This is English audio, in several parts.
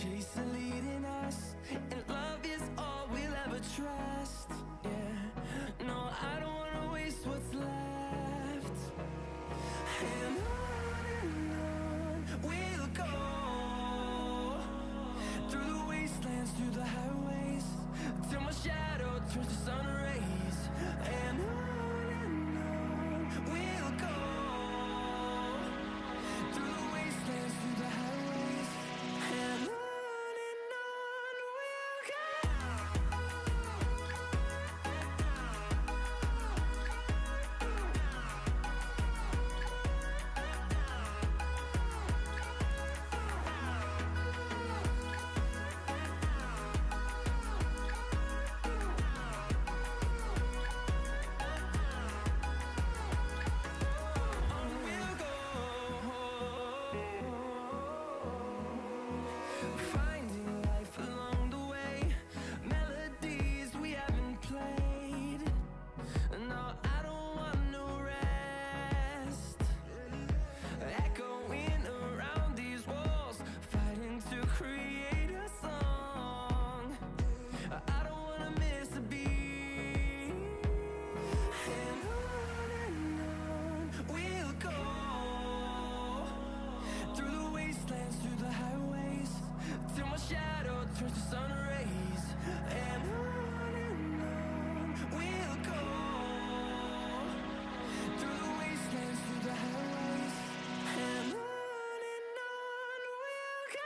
chase the leading us, and love is all we'll ever trust. Yeah, no, I don't wanna waste what's left. And on we'll go, through the wastelands, through the highways, till my shadow turns to sun rays. And on we'll go, through the wastelands, through the highways, and on we'll go. Finding life along the way, melodies we haven't played. No, I don't want no rest. Echoing around these walls, fighting to create a song. I don't wanna miss a beat. And on we'll go, through the wastelands, through the highways, till my shadow turns to sun rays. And on we'll go, through the wastelands, through the highways, and on we'll go.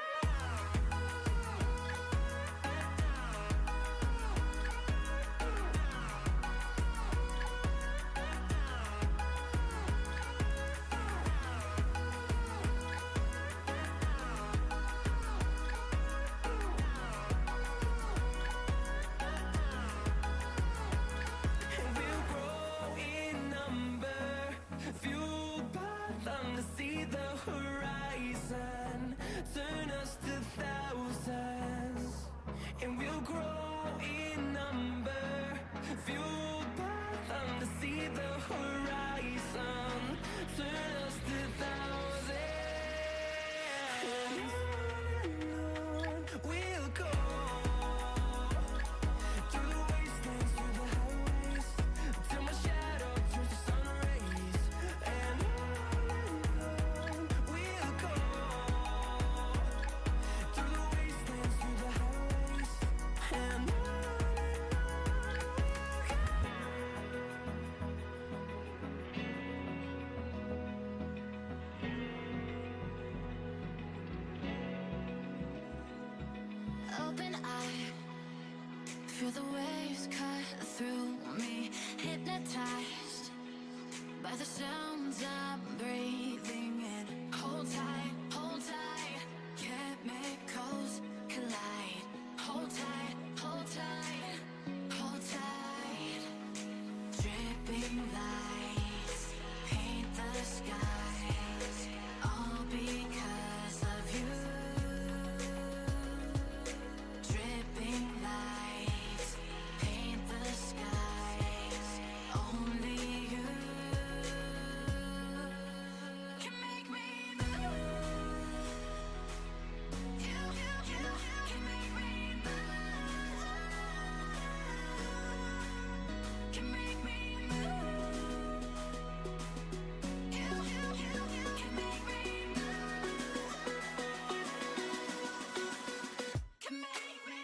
And we'll grow in number, fueled by them to see the horizon, turn us to thousands. And we'll grow in number, fueled by them to see the horizon, turn us to thousands. And on we'll go, through the wastelands, through the highways, till my shadow turns to sun rays. And on we'll go, through the wastelands, through the highways, and on we'll go. Open eye, feel the waves cut through me, hypnotized by the sounds I'm breathing in. Hold tight, chemicals collide. Hold tight, hold tight, hold tight. Dripping lights paint the skies, all because of you. Dripping lights paint the skies, only you can make me move. You can make me move. Can make me move. You can make me move. Can make me.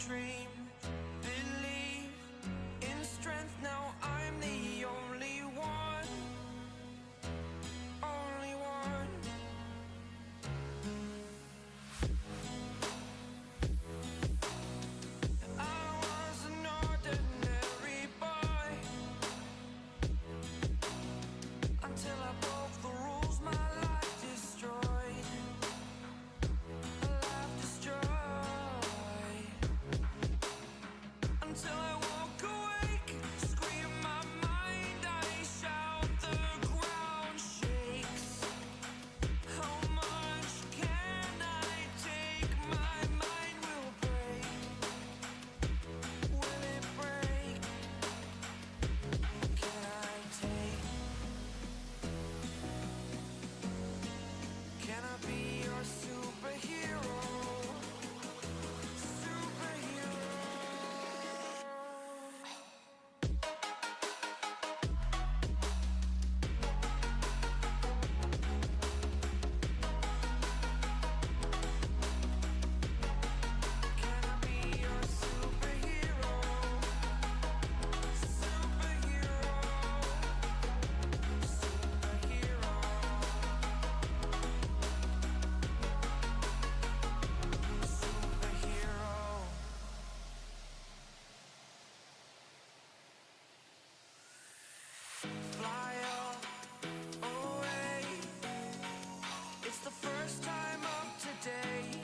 dream, believe in strength. Now I'm the only one, only one. I was an ordinary boy until I broke the rules. My life destroyed, a life destroyed. Until I walk awake, scream my mind, I shout, the ground shakes. How much can I take? My mind will break. Will it break? Can I take? Can I be your superhero? Superhero. Can I be your superhero? Superhero. Superhero. Superhero. Fly away. It's the first time of today.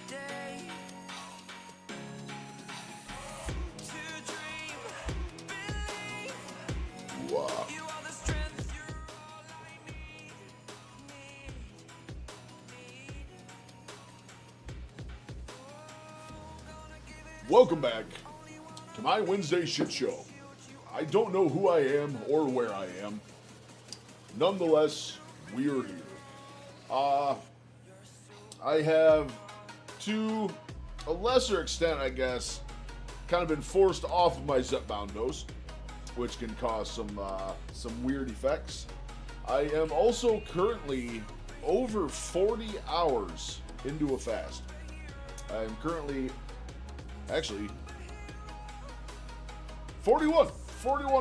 Today. To dream, believe. You are the strength, you're all I need. Welcome back to my Wednesday shit show. I don't know who I am or where I am. Nonetheless, we are here. I have, to a lesser extent, I guess, kind of been forced off of my Zepbound dose, which can cause some weird effects. I am also currently over 40 hours into a fast. I am currently, actually, 41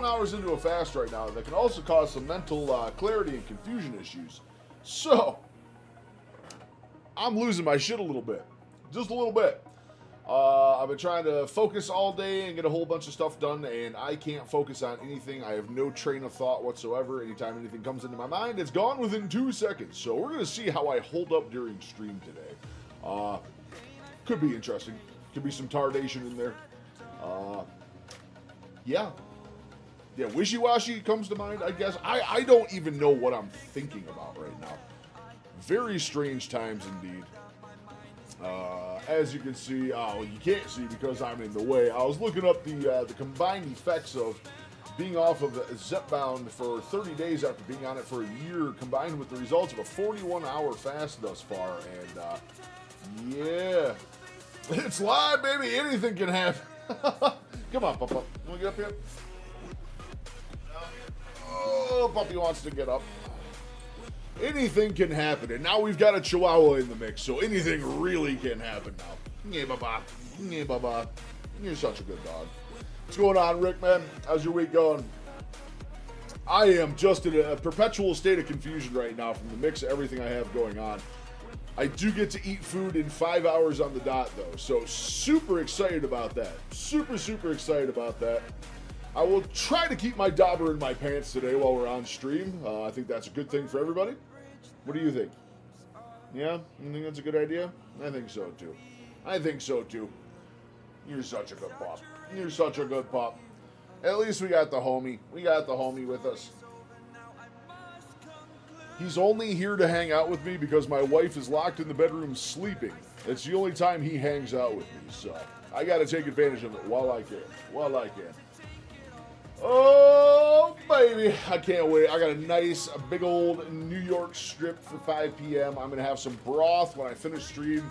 hours into a fast right now. That can also cause some mental clarity and confusion issues. So, I'm losing my shit a little bit. Just a little bit. I've been trying to focus all day and get a whole bunch of stuff done, and I can't focus on anything. I have no train of thought whatsoever. Anytime anything comes into my mind, it's gone within 2 seconds. So we're going to see how I hold up during stream today. Could be interesting. Could be some tardation in there. Yeah, wishy-washy comes to mind, I guess. I don't even know what I'm thinking about right now. Very strange times indeed. As you can see, you can't see because I'm in the way. I was looking up the combined effects of being off of Zepbound for 30 days after being on it for a year, combined with the results of a 41-hour fast thus far. And, yeah, it's live, baby. Anything can happen. Come on, Papa. You want to get up here? Oh, Puppy wants to get up. Anything can happen, and now we've got a Chihuahua in the mix, so anything really can happen now. Yeah, Baba. Yeah, Baba. You're such a good dog. What's going on, Rick, man? How's your week going? I am just in a perpetual state of confusion right now from the mix of everything I have going on. I do get to eat food in 5 hours on the dot, though, so super excited about that. Super, super excited about that. I will try to keep my dauber in my pants today while we're on stream. I think that's a good thing for everybody. What do you think? Yeah? You think that's a good idea? I think so, too. I think so, too. You're such a good pup. You're such a good pup. At least we got the homie. We got the homie with us. He's only here to hang out with me because my wife is locked in the bedroom sleeping. It's the only time he hangs out with me, so I gotta take advantage of it while I can. While I can. Oh, baby. I can't wait. I got a nice, big old New York strip for 5 p.m. I'm going to have some broth when I finish stream.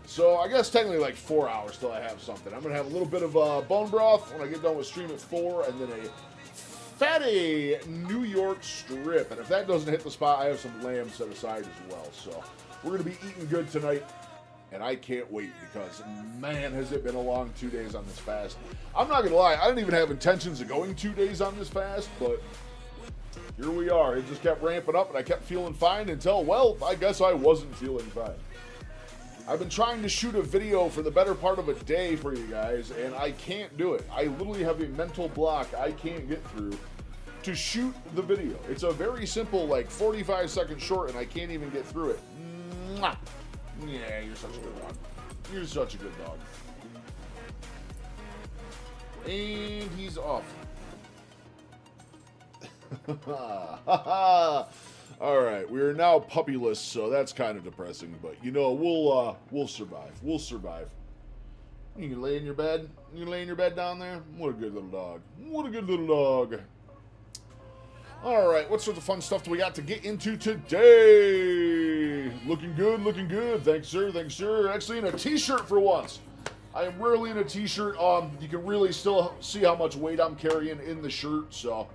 So I guess technically like 4 hours till I have something. I'm going to have a little bit of bone broth when I get done with stream at 4, and then a fatty New York strip. And if that doesn't hit the spot, I have some lamb set aside as well. So we're going to be eating good tonight. And I can't wait because, man, has it been a long 2 days on this fast. I'm not going to lie, I didn't even have intentions of going 2 days on this fast, but here we are. It just kept ramping up and I kept feeling fine until, well, I guess I wasn't feeling fine. I've been trying to shoot a video for the better part of a day for you guys, and I can't do it. I literally have a mental block I can't get through to shoot the video. It's a very simple, like 45-second short, and I can't even get through it. Mwah. Yeah, you're such a good dog. You're such a good dog. And he's off. All right, we are now puppyless, so that's kind of depressing. But you know, we'll survive. We'll survive. You can lay in your bed. You can lay in your bed down there. What a good little dog. What a good little dog. All right, what sort of fun stuff do we got to get into today? Looking good, looking good. Thanks, sir. Thanks, sir. Actually, in a t-shirt for once. I am rarely in a t-shirt. You can really still see how much weight I'm carrying in the shirt, so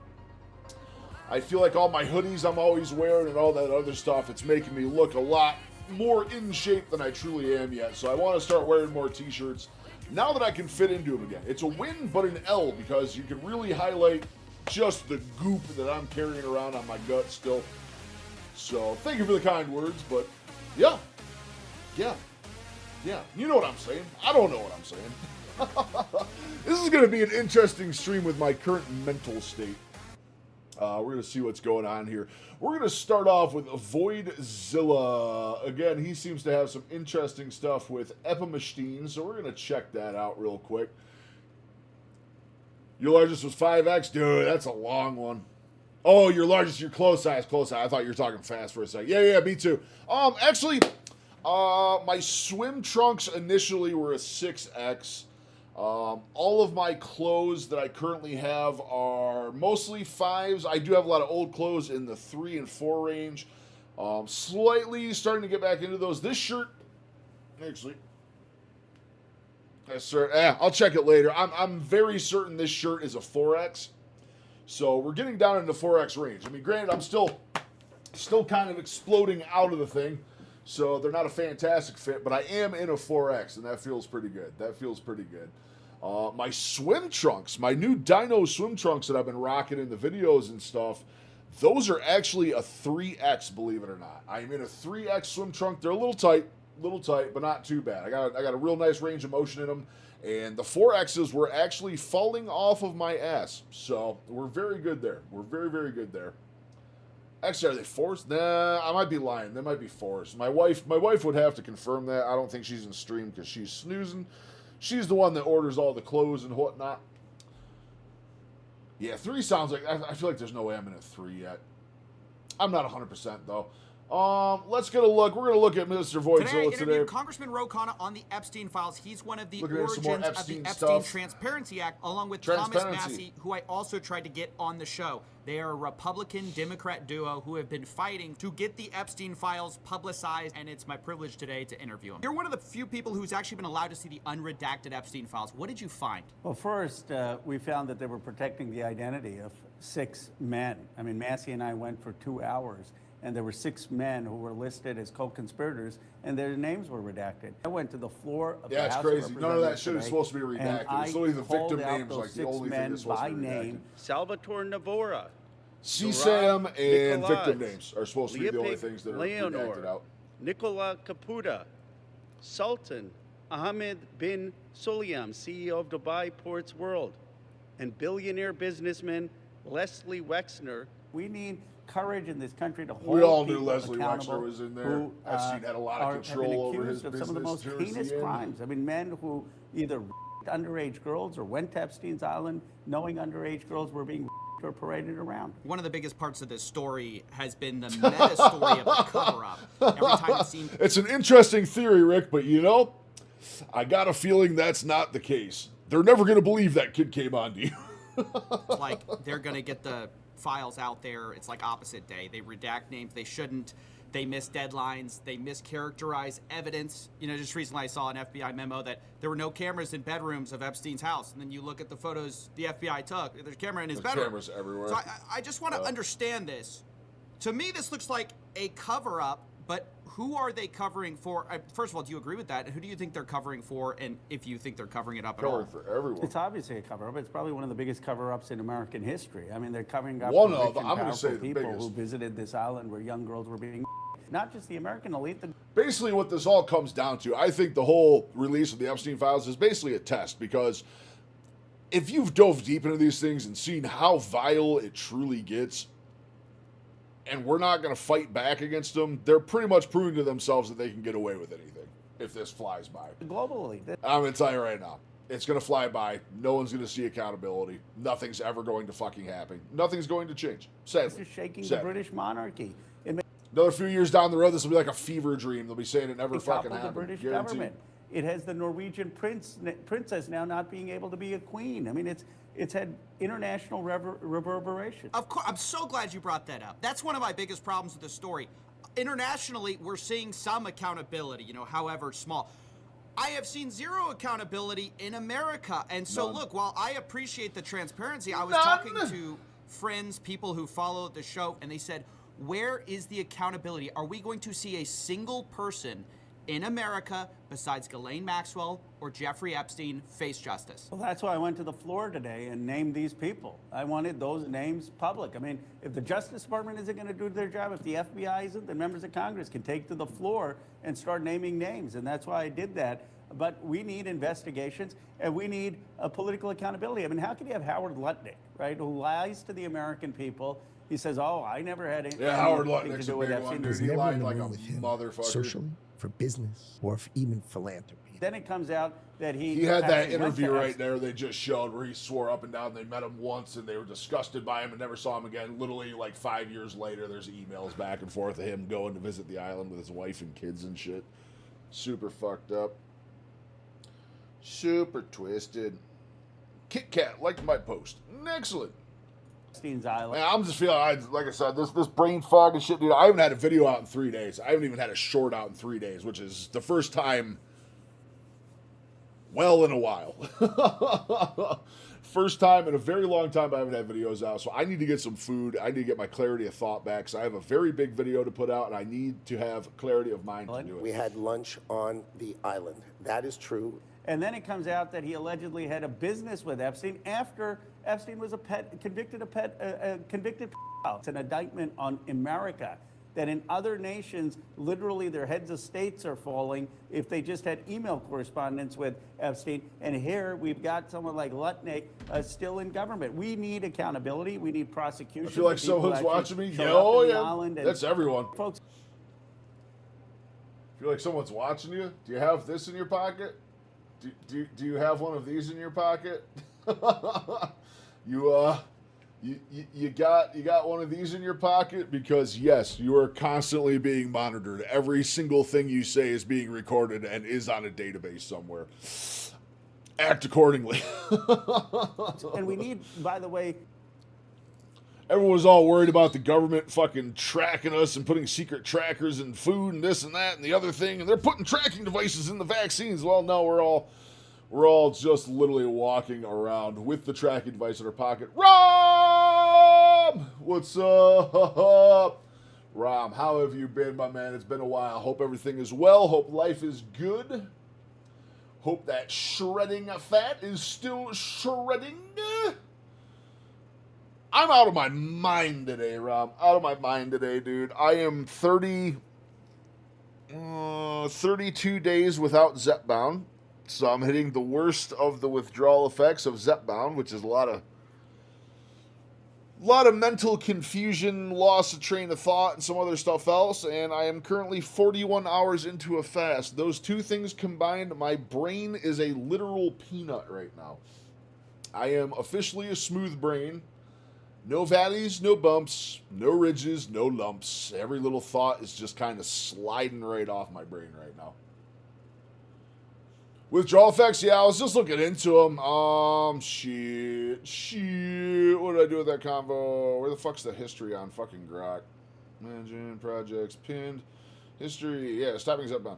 I feel like all my hoodies I'm always wearing and all that other stuff, it's making me look a lot more in shape than I truly am yet. So I want to start wearing more t-shirts now that I can fit into them again. It's a win, but an L, because you can really highlight just the goop that I'm carrying around on my gut still. So thank you for the kind words, but yeah. You know what I'm saying. I don't know what I'm saying. This is going to be an interesting stream with my current mental state. We're going to see what's going on here. We're going to start off with Voidzilla. Again, he seems to have some interesting stuff with epimastine, so we're going to check that out real quick. Your largest was 5X? Dude, that's a long one. Oh, your largest, your close size. I thought you were talking fast for a second. Yeah, me too. Actually, my swim trunks initially were a 6X. All of my clothes that I currently have are mostly 5s. I do have a lot of old clothes in the 3 and 4 range. Slightly starting to get back into those. This shirt, actually, yes, sir. I'll check it later. I'm very certain this shirt is a 4X. So we're getting down into 4X range. I mean, granted, I'm still kind of exploding out of the thing. So they're not a fantastic fit, but I am in a 4X, and that feels pretty good. My swim trunks, my new Dino swim trunks that I've been rocking in the videos and stuff, those are actually a 3X, believe it or not. I'm in a 3X swim trunk. They're a little tight, but not too bad. I got a real nice range of motion in them, and the 4Xs were actually falling off of my ass. So we're very good there. We're very, very good there. Actually, are they 4s? Nah, I might be lying. They might be 4s. My wife would have to confirm that. I don't think she's in stream because she's snoozing. She's the one that orders all the clothes and whatnot. Yeah, 3 sounds like... I feel like there's no way I'm in a 3 yet. I'm not 100% though. Let's get a look. We're going to look at Mr. Voidzilla today. Congressman Ro Khanna on the Epstein files. He's one of the Looking at some more origins of the Epstein Epstein stuff. Transparency Act, along with Thomas Massey, who I also tried to get on the show. They are a Republican-Democrat duo who have been fighting to get the Epstein files publicized, and it's my privilege today to interview him. You're one of the few people who's actually been allowed to see the unredacted Epstein files. What did you find? Well, first, we found that they were protecting the identity of 6 men. I mean, Massey and I went for 2 hours, and there were 6 men who were listed as co-conspirators, and their names were redacted. I went to the floor of the House of Representatives. None of that Representatives shit is today, supposed to be redacted. and It's only the I called victim out names, those like the 6 only thing men that's supposed by to be redacted. name. Salvatore Navora, CSAM and Nicolaz, victim names are supposed to be the only Leopold things that are Leonor, redacted out. Nicola Caputa, Sultan Ahmed bin Sulayem, CEO of Dubai Ports World, and billionaire businessman Leslie Wexner. We need courage in this country to hold We all knew people Leslie accountable Wexner was in there. who, Epstein had a lot of have control been over accused his of some of the most business towards the heinous end. crimes. I mean, men who either underage girls or went to Epstein's Island knowing underage girls were being or paraded around. One of the biggest parts of this story has been the meta story of the cover-up. Every time it seems It's an interesting theory, Rick, but you know, I got a feeling that's not the case. They're never going to believe that kid came on to you. like they're going to get the files out there. It's like opposite day. They redact names they shouldn't. They miss deadlines. They mischaracterize evidence. You know, just recently I saw an FBI memo that there were no cameras in bedrooms of Epstein's house. And then you look at the photos the FBI took. There's a camera in his bedroom. Cameras everywhere. So I just want to understand this. To me, this looks like a cover-up But who are they covering for? First of all, do you agree with that? Who do you think they're covering for, and if you think they're covering it up at all? Covering for everyone. It's obviously a cover-up. It's probably one of the biggest cover-ups in American history. I mean, they're covering up One for of rich the- and I'm gonna powerful say the people biggest. who visited this island where young girls were being not just the American elite, the Basically, what this all comes down to, I think the whole release of the Epstein files is basically a test, because if you've dove deep into these things and seen how vile it truly gets, and we're not going to fight back against them, they're pretty much proving to themselves that they can get away with anything if this flies by. global elite. I'm going to tell you right now, it's going to fly by. No one's going to see accountability. Nothing's ever going to fucking happen. Nothing's going to change. Sadly. This is shaking the Sadly. British monarchy. It Another few years down the road, this will be like a fever dream. They'll be saying it never fucking toppled the happened. British Guaranteed. government. It has the Norwegian princess now not being able to be a queen. I mean, it's had international reverberation. Of course, I'm so glad you brought that up. That's one of my biggest problems with the story. Internationally, we're seeing some accountability, however small. I have seen zero accountability in America. And so, look, while I appreciate the transparency, I was talking to friends, people who follow the show, and they said, where is the accountability? Are we going to see a single person in America besides Ghislaine Maxwell or Jeffrey Epstein face justice? Well, that's why I went to the floor today and named these people. I wanted those names public. I mean, if the Justice Department isn't going to do their job, if the FBI isn't, then members of Congress can take to the floor and start naming names. And that's why I did that. But we need investigations, and we need a political accountability. I mean, how can you have Howard Lutnick, right, who lies to the American people? He says, "Oh, I never had anything Yeah, Howard to Lutnick's do a with big Epstein." one, dude. There's He never lied in a like room a with him, motherfucker. socially, for business, or for even philanthropy. Then it comes out that He had that actually went interview to right Epstein. there they just showed where he swore up and down they met him once and they were disgusted by him and never saw him again. Literally, like 5 years later, there's emails back and forth of him going to visit the island with his wife and kids and shit. Super fucked up. Super twisted. Kit Kat liked my post. Excellent. Epstein's Island. Man, I'm just feeling, like I said, this brain fog and shit, dude. I haven't had a video out in 3 days. I haven't even had a short out in 3 days, which is the first time, well, in a while. First time in a very long time I haven't had videos out. So I need to get some food. I need to get my clarity of thought back. So I have a very big video to put out, and I need to have clarity of mind to do We it. had lunch on the island. That is true. And then it comes out that he allegedly had a business with Epstein after Epstein was a convicted pedophile. It's an indictment on America that in other nations, literally their heads of states are falling if they just had email correspondence with Epstein. And here we've got someone like Lutnick still in government. We need accountability. We need prosecution. I feel like of people who someone's actually watching me. showed Yo, up in the yeah. island and- That's everyone. Folks, Feel like someone's watching you? Do you have this in your pocket? Do you have one of these in your pocket? You got one of these in your pocket because yes, you are constantly being monitored. Every single thing you say is being recorded and is on a database somewhere. Act accordingly. and we need, by the way, Everyone's all worried about the government fucking tracking us and putting secret trackers and food and this and that and the other thing, and they're putting tracking devices in the vaccines. Well, no, we're all just literally walking around with the tracking device in our pocket. Rom! What's up? Rom, how have you been, my man? It's been a while. Hope everything is well. Hope life is good. Hope that shredding fat is still shredding. I'm out of my mind today, Rob. Out of my mind today, dude. I am 32 days without Zepbound. So I'm hitting the worst of the withdrawal effects of Zepbound, which is a lot of mental confusion, loss of train of thought, and some other stuff else. And I am currently 41 hours into a fast. Those two things combined, my brain is a literal peanut right now. I am officially a smooth brain. No valleys, no bumps, no ridges, no lumps. Every little thought is just kind of sliding right off my brain right now. Withdrawal effects, yeah, I was just looking into them. Shit. What did I do with that convo? Where the fuck's the history on fucking Grok? Managing projects, pinned. History, yeah, stopping Zepbound.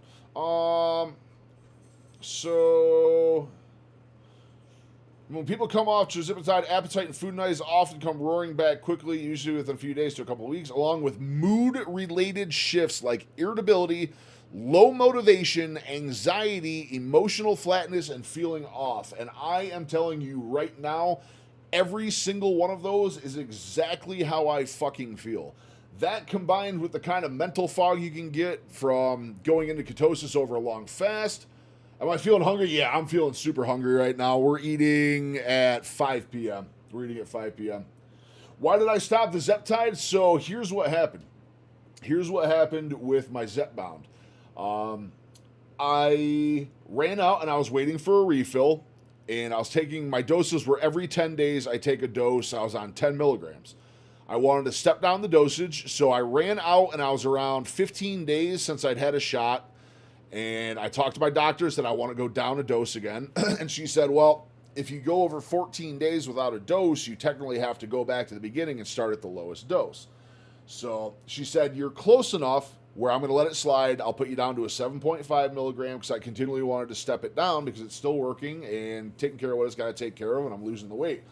So... When people come off tirzepatide, appetite and food nights often come roaring back quickly, usually within a few days to a couple of weeks, along with mood-related shifts like irritability, low motivation, anxiety, emotional flatness, and feeling off. And I am telling you right now, every single one of those is exactly how I fucking feel. That combined with the kind of mental fog you can get from going into ketosis over a long fast. Am I feeling hungry? Yeah, I'm feeling super hungry right now. We're eating at 5 p.m. Why did I stop the Zeptide? So here's what happened. Here's what happened with my Zepbound. I ran out and I was waiting for a refill, and I was taking, my doses were every 10 days I take a dose. I was on 10 milligrams. I wanted to step down the dosage, so I ran out and I was around 15 days since I'd had a shot. And I talked to my doctor, said I want to go down a dose again. And she said, well, if you go over 14 days without a dose, you technically have to go back to the beginning and start at the lowest dose. So she said, you're close enough where I'm going to let it slide. I'll put you down to a 7.5 milligram because I continually wanted to step it down because it's still working and taking care of what it's got to take care of, and I'm losing the weight.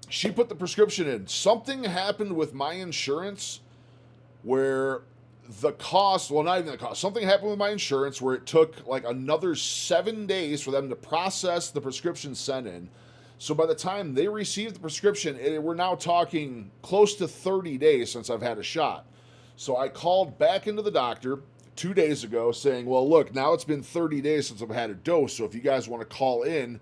She put the prescription in. Something happened with my insurance where the cost, well, not even the cost, something happened with my insurance where it took like another 7 days for them to process the prescription sent in. So by the time they received the prescription, we're now talking close to 30 days since I've had a shot. So I called back into the doctor 2 days ago saying, well, look, now it's been 30 days since I've had a dose. So if you guys want to call in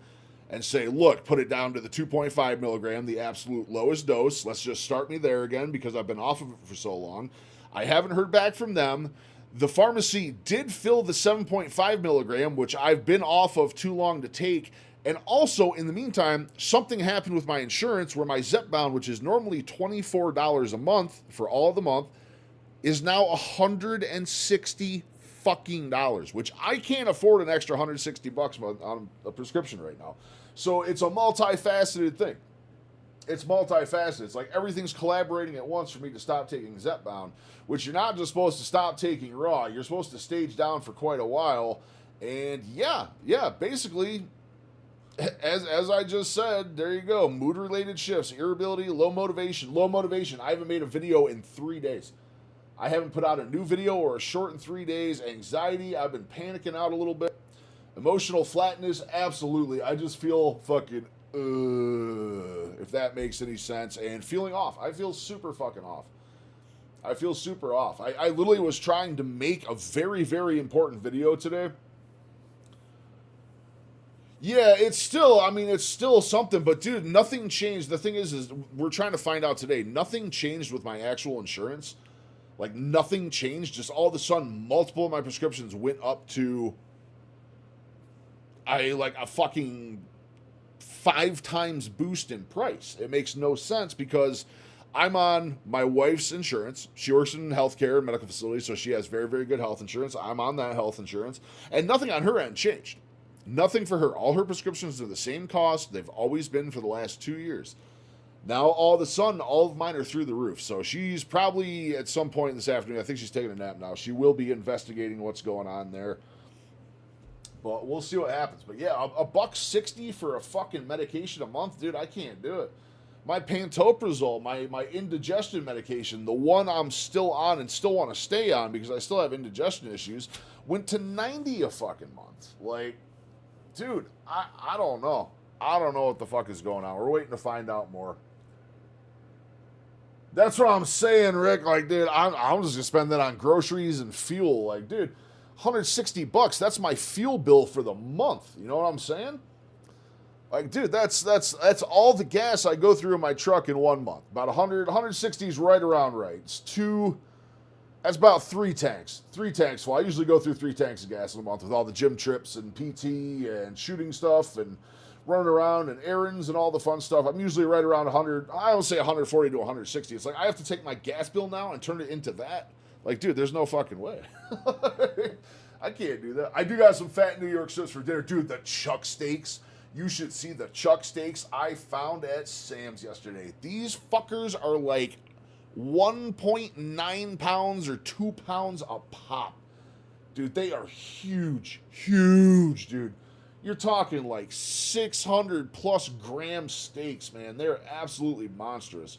and say, look, put it down to the 2.5 milligram, the absolute lowest dose. Let's just start me there again because I've been off of it for so long. I haven't heard back from them. The pharmacy did fill the 7.5 milligram, which I've been off of too long to take. And also, in the meantime, something happened with my insurance where my Zepbound, which is normally $24 a month for all of the month, is now $160 fucking dollars, which I can't afford an extra $160 on a prescription right now. So it's a multifaceted thing. It's multifaceted. It's like everything's collaborating at once for me to stop taking Zepbound, which you're not just supposed to stop taking raw. You're supposed to stage down for quite a while. And yeah, basically, as I just said, there you go. Mood-related shifts, irritability, low motivation. I haven't made a video in 3 days. I haven't put out a new video or a short in 3 days. Anxiety, I've been panicking out a little bit. Emotional flatness, absolutely. I just feel fucking, if that makes any sense. And feeling off. I feel super fucking off. I feel super off. I literally was trying to make a very, very important video today. Yeah, it's still something, but dude, nothing changed. The thing is we're trying to find out today. Nothing changed with my actual insurance. Like, nothing changed. Just all of a sudden, multiple of my prescriptions went up to a fucking 5 times boost in price. It makes no sense because I'm on my wife's insurance. She works in healthcare and medical facilities, so she has very, very good health insurance. I'm on that health insurance, and nothing on her end changed. Nothing for her. All her prescriptions are the same cost. They've always been for the last 2 years. Now, all of a sudden, all of mine are through the roof. So she's probably, at some point this afternoon, I think she's taking a nap now. She will be investigating what's going on there. But we'll see what happens. But yeah, $160 for a fucking medication a month, dude, I can't do it. My pantoprazole, my indigestion medication, the one I'm still on and still want to stay on because I still have indigestion issues, went to $90 a fucking month. Like, dude, I don't know. I don't know what the fuck is going on. We're waiting to find out more. That's what I'm saying, Rick. Like, dude, I'm just gonna spend that on groceries and fuel. Like, dude, $160, that's my fuel bill for the month. You know what I'm saying? Like, dude, that's all the gas I go through in my truck in 1 month. About 160 is right around right. That's about 3 tanks. 3 tanks full. I usually go through 3 tanks of gas in a month with all the gym trips and PT and shooting stuff and running around and errands and all the fun stuff. I'm usually right around 100. I don't say 140 to 160. It's like I have to take my gas bill now and turn it into that. Like, dude, there's no fucking way. I can't do that. I do got some fat New York strips for dinner. Dude, the chuck steaks. You should see the chuck steaks I found at Sam's yesterday. These fuckers are like 1.9 pounds or 2 pounds a pop. Dude, they are huge. Huge, dude. You're talking like 600 plus gram steaks, man. They're absolutely monstrous.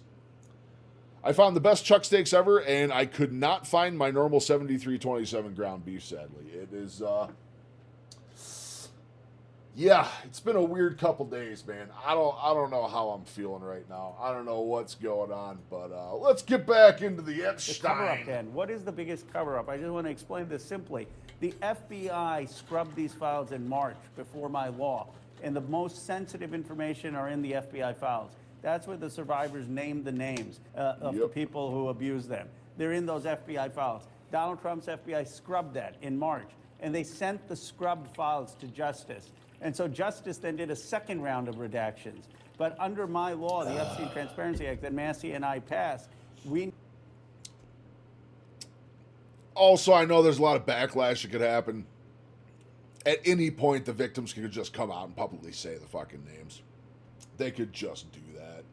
I found the best chuck steaks ever, and I could not find my normal 73.27 ground beef, sadly. It is, yeah, it's been a weird couple days, man. I don't know how I'm feeling right now. I don't know what's going on, but let's get back into the The cover-up, Epstein. Dan. What is the biggest cover-up? I just want to explain this simply. The FBI scrubbed these files in March before my law, and the most sensitive information are in the FBI files. That's where the survivors named the names of the Yep. people who abused them. They're in those FBI files. Donald Trump's FBI scrubbed that in March, and they sent the scrubbed files to Justice. And so Justice then did a second round of redactions. But under my law, the Epstein Transparency Act that Massey and I passed, we Also, I know there's a lot of backlash that could happen. At any point, the victims could just come out and publicly say the fucking names. They could just do that.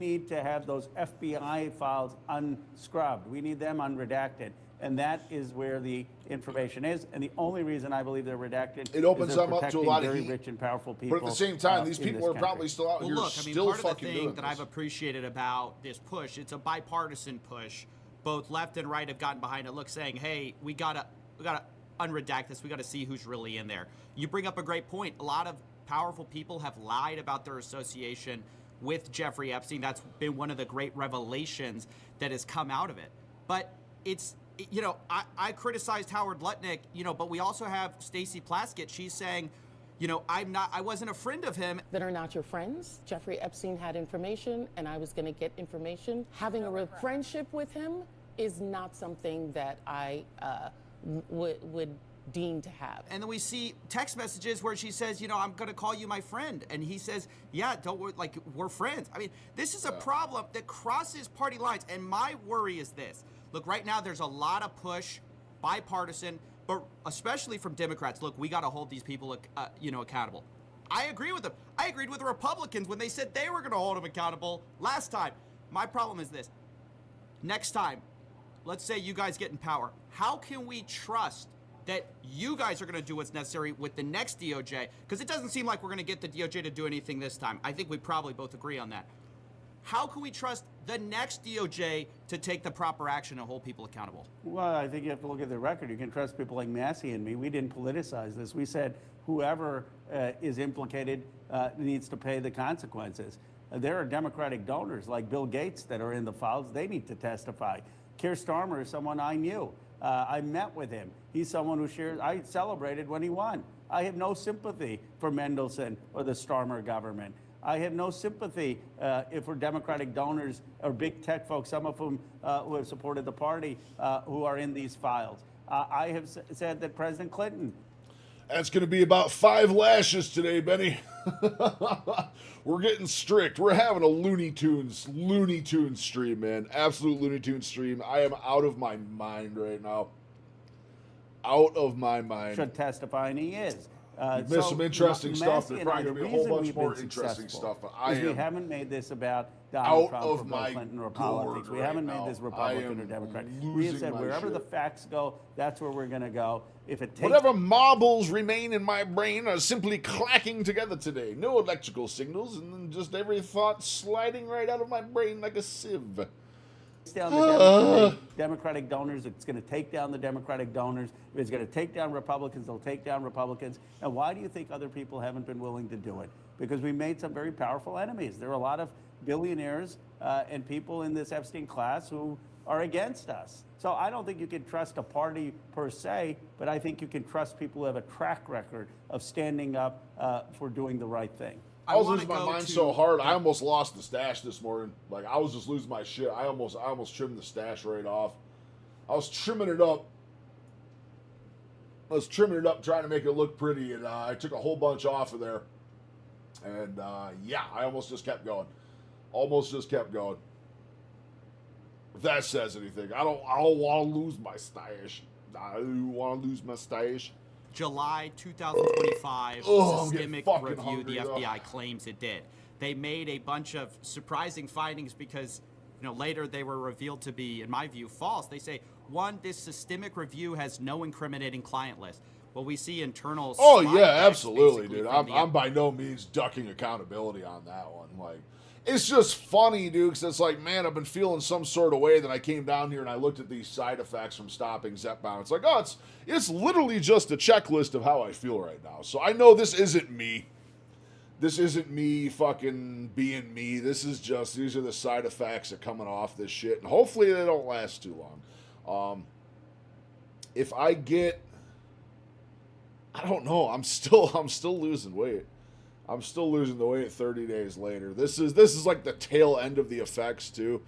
need to have those FBI files unscrubbed. We need them unredacted. And that is where the information is. And the only reason I believe they're redacted It opens is they're them up to a protecting lot of very heat. rich and powerful people. But at the same time, these in people this are probably country. still out Well, here look, I mean, still part of the fucking thing doing that this. I've appreciated about this push, it's a bipartisan push. Both left and right have gotten behind it. Look, saying, "Hey, we gotta unredact this. We gotta see who's really in there." You bring up a great point. A lot of powerful people have lied about their association with Jeffrey Epstein. That's been one of the great revelations that has come out of it. But it's, you know, I criticized Howard Lutnick, you know, but we also have Stacey Plaskett. She's saying, you know, I wasn't a friend of him. That are not your friends. Jeffrey Epstein had information, and I was going to get information. Having a real friendship with him is not something that I would deem to have. And then we see text messages where she says, you know, I'm going to call you my friend. And he says, yeah, don't worry, like, we're friends. I mean, this is a problem that crosses party lines. And my worry is this. Look, right now there's a lot of push, bipartisan, but especially from Democrats. Look, we got to hold these people, you know, accountable. I agree with them. I agreed with the Republicans when they said they were going to hold them accountable last time. My problem is this. Next time, let's say you guys get in power. How can we trust that you guys are going to do what's necessary with the next DOJ? Because it doesn't seem like we're going to get the DOJ to do anything this time. I think we probably both agree on that. How can we trust the next DOJ to take the proper action and hold people accountable? Well, I think you have to look at the record. You can trust people like Massey and me. We didn't politicize this. We said whoever is implicated needs to pay the consequences. There are Democratic donors like Bill Gates that are in the files. They need to testify. Keir Starmer is someone I knew. I met with him. He's someone who shares. I celebrated when he won. I have no sympathy for Mendelsohn or the Starmer government. I have no sympathy for Democratic donors or big tech folks, some of whom who have supported the party, who are in these files. I have said that President Clinton. That's going to be about 5 lashes today, Benny. We're getting strict. We're having a Looney Tunes stream, man. Absolute Looney Tunes stream. I am out of my mind right now. Out of my mind. Should testify, and he is. You've missed some interesting stuff. Massey There's and I, probably the going to be a whole reason bunch we've more been interesting successful stuff. But I is we am haven't made this about Donald out Trump of or my Bill Clinton or gourd politics. We right haven't now. made this I Republican am or Democrat. We have losing said my wherever the shit. facts go, that's where we're going to go. If it takes Whatever marbles remain in my brain are simply clacking together today. No electrical signals, and then just every thought sliding right out of my brain like a sieve. down the Democratic donors, it's going to take down the Democratic donors. If it's going to take down Republicans, they'll take down Republicans. And why do you think other people haven't been willing to do it? Because we made some very powerful enemies. There are a lot of billionaires and people in this Epstein class who are against us. So I don't think you can trust a party per se, but I think you can trust people who have a track record of standing up for doing the right thing. I was wanna losing my go mind to- so hard. I almost lost the stash this morning. Like I was just losing my shit. I almost trimmed the stash right off. I was trimming it up. Trying to make it look pretty, and I took a whole bunch off of there. And yeah, I almost just kept going. If that says anything, I don't want to lose my stash. I want to lose my stash. July 2025 Oh, I'm getting systemic fucking review hungry, the though. FBI claims it did. They made a bunch of surprising findings because, you know, later they were revealed to be, in my view, false. They say, one, this systemic review has no incriminating client list. Well, we see internal. Oh slide yeah, decks, absolutely, basically, dude. from I'm by no means ducking accountability on that one. Like, it's just funny, dude, because it's like, man, I've been feeling some sort of way. Then I came down here and I looked at these side effects from stopping Zepbound. It's like, oh, it's literally just a checklist of how I feel right now. So I know this isn't me. This isn't me fucking being me. This is just, these are the side effects that coming off this shit, and hopefully they don't last too long. If I get, I don't know. I'm still losing weight. I'm still losing the weight 30 days later. This is like the tail end of the effects too.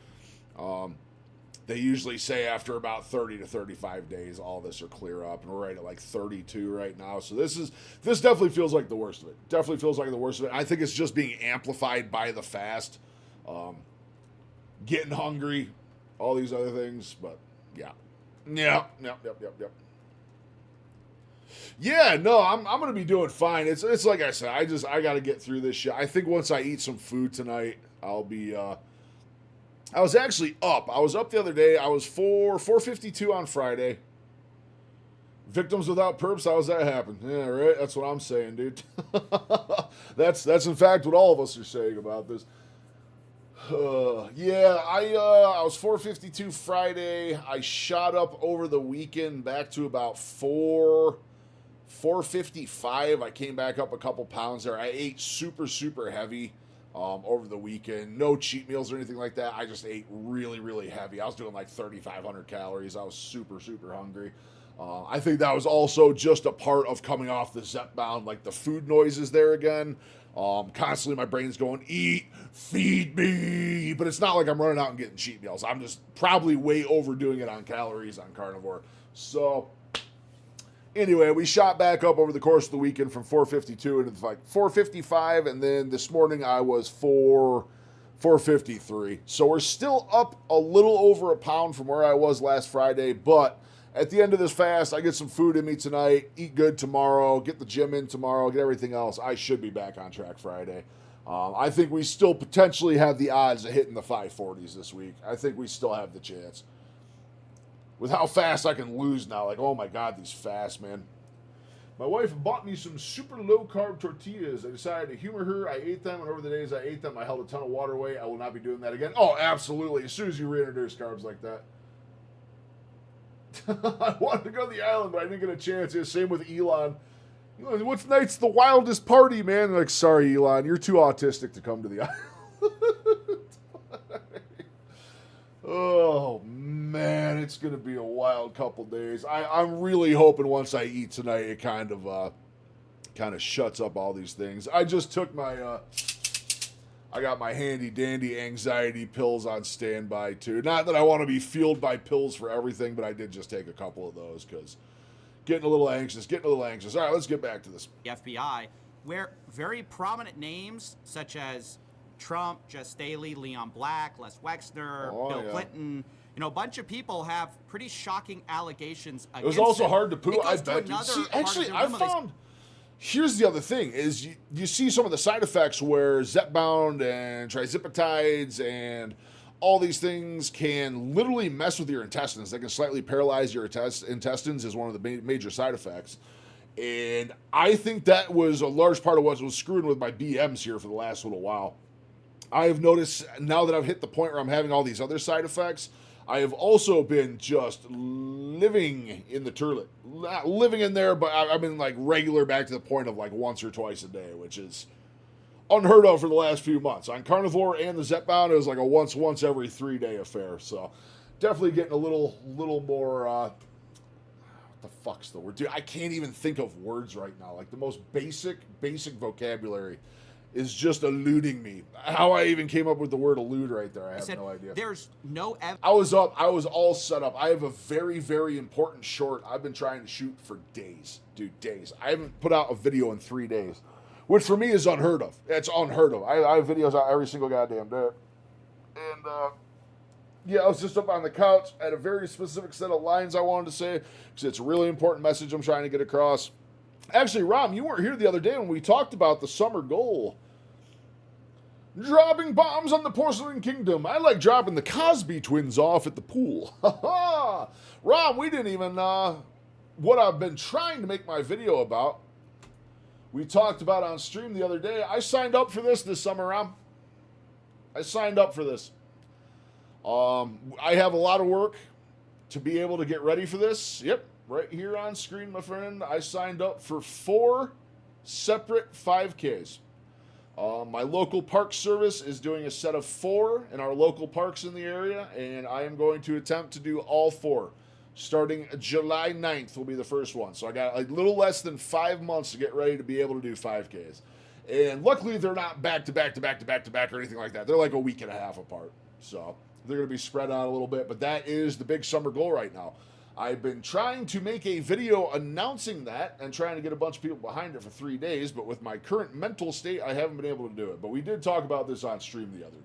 They usually say after about 30 to 35 days, all this will clear up, and we're right at like 32 right now. So this definitely feels like the worst of it. Definitely feels like the worst of it. I think it's just being amplified by the fast, getting hungry, all these other things. But yeah. Yep. Yeah, no, I'm gonna be doing fine. It's like I said, I gotta get through this shit. I think once I eat some food tonight, I'll be I was actually up. I was up the other day. I was 452 on Friday. Victims without perps, how's that happen? Yeah, right? That's what I'm saying, dude. That's in fact what all of us are saying about this. Yeah, I was 452 Friday. I shot up over the weekend back to about 455. I came back up a couple pounds there. I ate super heavy over the weekend. No cheat meals or anything like that. I just ate really heavy. I was doing like 3,500 calories. I was super hungry. I think that was also just a part of coming off the Zepbound, like the food noises there again. Constantly my brain's going, eat, feed me. But it's not like I'm running out and getting cheat meals. I'm just probably way overdoing it on calories on carnivore. So anyway, we shot back up over the course of the weekend from 452 into like 455, and then this morning I was 453. So we're still up a little over a pound from where I was last Friday, but at the end of this fast, I get some food in me tonight, eat good tomorrow, get the gym in tomorrow, get everything else. I should be back on track Friday. I think we still potentially have the odds of hitting the 540s this week. I think we still have the chance. With how fast I can lose now, like, oh my God, these fasts, man. My wife bought me some super low-carb tortillas. I decided to humor her. I ate them, and over the days I ate them, I held a ton of water weight. I will not be doing that again. Oh, absolutely. As soon as you reintroduce carbs like that. I wanted to go to the island, but I didn't get a chance. It's the same with Elon. What's night's the wildest party, man? They're like, sorry, Elon, you're too autistic to come to the island. Oh, man, it's going to be a wild couple days. I'm really hoping once I eat tonight, it kind of shuts up all these things. I just took my... I got my handy-dandy anxiety pills on standby, too. Not that I want to be fueled by pills for everything, but I did just take a couple of those because getting a little anxious. All right, let's get back to this. The FBI, where very prominent names such as Trump, Jess Staley, Leon Black, Les Wexner, Bill Clinton, a bunch of people have pretty shocking allegations against it was also him. hard to prove. It I goes to bet. another See, part of actually, their I memo. found... Here's the other thing, is you see some of the side effects where Zepbound and trizipidides and all these things can literally mess with your intestines. They can slightly paralyze your intestines is one of the major side effects. And I think that was a large part of what was screwing with my BMs here for the last little while. I have noticed now that I've hit the point where I'm having all these other side effects, I have also been just living in the toilet. Not living in there, but I've been like regular back to the point of like once or twice a day, which is unheard of for the last few months. On carnivore and the Zepbound, it was like a once every 3-day affair. So definitely getting a little more, what the fuck's the word? Dude, I can't even think of words right now. Like the most basic vocabulary is just eluding me. How I even came up with the word elude right there, I have no idea. There's no evidence. I was up. I was all set up. I have a very important short I've been trying to shoot for days. Dude, days. I haven't put out a video in 3 days, which for me is unheard of. It's unheard of. I have videos out every single goddamn day. And, yeah, I was just up on the couch. I had a very specific set of lines I wanted to say because it's a really important message I'm trying to get across. Actually, Rom, you weren't here the other day when we talked about the summer goal. Dropping bombs on the Porcelain Kingdom. I like dropping the Cosby twins off at the pool. Rom, we didn't even what I've been trying to make my video about, we talked about on stream the other day. I signed up for this summer round. I signed up for this. I have a lot of work to be able to get ready for this. Yep, right here on screen, my friend. I signed up for 4 separate 5Ks. My local park service is doing a set of 4 in our local parks in the area, and I am going to attempt to do all 4. Starting July 9th will be the first one. So I got a little less than 5 months to get ready to be able to do 5Ks. And luckily, they're not back to back to back to back to back or anything like that. They're like a week and a half apart. So they're going to be spread out a little bit. But that is the big summer goal right now. I've been trying to make a video announcing that and trying to get a bunch of people behind it for 3 days. But with my current mental state, I haven't been able to do it. But we did talk about this on stream the other day.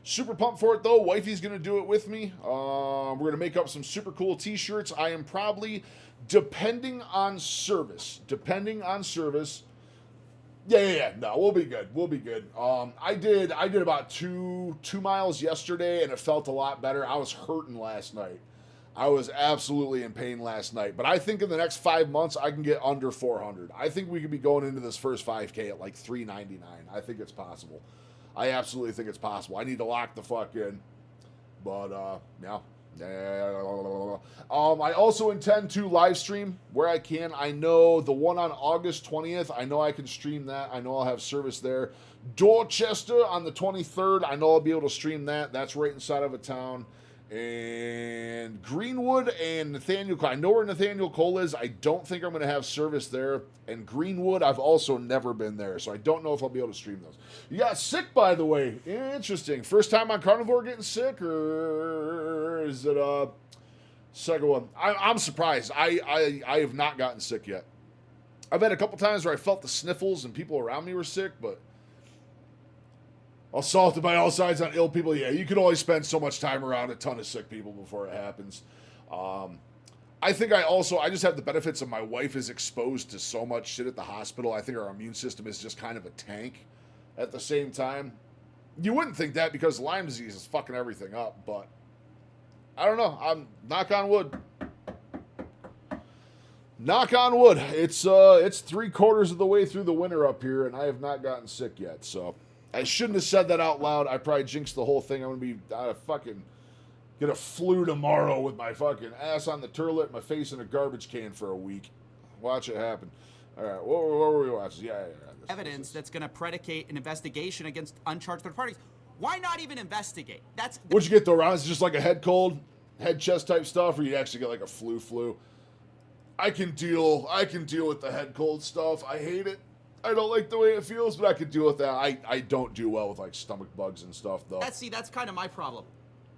Super pumped for it, though. Wifey's going to do it with me. We're going to make up some super cool t-shirts. I am probably, depending on service. Yeah. No, we'll be good. I did about two miles yesterday, and it felt a lot better. I was hurting last night. I was absolutely in pain last night. But I think in the next 5 months, I can get under 400. I think we could be going into this first 5K at like 399. I think it's possible. I absolutely think it's possible. I need to lock the fuck in. But, yeah. I also intend to live stream where I can. I know the one on August 20th, I know I can stream that. I know I'll have service there. Dorchester on the 23rd, I know I'll be able to stream that. That's right inside of a town. And Greenwood and Nathaniel Cole. I know where Nathaniel Cole is. I don't think I'm going to have service there. And Greenwood, I've also never been there, so I don't know if I'll be able to stream those. You got sick, by the way. Interesting. First time on Carnivore getting sick, or is it second one? I'm surprised. I have not gotten sick yet. I've had a couple times where I felt the sniffles and people around me were sick, but assaulted by all sides on ill people. Yeah, you can only spend so much time around a ton of sick people before it happens. I think I just have the benefits of my wife is exposed to so much shit at the hospital. I think our immune system is just kind of a tank at the same time. You wouldn't think that because Lyme disease is fucking everything up, but I don't know. I'm knock on wood. Knock on wood. It's 3/4 of the way through the winter up here, and I have not gotten sick yet, so I shouldn't have said that out loud. I probably jinxed the whole thing. I'm going to be fucking get a flu tomorrow with my fucking ass on the toilet, my face in a garbage can for a week. Watch it happen. All right, what were we watching? Yeah. Evidence that's going to predicate an investigation against uncharged third parties. Why not even investigate? What'd you get though, Ron? Is it just like a head cold, head chest type stuff, or you actually get like a flu? I can deal with the head cold stuff. I hate it. I don't like the way it feels, but I could deal with that. I don't do well with like stomach bugs and stuff though. That's kind of my problem.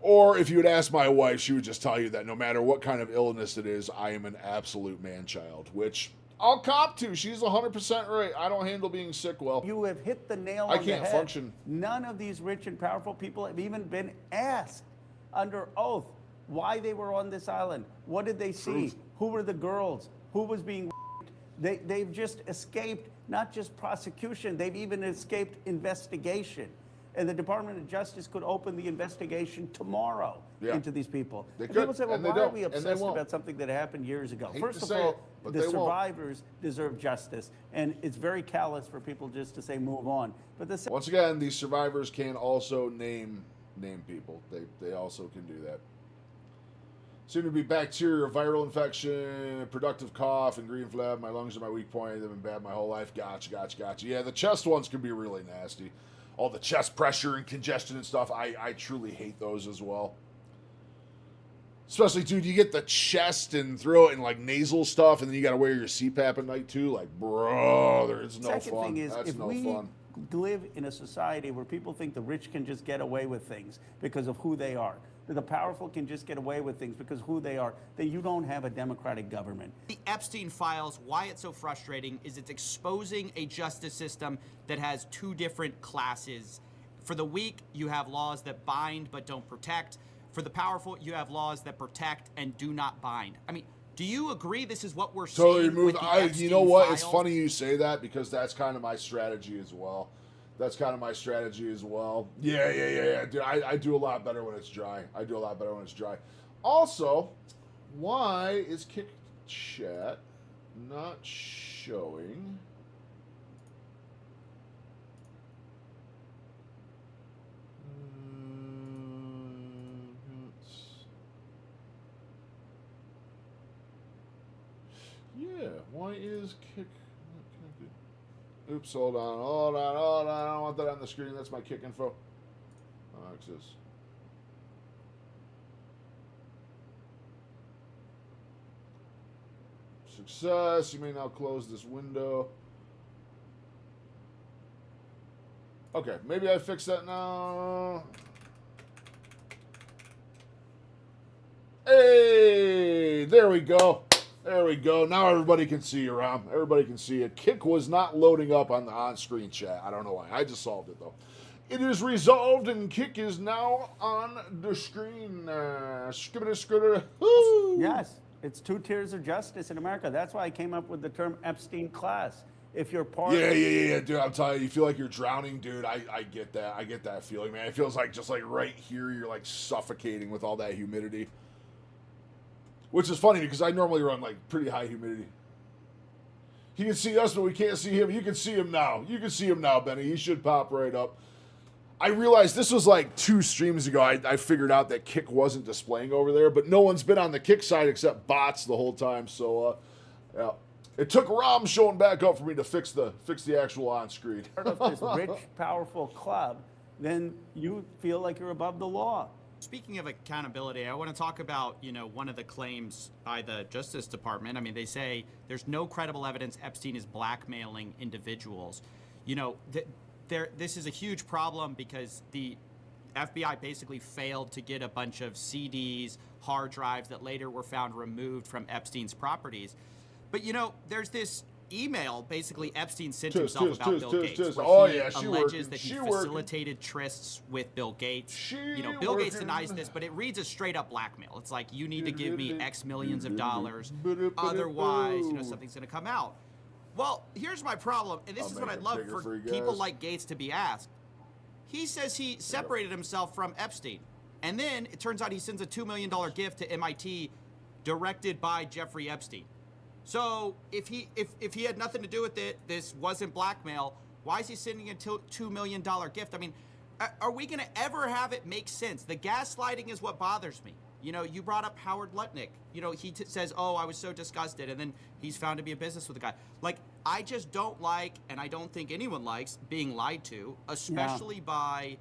Or if you would ask my wife, she would just tell you that no matter what kind of illness it is, I am an absolute man-child, which I'll cop to. She's 100% right. I don't handle being sick well. You have hit the nail on the head. I can't function. None of these rich and powerful people have even been asked under oath why they were on this island. What did they see? Truth. Who were the girls? Who was being They've just escaped not just prosecution, they've even escaped investigation. And the Department of Justice could open the investigation tomorrow into these people. They and could, people say, well, and they why are don't, we and they obsessed won't. about something that happened years ago? Hate First to of say all, it, but the they won't. survivors deserve justice. And it's very callous for people just to say move on. But the Once again, these survivors can also name people. They also can do that. Seem to be bacteria, viral infection, productive cough, and green flab. My lungs are my weak point. They've been bad my whole life. Gotcha. Yeah, the chest ones can be really nasty. All the chest pressure and congestion and stuff. I truly hate those as well. Especially, dude, you get the chest and throat and like nasal stuff, and then you got to wear your CPAP at night too. Like, bro, there's no second fun. thing is, That's if no we fun. live in a society where people think the rich can just get away with things because of who they are, that the powerful can just get away with things because of who they are, then you don't have a democratic government. The Epstein files, why it's so frustrating is it's exposing a justice system that has 2 different classes. For the weak, you have laws that bind but don't protect. For the powerful, you have laws that protect and do not bind. I mean, do you agree this is what we're Totally seeing with the Epstein you know what? files? It's funny you say that because that's kind of my strategy as well. Yeah. Dude, I do a lot better when it's dry. Also, why is chat. Not showing. Yeah, why is kick not connected? Oops, hold on. I don't want that on the screen. That's my kick info. Access. Success. You may now close this window. Okay, maybe I fix that now. Hey, there we go. There we go. Now everybody can see you, Rom. Everybody can see it. Kick was not loading up on the on-screen chat. I don't know why. I just solved it, though. It is resolved, and Kick is now on the screen. Skibbity. Woo! Yes, it's 2 tiers of justice in America. That's why I came up with the term Epstein class. If you're part Yeah, dude. I'm telling you, you feel like you're drowning, dude. I get that. I get that feeling, man. It feels like just like right here, you're like suffocating with all that humidity. Which is funny because I normally run like pretty high humidity. He can see us, but we can't see him. You can see him now. You can see him now, Benny. He should pop right up. I realized this was like 2 streams ago. I figured out that Kick wasn't displaying over there, but no one's been on the Kick side except bots the whole time. So, yeah. It took Rom showing back up for me to fix the actual on screen. of this rich, powerful club, then you feel like you're above the law. Speaking of accountability, I want to talk about, one of the claims by the Justice Department. I mean, they say there's no credible evidence Epstein is blackmailing individuals. This is a huge problem because the FBI basically failed to get a bunch of CDs, hard drives that later were found removed from Epstein's properties. But, there's this email basically Epstein sent himself about Bill Gates. Where he alleges that he facilitated trysts with Bill Gates. Bill Gates denies this, but it reads as straight up blackmail. It's like, you need to give me X millions of dollars, otherwise, something's going to come out. Well, here's my problem, and this is what I'd love for people like Gates to be asked. He says he separated himself from Epstein, and then it turns out he sends a $2 million gift to MIT directed by Jeffrey Epstein. So if he had nothing to do with it, this wasn't blackmail, why is he sending a $2 million gift? I mean, are we going to ever have it make sense? The gaslighting is what bothers me. You brought up Howard Lutnick. He says, oh, I was so disgusted, and then he's found to be a business with the guy. Like, I just don't like, and I don't think anyone likes, being lied to, especially by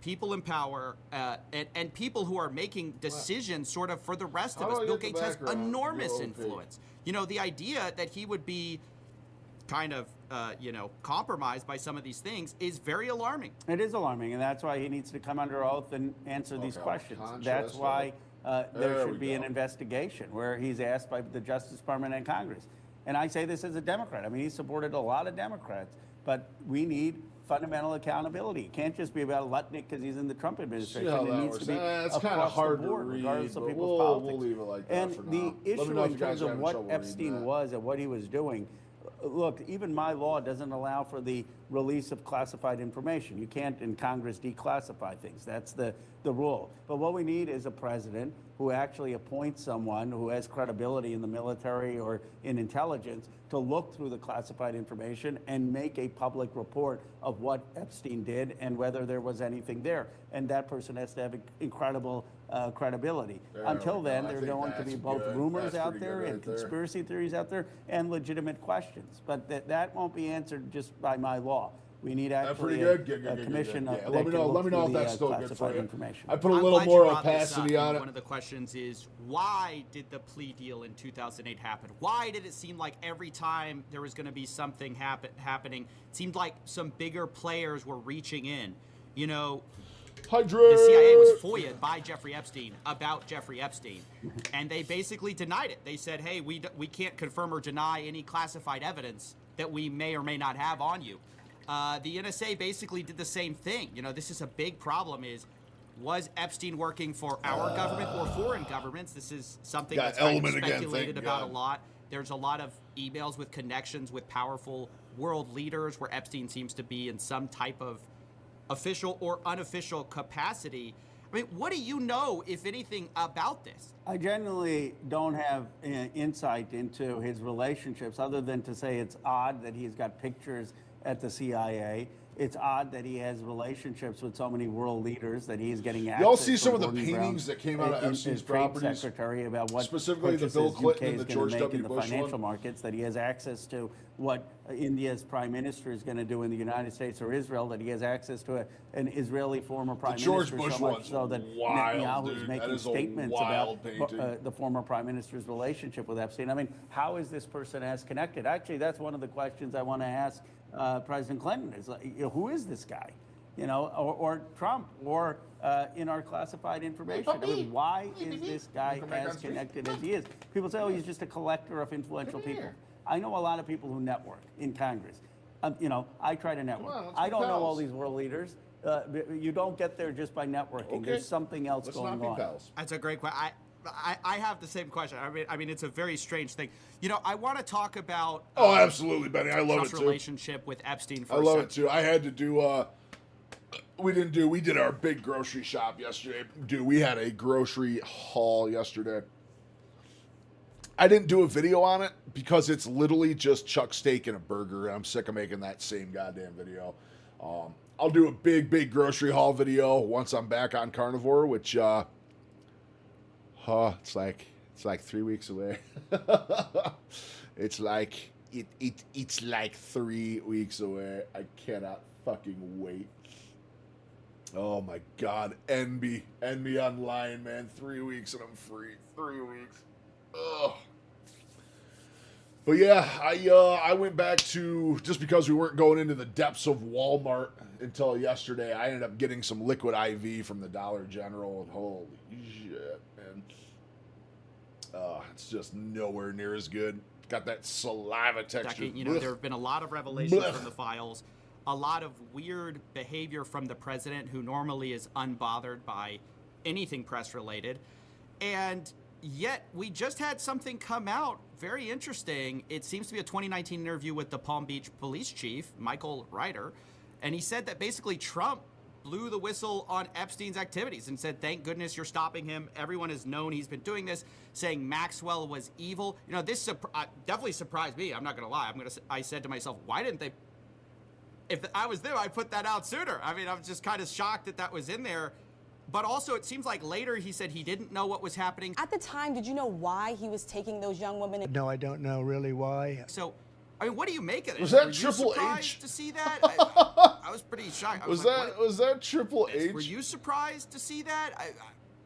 people in power and people who are making decisions sort of for the rest of us. Bill Gates has enormous influence. The idea that he would be kind of, compromised by some of these things is very alarming. It is alarming, and that's why he needs to come under oath and answer these questions. That's why there should be an investigation where he's asked by the Justice Department and Congress. And I say this as a Democrat. I mean, he supported a lot of Democrats, but we need fundamental accountability. It can't just be about Lutnick because he's in the Trump administration. It needs to be it's kind of hard to read, regardless of but people's politics. we'll leave it like that and for the now. issue in terms of what Epstein was and what he was doing, look, even my law doesn't allow for the release of classified information. You can't in Congress declassify things. That's the rule. But what we need is a president who actually appoints someone who has credibility in the military or in intelligence to look through the classified information and make a public report of what Epstein did and whether there was anything there. And that person has to have incredible credibility. Until then, there are going to be both rumors out there and conspiracy theories out there and legitimate questions. But that won't be answered just by my law. We need actually a commission. Let me know if that's still good for you. Information. I put a little more opacity on it. One of the questions is, why did the plea deal in 2008 happen? Why did it seem like every time there was going to be something happening, it seemed like some bigger players were reaching in? The CIA was FOIA'd by Jeffrey Epstein about Jeffrey Epstein, and they basically denied it. They said, hey, we can't confirm or deny any classified evidence that we may or may not have on you. The NSA basically did the same thing. This is a big problem was Epstein working for our government or foreign governments? This is something that's kind of speculated about a lot. There's a lot of emails with connections with powerful world leaders where Epstein seems to be in some type of official or unofficial capacity. I mean, what do you know, if anything, about this? I genuinely don't have insight into his relationships other than to say it's odd that he's got pictures at the CIA. It's odd that he has relationships with so many world leaders that he's getting access. Y'all see some from of the Gordon paintings Brown that came out of and Epstein's trade properties? Secretary about what Specifically the Bill purchases Clinton UK and is the going George to make W. in the Bush financial one. markets, that he has access to what India's prime minister is going to do in the United States or Israel, that he has access to an Israeli former prime George minister, Bush so much one's so that wild, Netanyahu dude. is That making is a statements wild about painting. the former prime minister's relationship with Epstein. I mean, how is this person as connected? Actually, that's one of the questions I want to ask President Clinton is, like, who is this guy? Or Trump, or in our classified information. I mean, why is this guy as connected as he is? People say, oh, he's just a collector of influential people. I know a lot of people who network in Congress. I try to network. I don't know all these world leaders. You don't get there just by networking. Okay. There's something else Let's going not be on. pals. That's a great question. I have the same question. I mean, it's a very strange thing. I want to talk about. Oh, absolutely, Benny. I love Trump's it too. relationship with Epstein. For I a love second. it too. I had to do. We did our big grocery shop yesterday. Dude, we had a grocery haul yesterday. I didn't do a video on it because it's literally just chuck steak and a burger. And I'm sick of making that same goddamn video. I'll do a big grocery haul video once I'm back on carnivore, which it's like 3 weeks away. it's like 3 weeks away. I cannot fucking wait. Oh my God, envy online, man. 3 weeks and I'm free. 3 weeks. Ugh. But yeah, I went back to, just because we weren't going into the depths of Walmart until yesterday, I ended up getting some liquid IV from the Dollar General, and holy shit, man. It's just nowhere near as good. Got that saliva texture. There have been a lot of revelations Blech. from the files, a lot of weird behavior from the president, who normally is unbothered by anything press related, and yet we just had something come out very interesting. It seems to be a 2019 interview with the Palm Beach police chief, Michael Ryder, and he said that basically Trump blew the whistle on Epstein's activities and said, thank goodness you're stopping him. Everyone has known he's been doing this, saying Maxwell was evil. This definitely surprised me. I'm not going to lie. I said to myself, why didn't they? If I was there, I'd put that out sooner. I mean, I was just kind of shocked that was in there. But also, it seems like later he said he didn't know what was happening. At the time, did you know why he was taking those young women? No, I don't know really why. So, I mean, what do you make of this? Was that Were you Triple surprised H? to see that? I was pretty shocked. Was that Triple H? Were you surprised to see that?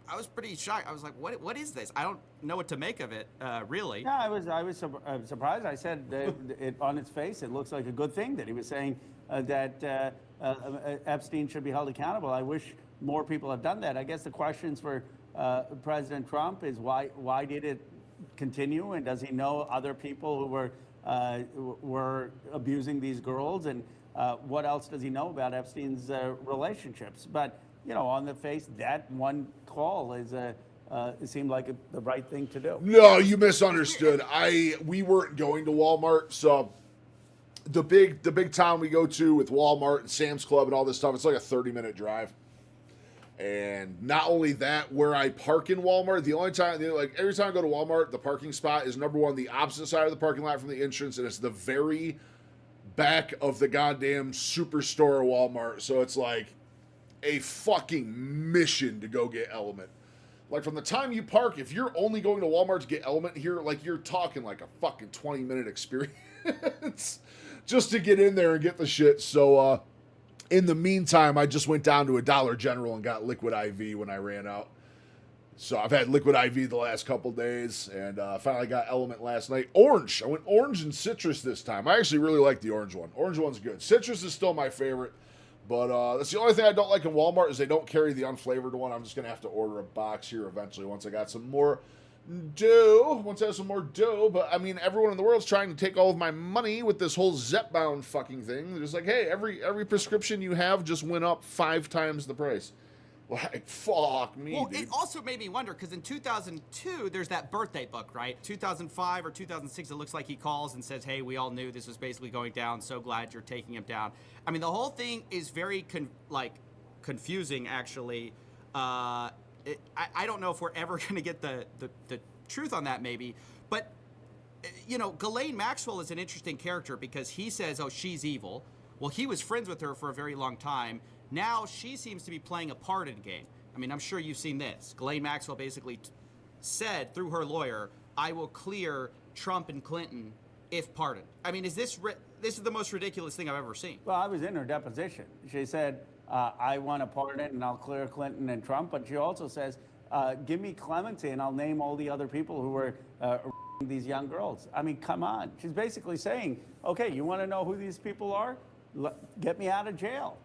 I was pretty shocked. I was like, what is this? I don't know what to make of it, really. Yeah, I was surprised. I said it on its face, it looks like a good thing that he was saying that Epstein should be held accountable. I wish more people have done that. I guess the questions for President Trump is why did it continue, and does he know other people who were abusing these girls, and what else does he know about Epstein's relationships? But on the face, that one call is it seemed like the right thing to do. No, you misunderstood. We weren't going to Walmart, so the big town we go to with Walmart and Sam's Club and all this stuff, it's like a 30-minute drive. And not only that, where I park in Walmart, the only time, every time I go to Walmart, the parking spot is number one, the opposite side of the parking lot from the entrance, and it's the very back of the goddamn superstore Walmart. So it's like a fucking mission to go get Element. Like, from the time you park, if you're only going to Walmart to get Element here, like, you're talking like a fucking 20-minute experience just to get in there and get the shit. So, in the meantime, I just went down to a Dollar General and got liquid IV when I ran out. So I've had liquid IV the last couple days, and finally got Element last night. Orange. I went orange and citrus this time. I actually really like the orange one. Orange one's good. Citrus is still my favorite, but that's the only thing I don't like in Walmart is they don't carry the unflavored one. I'm just going to have to order a box here eventually once I got some more dough. Once I have some more dough. But, I mean, everyone in the world's trying to take all of my money with this whole Zepbound fucking thing. They're just like, hey, every prescription you have just went up 5 times the price. Like, fuck me, Well, dude. it also made me wonder, because in 2002, there's that birthday book, right? 2005 or 2006, it looks like he calls and says, hey, we all knew this was basically going down. So glad you're taking him down. I mean, the whole thing is very, confusing, actually. I don't know if we're ever going to get the truth on that, maybe. But, Ghislaine Maxwell is an interesting character because he says, oh, she's evil. Well, he was friends with her for a very long time. Now she seems to be playing a part in the game. I mean, I'm sure you've seen this. Ghislaine Maxwell basically said through her lawyer, I will clear Trump and Clinton if pardoned. I mean, this is the most ridiculous thing I've ever seen. Well, I was in her deposition. She said, I want a pardon and I'll clear Clinton and Trump. But she also says, give me clemency and I'll name all the other people who were these young girls. I mean, come on. She's basically saying, okay, you want to know who these people are? Get me out of jail.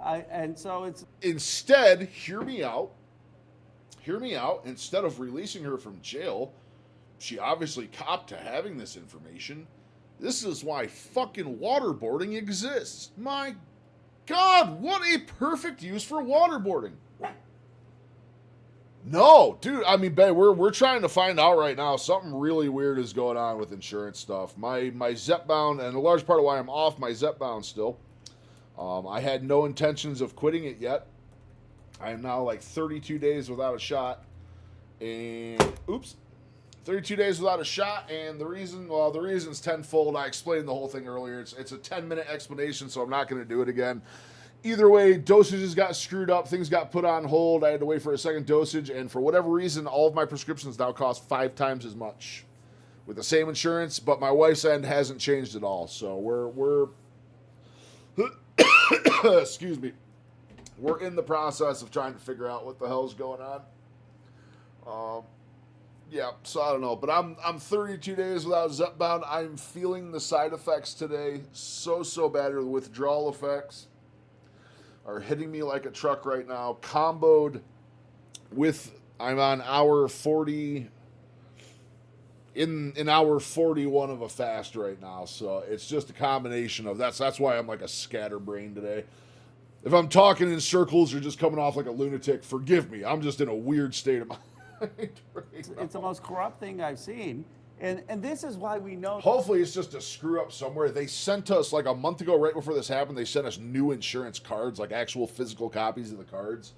And so it's... Instead, hear me out. Hear me out. Instead of releasing her from jail, she obviously copped to having this information. This is why fucking waterboarding exists. My God, what a perfect use for waterboarding. No, dude, I mean, babe, we're trying to find out right now. Something really weird is going on with insurance stuff. My Zepbound, and a large part of why I'm off my Zepbound still. I had no intentions of quitting it yet. I am now like 32 days without a shot. And, 32 days without a shot, and the reason's tenfold. I explained the whole thing earlier. It's a 10-minute explanation, so I'm not going to do it again. Either way, dosages got screwed up. Things got put on hold. I had to wait for a second dosage, and for whatever reason, all of my prescriptions now cost 5 times as much with the same insurance, but my wife's end hasn't changed at all. So we're excuse me. We're in the process of trying to figure out what the hell's going on. Yeah, so I don't know, but I'm 32 days without Zepbound. I'm feeling the side effects today so bad. The withdrawal effects are hitting me like a truck right now. Comboed with, I'm on hour 40, in hour 41 of a fast right now. So it's just a combination of that's why I'm like a scatterbrain today. If I'm talking in circles or just coming off like a lunatic, forgive me. I'm just in a weird state of mind. It's the most corrupt thing I've seen. And this is why we know. Hopefully it's just a screw up somewhere. They sent us, like a month ago, right before this happened, they sent us new insurance cards, like actual physical copies of the cards.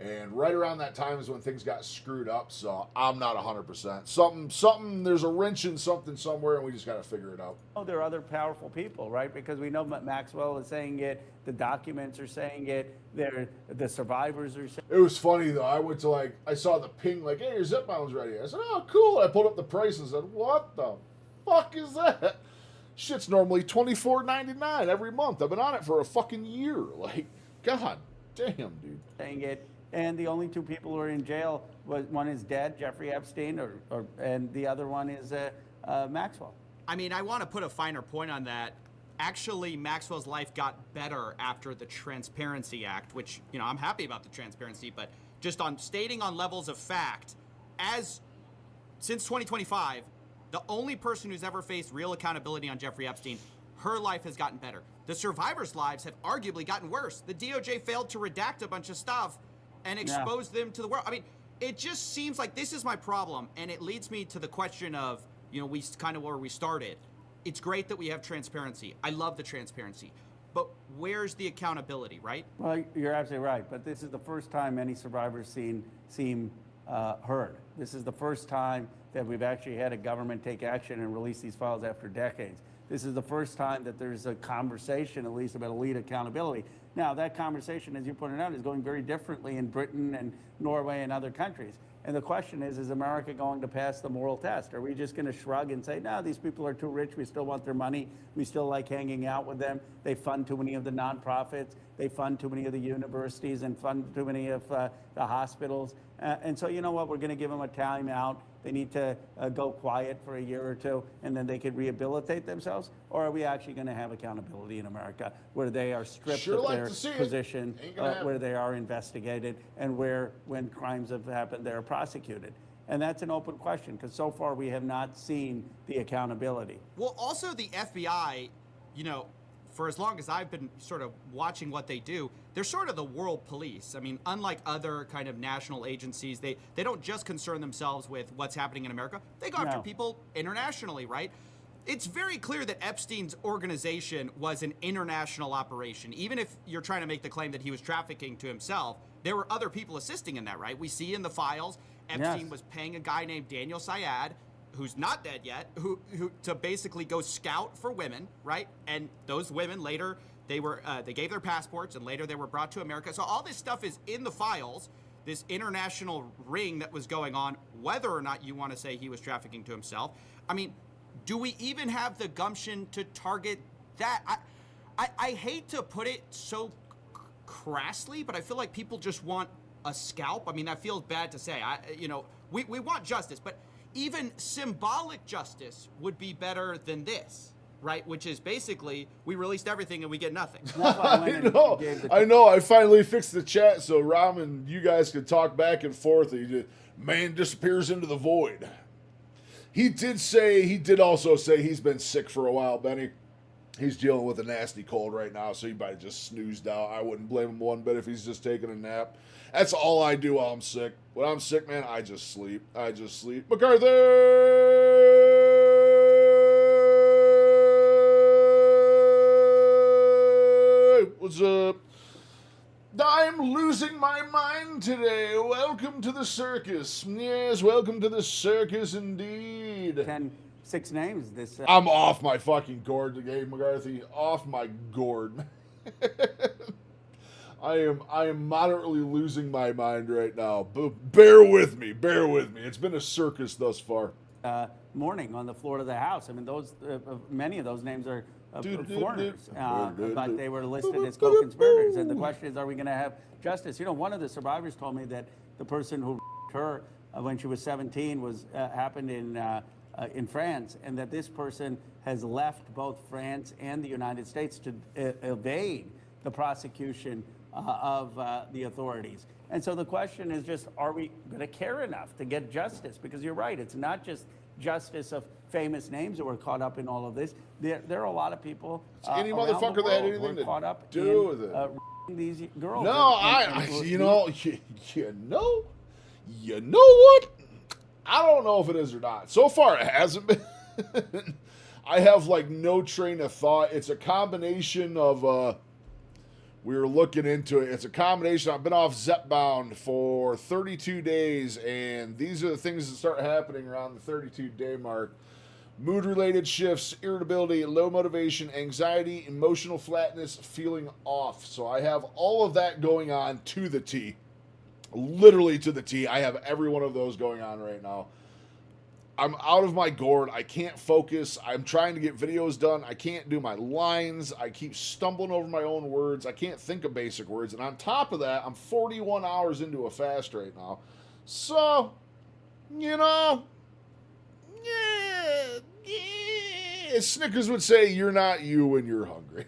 And right around that time is when things got screwed up, so I'm not 100%. Something, there's a wrench in something somewhere, and we just got to figure it out. Oh, there are other powerful people, right? Because we know Maxwell is saying it, the documents are saying it, the survivors are saying it. It was funny, though. I saw the ping, like, hey, your Zepbound's ready. I said, oh, cool. I pulled up the price and said, what the fuck is that? Shit's normally $24.99 every month. I've been on it for a fucking year. Like, God damn, dude. Saying it. And the only 2 people who are in jail, one is dead, Jeffrey Epstein, and the other one is Maxwell. I mean, I want to put a finer point on that. Actually, Maxwell's life got better after the Transparency Act, which, I'm happy about the transparency, but just on stating on levels of fact, since 2025, the only person who's ever faced real accountability on Jeffrey Epstein, her life has gotten better. The survivors' lives have arguably gotten worse. The DOJ failed to redact a bunch of stuff and expose them to the world. I mean, it just seems like this is my problem, and it leads me to the question of, we kind of where we started. It's great that we have transparency. I love the transparency, but where's the accountability, right? Well, you're absolutely right, but this is the first time any survivors seem heard. This is the first time that we've actually had a government take action and release these files after decades. This is the first time that there's a conversation, at least, about elite accountability. Now, that conversation, as you pointed out, is going very differently in Britain and Norway and other countries. And the question is America going to pass the moral test? Are we just going to shrug and say, no, these people are too rich, we still want their money, we still like hanging out with them, they fund too many of the nonprofits, they fund too many of the universities and fund too many of the hospitals. And so, you know what, we're going to give them a time out. They need to go quiet for a year or 2, and then they could rehabilitate themselves? Or are we actually going to have accountability in America where they are stripped of their position, where they are investigated, and where, when crimes have happened, they're prosecuted? And that's an open question, because so far we have not seen the accountability. Well, also the FBI, for as long as I've been sort of watching what they do, they're sort of the world police. I mean, unlike other kind of national agencies, they don't just concern themselves with what's happening in America. They go after people internationally, right? It's very clear that Epstein's organization was an international operation. Even if you're trying to make the claim that he was trafficking to himself, there were other people assisting in that, right? We see in the files, Epstein Yes. was paying a guy named Daniel Syed, who's not dead yet, who to basically go scout for women, right? And those women later, they gave their passports, and later they were brought to America. So all this stuff is in the files, this international ring that was going on, whether or not you want to say he was trafficking to himself. I mean, do we even have the gumption to target that? I hate to put it so crassly, but I feel like people just want a scalp. I mean, that feels bad to say. We want justice, but even symbolic justice would be better than this, right? Which is basically, we released everything and we get nothing. I know. I finally fixed the chat so Ram and you guys could talk back and forth. Man disappears into the void. He did also say he's been sick for a while, Benny. He's dealing with a nasty cold right now, so he might have just snoozed out. I wouldn't blame him one bit if he's just taking a nap. That's all I do while I'm sick. When I'm sick, man, I just sleep. McCarthy! What's up? I'm losing my mind today. Welcome to the circus. Yes, welcome to the circus indeed. 6 names. I'm off my fucking gourd today, McCarthy. Off my gourd. I am moderately losing my mind right now. Bear with me. It's been a circus thus far. Morning on the floor of the House. I mean, those many of those names are foreigners, but they were listed as co-conspirators. And the question is, are we going to have justice? One of the survivors told me that the person who her when she was 17 happened in France, and that this person has left both France and the United States to evade the prosecution of the authorities. And so the question is just, are we going to care enough to get justice? Because you're right, it's not just justice of famous names that were caught up in all of this. There are a lot of people any around motherfucker the that had world anything who are caught to up do in, with it. These girls. No, you know what? I don't know if it is or not. So far, it hasn't been. I have no train of thought. It's a combination of. We were looking into it. It's a combination. I've been off Zepbound for 32 days, and these are the things that start happening around the 32-day mark. Mood-related shifts, irritability, low motivation, anxiety, emotional flatness, feeling off. So I have all of that going on to the T. Literally to the T. I have every one of those going on right now. I'm out of my gourd. I can't focus. I'm trying to get videos done. I can't do my lines. I keep stumbling over my own words. I can't think of basic words. And on top of that, I'm 41 hours into a fast right now. So, Snickers would say, you're not you when you're hungry.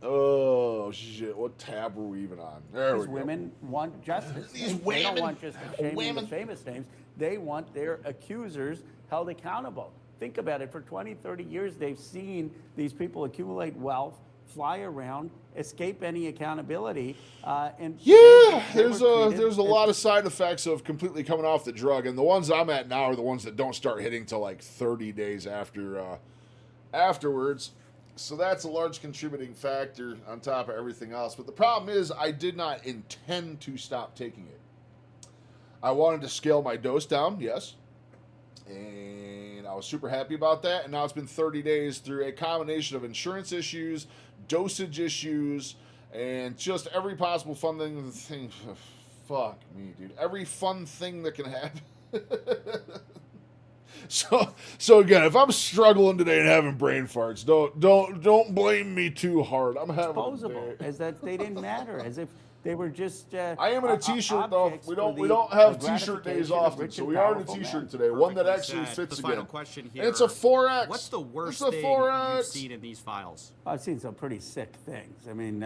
Oh, shit. What tab were we even on? There we These go. women want justice. They don't want just shaming the famous names. They want their accusers held accountable. Think about it. For 20, 30 years, they've seen these people accumulate wealth, fly around, escape any accountability. There's a lot of side effects of completely coming off the drug. And the ones I'm at now are the ones that don't start hitting till 30 days afterwards. So that's a large contributing factor on top of everything else. But the problem is I did not intend to stop taking it. I wanted to scale my dose down, yes. And I was super happy about that. And now it's been 30 days through a combination of insurance issues, dosage issues, and just every possible fun thing. Fuck me, dude. Every fun thing that can happen. So again, if I'm struggling today and having brain farts, don't blame me too hard. I'm having Disposable, as that they didn't matter, as if they were just. I am in a t-shirt though. We don't have t-shirt days often, so we are in a t-shirt today. One that actually fits the again. Final question here. And it's a 4X. What's the worst thing you've seen in these files? I've seen some pretty sick things. I mean,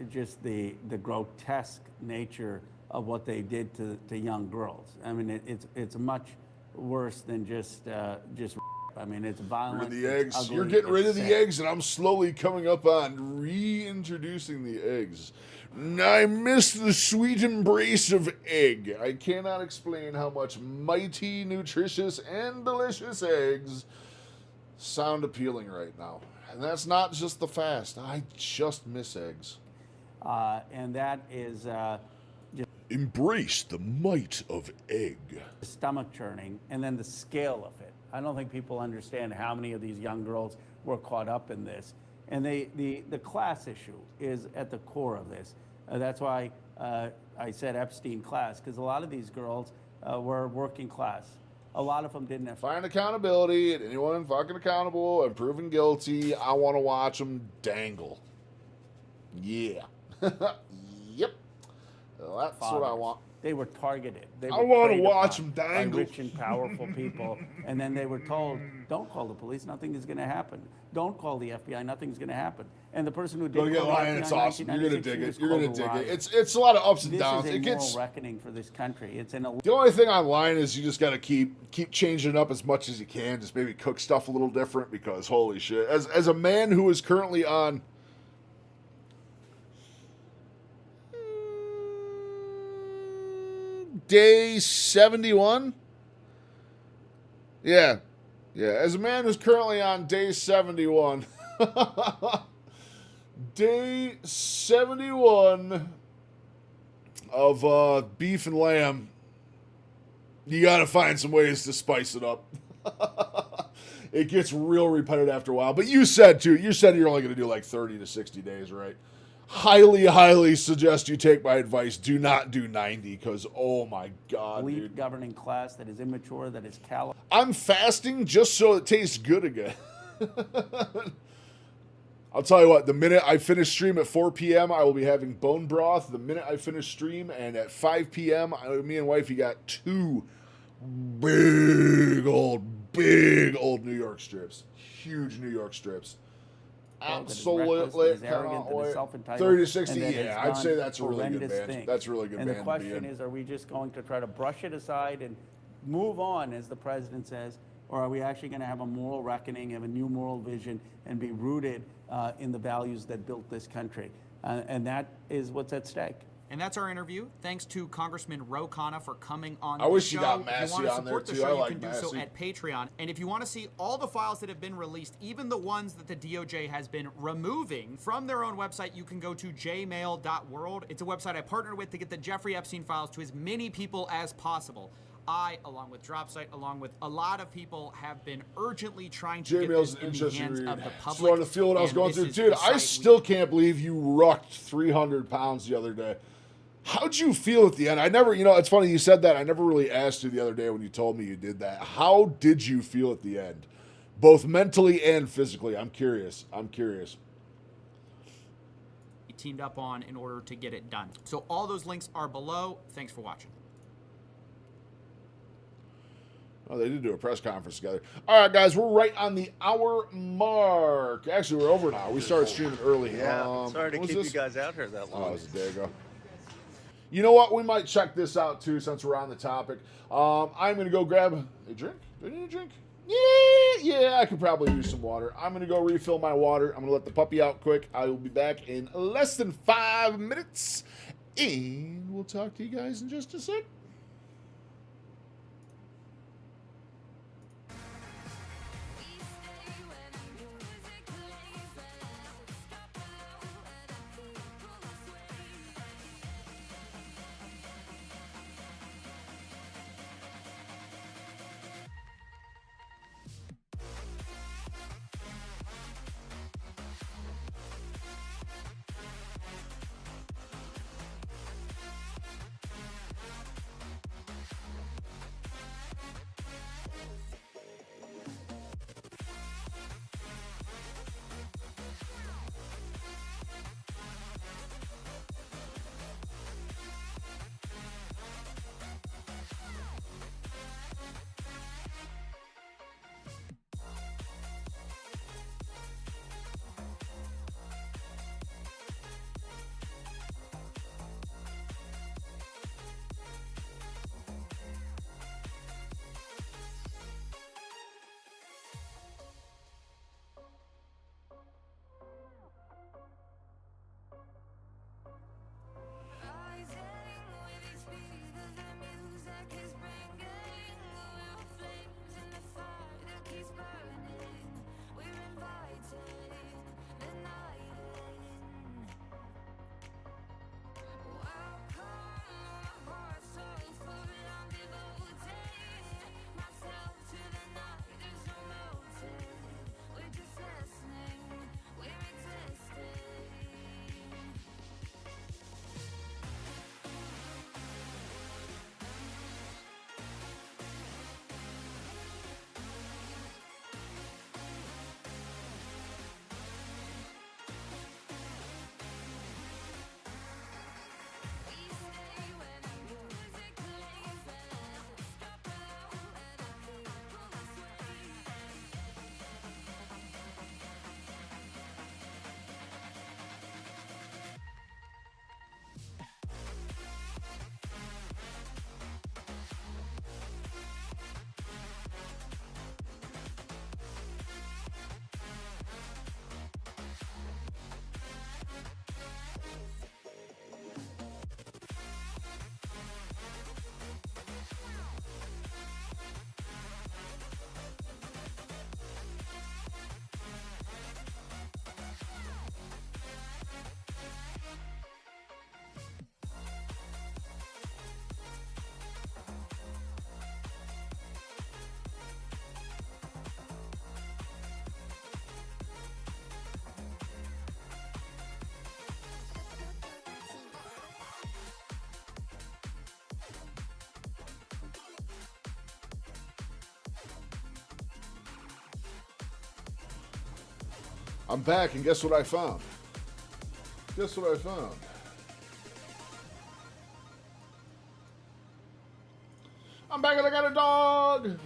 just the grotesque nature of what they did to young girls. I mean, it's much worse than just. I mean, it's violent. The eggs. Ugly, You're getting rid of the sad. eggs, and I'm slowly coming up on reintroducing the eggs. I miss the sweet embrace of egg. I cannot explain how much mighty, nutritious, and delicious eggs sound appealing right now. And that's not just the fast. I just miss eggs. And that is Embrace the might of egg. stomach churning, and then the scale of it. I don't think people understand how many of these young girls were caught up in this. And the class issue is at the core of this. That's why I said Epstein class, because a lot of these girls were working class. A lot of them didn't have. Find accountability and anyone fucking accountable and proven guilty. I want to watch them dangle. Yeah. Yep. Well, that's what I want. They were targeted. I want to watch them by dangle. rich and powerful people, and then they were told, "Don't call the police. Nothing is going to happen. Don't call the FBI. Nothing's going to happen." And the person who Go did get call the Ryan. FBI It's in awesome. You're gonna 1996, dig she it. was You're gonna called a dig it. riot. It's a lot of ups and This downs. is a It moral gets. reckoning for this country. It's an The only thing online is you just got to keep changing it up as much as you can. Just maybe cook stuff a little different because holy shit. As a man who is currently on day 71. Yeah. As a man who's currently on day 71. Day 71 of beef and lamb. You got to find some ways to spice it up. It gets real repetitive after a while. But you said you're only going to do like 30 to 60 days, right? Highly suggest you take my advice. Do not do 90 because, oh my God, elite dude. governing class that is immature, that is callous. I'm fasting just so it tastes good again. I'll tell you what, the minute I finish stream at 4 p.m., I will be having bone broth. The minute I finish stream, and at 5 p.m., me and wifey got 2 big old New York strips. Huge New York strips. Absolutely. 30 to 60, yeah, I'd say that's a really good band. That's a really good band. band. And the question is, are we just going to try to brush it aside and move on, as the president says, or are we actually going to have a moral reckoning, have a new moral vision, and be rooted in the values that built this country? And that is what's at stake. And that's our interview. Thanks to Congressman Ro Khanna for coming on I the wish show. you got If you Massey want to on there, support the too. show, I you like can do so Massey. at Patreon. And if you want to see all the files that have been released, even the ones that the DOJ has been removing from their own website, you can go to jmail.world. It's a website I partnered with to get the Jeffrey Epstein files to as many people as possible. I, along with Dropsite, along with a lot of people, have been urgently trying to get J-Mail's this an in the interesting hands read. of the public. Starting to feel what I was and going this through. is Dude, the I site still can't believe you rucked 300 pounds the other day. How'd you feel at the end? I never, it's funny you said that. I never really asked you the other day when you told me you did that. How did you feel at the end? Both mentally and physically. I'm curious. we teamed up on in order to get it done. So all those links are below. Thanks for watching. Oh, they did do a press conference together. All right, guys, we're right on the hour mark. Actually, we're over an hour. We started streaming early. Yeah, sorry to what was keep this? you guys out here that Oh, long. it was a day ago. You know what? We might check this out, too, since we're on the topic. I'm going to go grab a drink. Do I need a drink? Yeah, I could probably use some water. I'm going to go refill my water. I'm going to let the puppy out quick. I will be back in less than 5 minutes. And we'll talk to you guys in just a sec. I'm back, and guess what I found? Guess what I found? I'm back and I got a dog!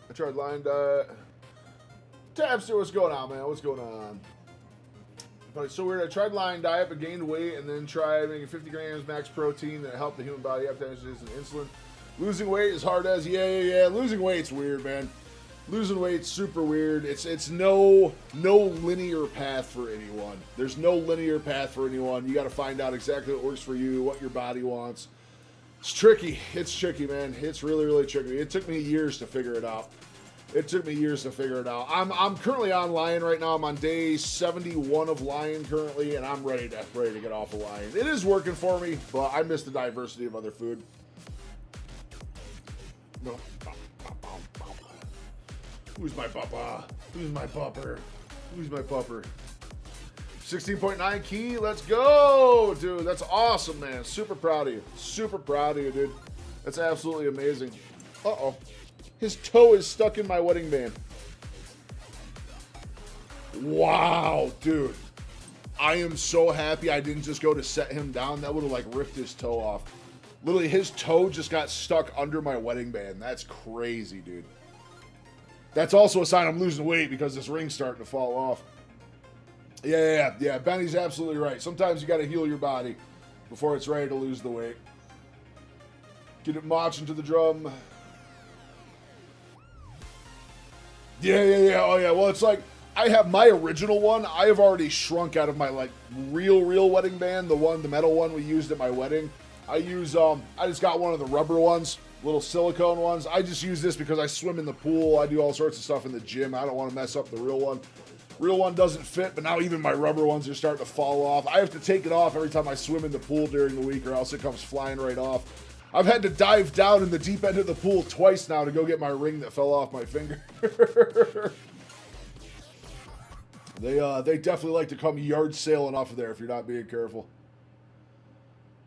I tried Lion Diet. Tapster, what's going on, man? What's going on? But it's so weird. I tried Lion Diet, but gained weight, and then tried making 50 grams max protein that helped the human body appetite and insulin. Losing weight is hard as yeah. Losing weight's weird, man. Losing weight's super weird. It's no linear path for anyone. There's no linear path for anyone. You got to find out exactly what works for you, what your body wants. It's tricky. It's tricky, man. It's really tricky. It took me years to figure it out. I'm currently on Lion right now. I'm on day 71 of Lion currently, and I'm ready to get off of Lion. It is working for me, but I miss the diversity of other food. No. Who's my papa? Who's my pupper? 16.9 key. Let's go, dude. That's awesome, man. Super proud of you, dude. That's absolutely amazing. Uh-oh. His toe is stuck in my wedding band. Wow, dude. I am so happy I didn't just go to set him down. That would have, like, ripped his toe off. Literally, his toe just got stuck under my wedding band. That's crazy, dude. That's also a sign I'm losing weight because this ring's starting to fall off. Yeah. Benny's absolutely right. Sometimes you got to heal your body before it's ready to lose the weight. Get it marching to the drum. Yeah. Oh, yeah. Well, it's like I have my original one. I have already shrunk out of my, like, real wedding band. The metal one we used at my wedding. I just got one of the rubber ones, little silicone ones. I just use this because I swim in the pool. I do all sorts of stuff in the gym. I don't want to mess up the real one. Real one doesn't fit, but now even my rubber ones are starting to fall off. I have to take it off every time I swim in the pool during the week or else it comes flying right off. I've had to dive down in the deep end of the pool twice now to go get my ring that fell off my finger. They definitely like to come yard sailing off of there if you're not being careful.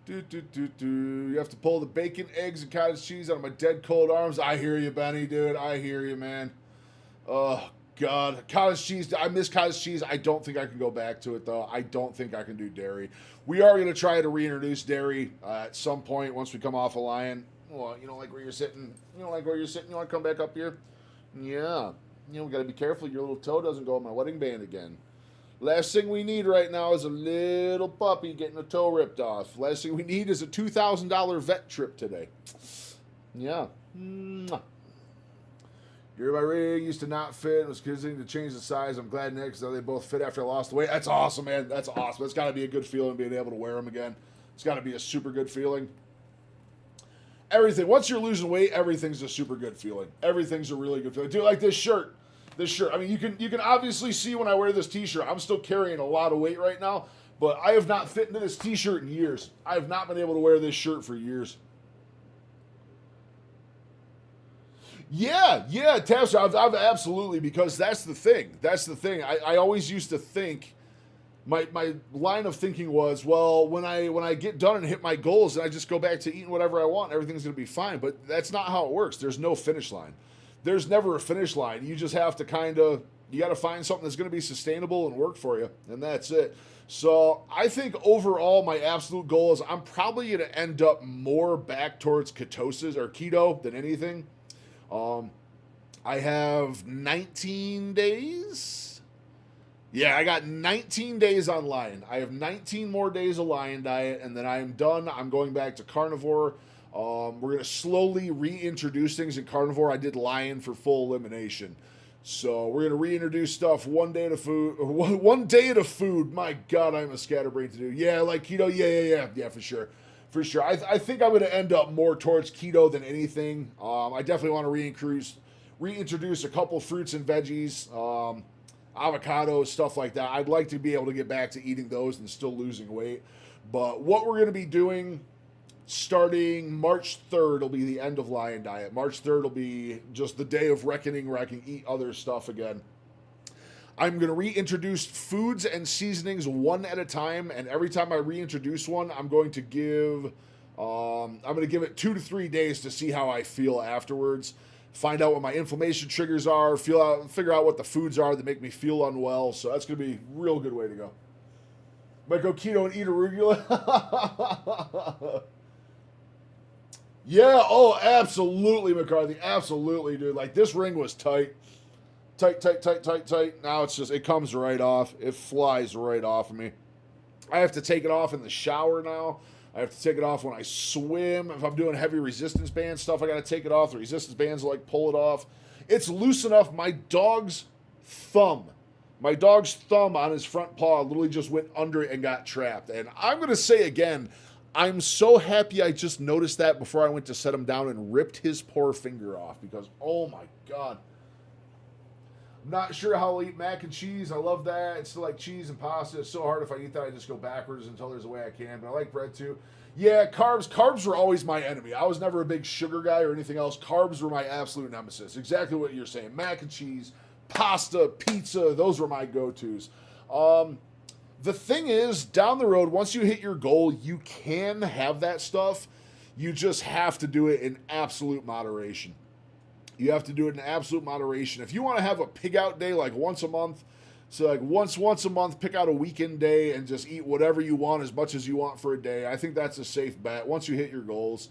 You have to pull the bacon, eggs, and cottage cheese out of my dead cold arms. I hear you, Benny, dude. I hear you, man. Oh, God. Cottage cheese. I miss cottage cheese. I don't think I can go back to it, though. I don't think I can do dairy. We are going to try to reintroduce dairy at some point once we come off a Lion. Well, you don't like where you're sitting? You want to come back up here? Yeah. We got to be careful your little toe doesn't go on my wedding band again. Last thing we need right now is a little puppy getting a toe ripped off. Last thing we need is a $2,000 vet trip today. Yeah. Mwah. My ring used to not fit. It was considering to change the size. I'm glad Nick, because they both fit after I lost the weight. That's awesome, man. That's awesome. It's got to be a good feeling being able to wear them again. It's got to be a super good feeling. Everything. Once you're losing weight, everything's a super good feeling. Everything's a really good feeling. Dude, like this shirt. I mean, you can obviously see when I wear this t-shirt, I'm still carrying a lot of weight right now, but I have not fit into this t-shirt in years. I have not been able to wear this shirt for years. Yeah, Tasha, I've absolutely, because that's the thing. I always used to think, my line of thinking was, well, when I get done and hit my goals, and I just go back to eating whatever I want, everything's going to be fine. But that's not how it works. There's no finish line. There's never a finish line. You just have to you got to find something that's going to be sustainable and work for you, and that's it. So I think overall, my absolute goal is I'm probably going to end up more back towards ketosis or keto than anything. I have 19 days. Yeah, I got 19 days on Lion. I have 19 more days of Lion Diet, and then I am done. I'm going back to carnivore. We're going to slowly reintroduce things in carnivore. I did Lion for full elimination. So we're going to reintroduce stuff one day at a food. My God, I'm a scatterbrain to do. Yeah, like keto. Yeah, for sure. I think I'm going to end up more towards keto than anything. I definitely want to reintroduce a couple fruits and veggies, avocados, stuff like that. I'd like to be able to get back to eating those and still losing weight. But what we're going to be doing starting March 3rd will be the end of Lion Diet. March 3rd will be just the day of reckoning where I can eat other stuff again. I'm going to reintroduce foods and seasonings one at a time, and every time I reintroduce one, I'm going to give it 2 to 3 days to see how I feel afterwards. find out what my inflammation triggers are, figure out what the foods are that make me feel unwell. So that's going to be a real good way to go. Might go keto and eat arugula. Yeah, oh, absolutely, McCarthy. Absolutely, dude. Like, this ring was tight. Tight. Now it's just, it comes right off. It flies right off of me. I have to take it off in the shower now. I have to take it off when I swim. If I'm doing heavy resistance band stuff, I got to take it off. The resistance bands will, like, pull it off. It's loose enough. My dog's thumb on his front paw literally just went under it and got trapped. And I'm going to say again, I'm so happy I just noticed that before I went to set him down and ripped his poor finger off, because, oh my God. I'm not sure how I'll eat mac and cheese. I love that. It's still like cheese and pasta. It's so hard if I eat that, I just go backwards until there's a way I can. But I like bread too. Yeah, carbs. Carbs were always my enemy. I was never a big sugar guy or anything else. Carbs were my absolute nemesis. Exactly what you're saying. Mac and cheese, pasta, pizza, those were my go-tos. The thing is, down the road, once you hit your goal, you can have that stuff. You just have to do it in absolute moderation. You have to do it in absolute moderation. If you want to have a pig out day like once a month, so like once a month, pick out a weekend day and just eat whatever you want as much as you want for a day. I think that's a safe bet once you hit your goals.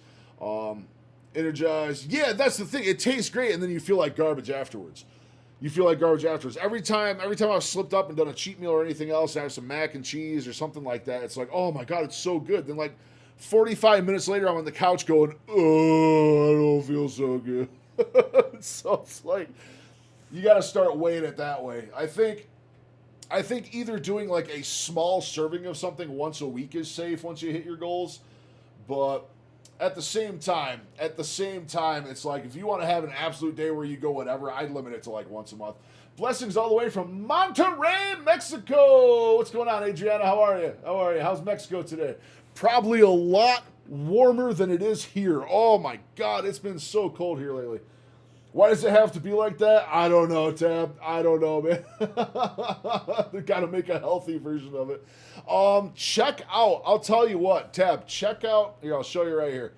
Energized. Yeah, that's the thing. It tastes great, and then you feel like garbage afterwards. Every time I've slipped up and done a cheat meal or anything else, I have some mac and cheese or something like that, it's like, oh my God, it's so good. Then like 45 minutes later, I'm on the couch going, oh, I don't feel so good. So it's like, you got to start weighing it that way. I think either doing like a small serving of something once a week is safe once you hit your goals, but at the same time, it's like, if you want to have an absolute day where you go whatever, I'd limit it to like once a month. Blessings all the way from Monterrey, Mexico. What's going on, Adriana? How are you? How's Mexico today? Probably a lot warmer than it is here. Oh my God, it's been so cold here lately. Why does it have to be like that? I don't know, Tab. I don't know, man. They got to make a healthy version of it. Check out, I'll tell you what, Tab, check out, here, I'll show you right here.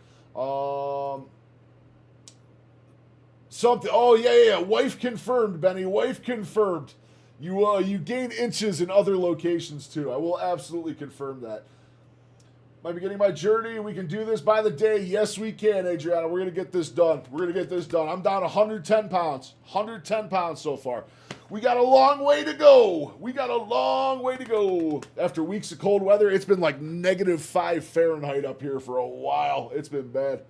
Something, oh yeah, wife confirmed, Benny, wife confirmed. You gain inches in other locations too. I will absolutely confirm that. Am I beginning my journey? We can do this by the day. Yes, we can, Adriana. We're going to get this done. I'm down 110 pounds. 110 pounds so far. We got a long way to go. After weeks of cold weather, it's been like -5 Fahrenheit up here for a while. It's been bad.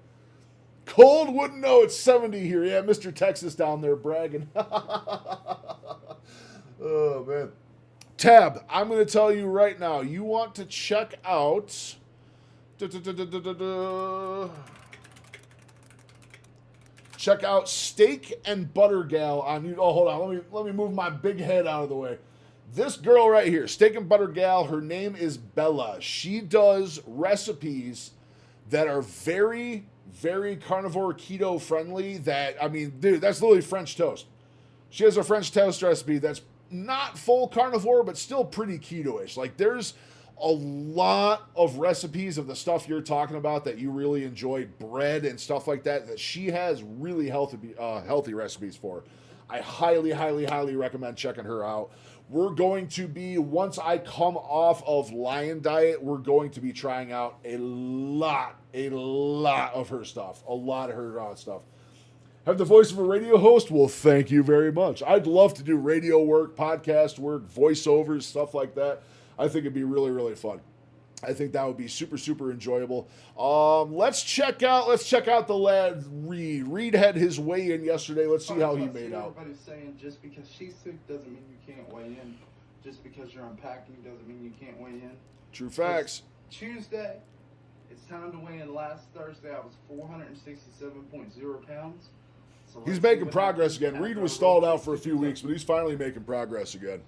Cold, wouldn't know it's 70 here. Yeah, Mr. Texas down there bragging. Oh, man. Tab, I'm going to tell you right now, you want to check out... Check out Steak and Butter Gal on YouTube. Oh, hold on. Let me move my big head out of the way. This girl right here, Steak and Butter Gal, her name is Bella. She does recipes that are very, very carnivore keto friendly. That, I mean, dude, that's literally French toast. She has a French toast recipe that's not full carnivore, but still pretty keto-ish. Like, there's a lot of recipes of the stuff you're talking about that you really enjoy, bread and stuff like that, that she has really healthy recipes for. I highly, highly, highly recommend checking her out. We're going to be, once I come off of Lion Diet, we're going to be trying out a lot of her stuff. Have the voice of a radio host? Well, thank you very much. I'd love to do radio work, podcast work, voiceovers, stuff like that. I think it'd be really, really fun. I think that would be super, super enjoyable. Let's check out the lad Reed. Reed had his weigh-in yesterday. Let's see how he made out. Everybody's saying just because she's sick doesn't mean you can't weigh in. Just because you're unpacking doesn't mean you can't weigh in. True facts. It's Tuesday. It's time to weigh in. Last Thursday I was 467.0 pounds. So he's making progress again. Reed was stalled out for a few weeks, but he's finally making progress again.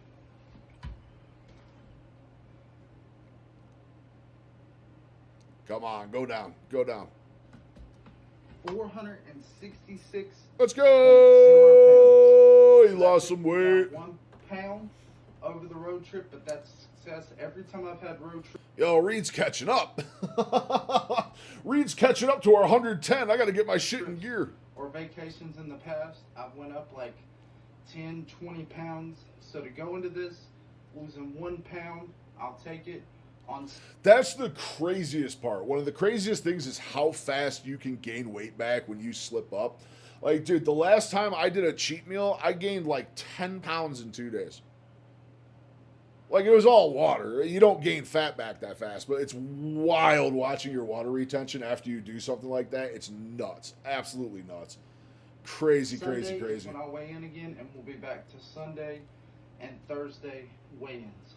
Come on, go down. 466. Let's go. He lost some weight. 1 pound over the road trip, but that's success. Every time I've had road trip. Yo, Reed's catching up. Reed's catching up to our 110. I got to get my shit in gear. Or vacations in the past, I've went up like 10, 20 pounds. So to go into this, losing 1 pound, I'll take it. That's the craziest part. One of the craziest things is how fast you can gain weight back when you slip up. Like, dude, the last time I did a cheat meal, I gained like 10 pounds in 2 days. Like, it was all water. You don't gain fat back that fast, but it's wild watching your water retention after you do something like that. It's nuts. Absolutely nuts. Crazy, Sunday crazy, crazy. When I'll weigh in again, and we'll be back to Sunday and Thursday weigh-ins.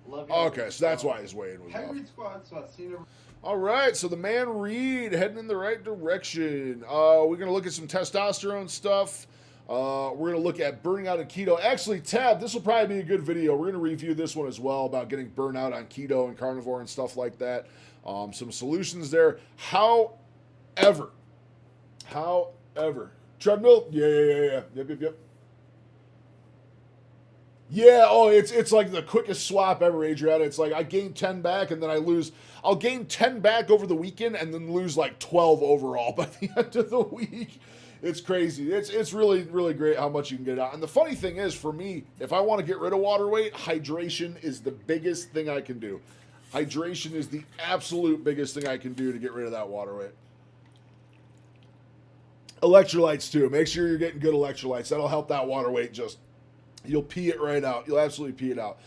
Love you. Okay, so that's why his weigh-in was Hey, off. Reed Squad, so I've seen All right, so the man Reed heading in the right direction. We're going to look at some testosterone stuff. We're going to look at burning out on keto. Actually, Tab, this will probably be a good video. We're going to review this one as well about getting burnt out on keto and carnivore and stuff like that. Some solutions there. However, treadmill, yeah. Yep. Yeah, oh, it's like the quickest swap ever, Adriana. It's like I gain 10 back and then I lose. I'll gain 10 back over the weekend and then lose like 12 overall by the end of the week. It's crazy. It's really, really great how much you can get out. And the funny thing is, for me, if I want to get rid of water weight, hydration is the biggest thing I can do. Hydration is the absolute biggest thing I can do to get rid of that water weight. Electrolytes, too. Make sure you're getting good electrolytes. That'll help that water weight just... You'll pee it right out. You'll absolutely pee it out.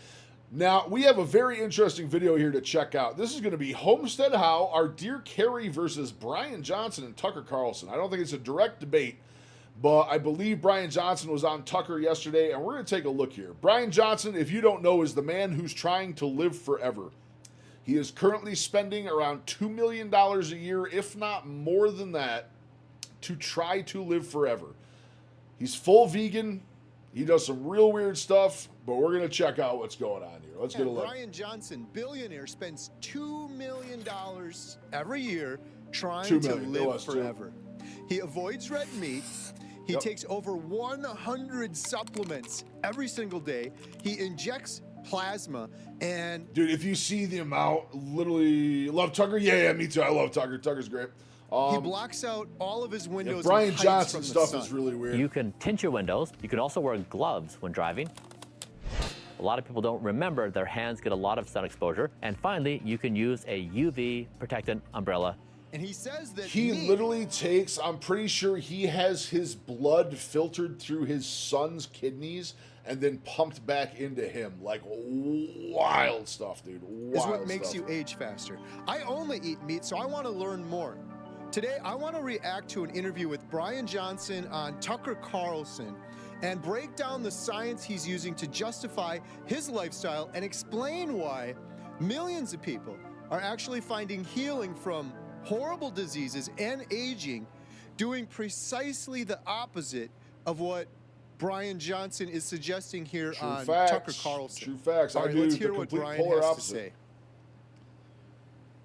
Now, we have a very interesting video here to check out. This is going to be Homestead How, our dear Carrie versus Brian Johnson and Tucker Carlson. I don't think it's a direct debate, but I believe Brian Johnson was on Tucker yesterday, and we're going to take a look here. Brian Johnson, if you don't know, is the man who's trying to live forever. He is currently spending around $2 million a year, if not more than that, to try to live forever. He's full vegan. He does some real weird stuff, but we're going to check out what's going on here. Let's get a look. Brian Johnson, billionaire, spends $2 million every year trying to live forever. He avoids red meat. He takes over 100 supplements every single day. He injects plasma and... Dude, if you see the amount, literally... Love Tucker? Yeah, me too. I love Tucker. Tucker's great. He blocks out all of his windows. Brian Johnson stuff is really weird. You can tint your windows. You can also wear gloves when driving. A lot of people don't remember their hands get a lot of sun exposure. And finally, you can use a UV protectant umbrella. And he says that he literally takes, I'm pretty sure he has his blood filtered through his son's kidneys and then pumped back into him. Like, wild stuff, dude. Wild is what makes stuff. you age faster. I only eat meat, so I want to learn more. Today, I want to react to an interview with Brian Johnson on Tucker Carlson and break down the science he's using to justify his lifestyle and explain why millions of people are actually finding healing from horrible diseases and aging, doing precisely the opposite of what Brian Johnson is suggesting here on Tucker Carlson. True facts. All right, let's hear what Brian has to say.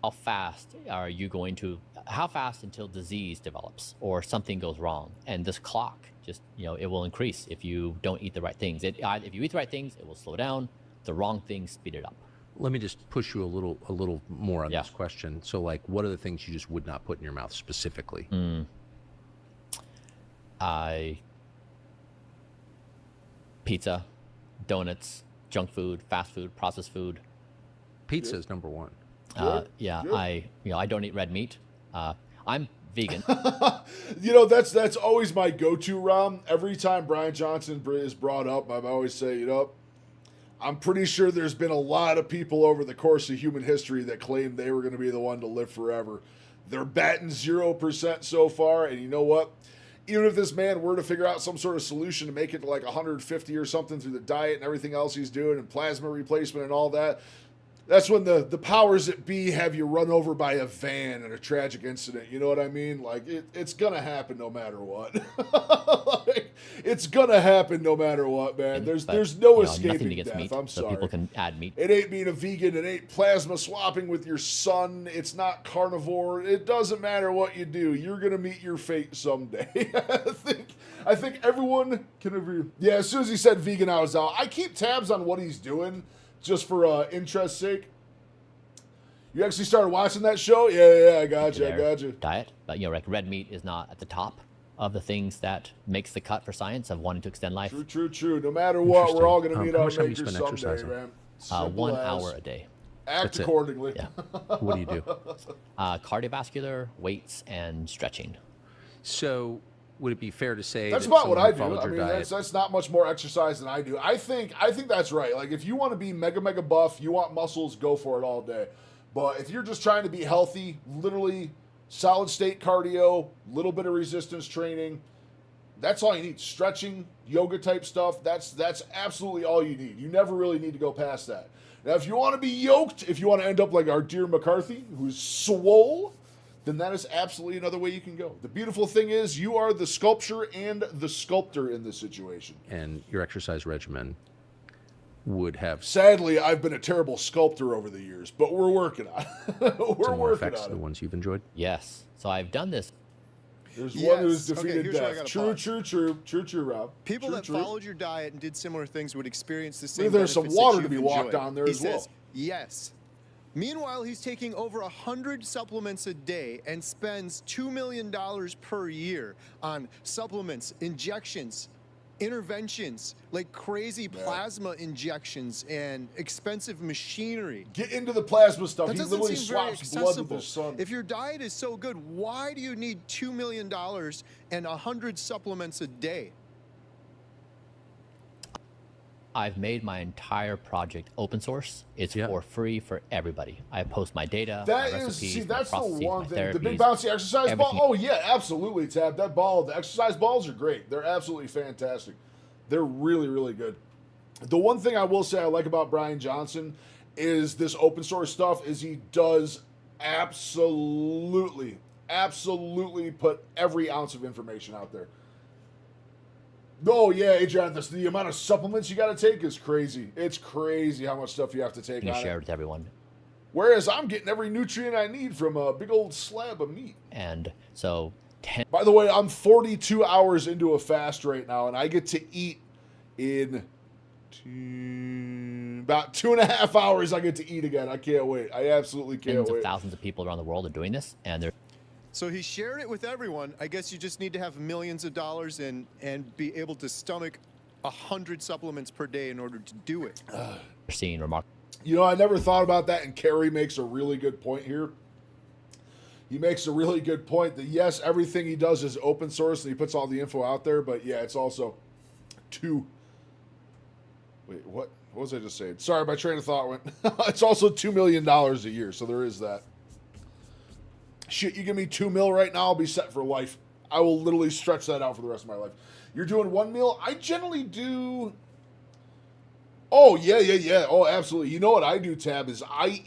How fast are you going to, how fast until disease develops or something goes wrong? And this clock just, it will increase if you don't eat the right things. If you eat the right things, it will slow down. The wrong things speed it up. Let me just push you a little more on this question. So, like, what are the things you just would not put in your mouth specifically? Pizza, donuts, junk food, fast food, processed food. Pizza is number one. I don't eat red meat. I'm vegan. That's always my go-to, Rom. Every time Brian Johnson is brought up, I always say, I'm pretty sure there's been a lot of people over the course of human history that claimed they were going to be the one to live forever. They're batting 0% so far, and you know what? Even if this man were to figure out some sort of solution to make it to like 150 or something through the diet and everything else he's doing and plasma replacement and all that, that's when the powers that be have you run over by a van in a tragic incident. You know what I mean? Like, it's going to happen no matter what. It's going to happen no matter what, man. There's no escaping death. Meat, I'm so sorry. People can add meat. It ain't being a vegan. It ain't plasma swapping with your son. It's not carnivore. It doesn't matter what you do. You're going to meet your fate someday. I think everyone can agree. Yeah, as soon as he said vegan, I was out. I keep tabs on what he's doing just for interest's sake. You actually started watching that show? Yeah, I got you. Diet, but like red meat is not at the top. of the things that makes the cut for science of wanting to extend life. True. No matter what, we're all going to meet how our much time do you makers spend someday, exercising? man. 1 Simple hour as. a day. Act That's it. accordingly. Yeah. What do you do? Cardiovascular, weights, and stretching. So would it be fair to say That's that about what someone I who do. followed I your mean, diet, that's not much more exercise than I do. I think that's right. Like, if you want to be mega buff, you want muscles, go for it all day. But if you're just trying to be healthy, literally solid state cardio, little bit of resistance training, that's all you need. Stretching, yoga type stuff, that's absolutely all you need. You never really need to go past that. Now, if you want to be yoked, if you want to end up like our dear McCarthy, who's swole, then that is absolutely another way you can go. The beautiful thing is you are the sculpture and the sculptor in this situation. and your exercise regimen would have Sadly, I've been a terrible sculptor over the years, but we're working on it. We're similar working effects to on the it. ones you've enjoyed? Yes. So I've done this. There's Yes. one who's Okay, defeated here's where I death. gotta True, Rob. People True, that true. followed your diet and did similar things would experience the same Believe there's some benefits that water to you've be walked enjoyed. on there He as well. says, yes. Meanwhile, he's taking over 100 supplements a day and spends $2 million per year on supplements, injections, interventions, like crazy plasma injections and expensive machinery. Get into the plasma stuff. That He doesn't literally seem very swaps blood with accessible. his son. If your diet is so good, why do you need $2 million and 100 supplements a day? I've made my entire project open source. It's for free for everybody. I post my data, That my is, recipes, see, my that's the processes, one my thing. The big therapies, bouncy exercise ball. everything. Oh yeah, absolutely, Tab. That ball, the exercise balls are great. They're absolutely fantastic. They're really, really good. The one thing I will say I like about Brian Johnson is this open source stuff. Is he does absolutely put every ounce of information out there. Oh yeah, Adrian, the amount of supplements you got to take is crazy. It's crazy how much stuff you have to take. You on share it. it with everyone. Whereas I'm getting every nutrient I need from a big old slab of meat. And so By the way, I'm 42 hours into a fast right now, and I get to eat in about 2.5 hours. I get to eat again. I can't wait. I absolutely can't tens of wait. thousands of people around the world are doing this, and they're So he shared it with everyone. I guess you just need to have millions of dollars and be able to stomach 100 supplements per day in order to do it. seeing remarkable. You know, I never thought about that, and Kerry makes a really good point here. He makes a really good point that, yes, everything he does is open source, and he puts all the info out there, but, yeah, it's also Wait, what was I just saying? Sorry, my train of thought went. It's also $2 million a year, so there is that. Shit, you give me $2 million right now, I'll be set for life. I will literally stretch that out for the rest of my life. You're doing $1 million? I generally do... Oh, yeah. Oh, absolutely. You know what I do, Tab, is I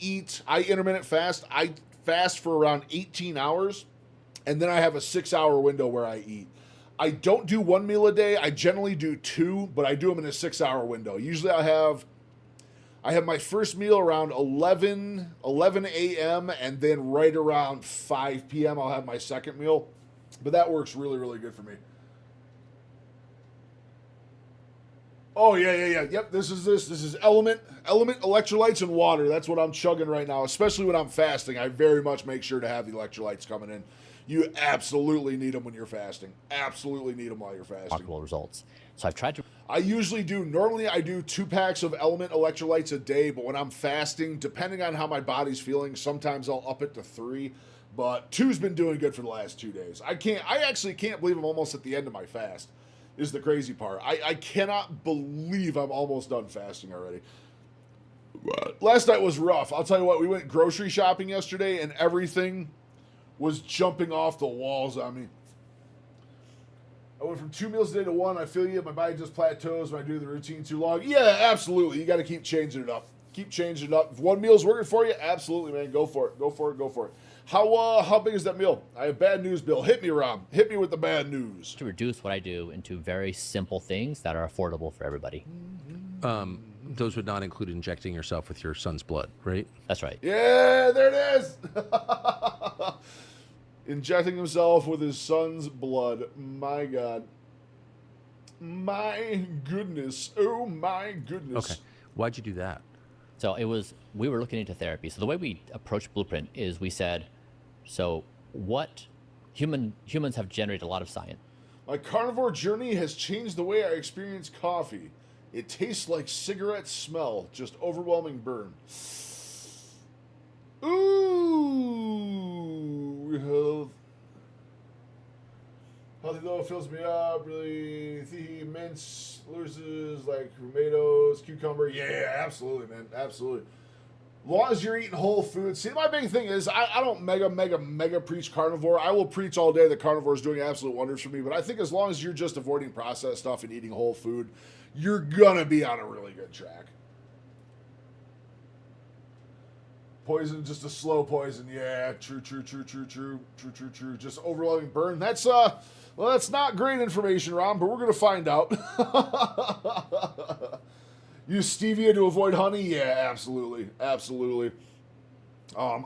intermittent fast. I fast for around 18 hours, and then I have a 6-hour window where I eat. I don't do 1 meal a day. I generally do 2, but I do them in a 6-hour window. Usually I have my first meal around 11 a.m., and then right around 5 p.m. I'll have my second meal. But that works really, really good for me. Oh, yeah. Yep, this is element electrolytes and water. That's what I'm chugging right now, especially when I'm fasting. I very much make sure to have the electrolytes coming in. You absolutely need them when you're fasting. Absolutely need them while you're fasting. Remarkable results. So I've tried to. Normally I do 2 packs of element electrolytes a day, but when I'm fasting, depending on how my body's feeling, sometimes I'll up it to 3. But 2's been doing good for the last 2 days. I actually can't believe I'm almost at the end of my fast, is the crazy part. I cannot believe I'm almost done fasting already. Last night was rough. I'll tell you what, we went grocery shopping yesterday, and everything was jumping off the walls on me. I went from 2 meals a day to 1. I feel you. My body just plateaus when I do the routine too long. Yeah, absolutely. You got to keep changing it up. Keep changing it up. If 1 meal's working for you, absolutely, man. Go for it. Go for it. How big is that meal? I have bad news, Bill. Hit me, Rob. Hit me with the bad news. To reduce what I do into very simple things that are affordable for everybody. Those would not include injecting yourself with your son's blood, right? That's right. Yeah, there it is. Injecting himself with his son's blood. My God. My goodness. Oh, my goodness. Okay. Why'd you do that? So we were looking into therapy. So the way we approached Blueprint is we said, so what humans have generated a lot of science. My carnivore journey has changed the way I experience coffee. It tastes like cigarette smell, just overwhelming burn. Ooh, healthy though, fills me up. Really, mince, loses like tomatoes, cucumber. Yeah, absolutely, man, absolutely. As long as you're eating whole foods. See, my big thing is I don't mega preach carnivore. I will preach all day that carnivore is doing absolute wonders for me. But I think as long as you're just avoiding processed stuff and eating whole food, you're gonna be on a really good track. Poison, just a slow poison. Yeah, true. Just overwhelming burn. That's well, that's not great information, Ron, but we're gonna find out. Use stevia to avoid honey? Yeah, absolutely. I'm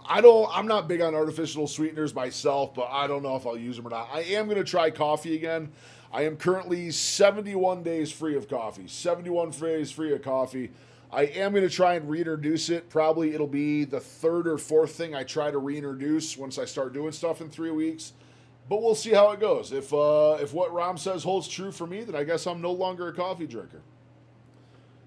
not big on artificial sweeteners myself, but I don't know if I'll use them or not. I am going to try coffee again. I am currently 71 days free of coffee. 71 days free of coffee. I am going to try and reintroduce it. Probably it'll be the third or fourth thing I try to reintroduce once I start doing stuff in 3 weeks. But we'll see how it goes. If what Ram says holds true for me, then I guess I'm no longer a coffee drinker.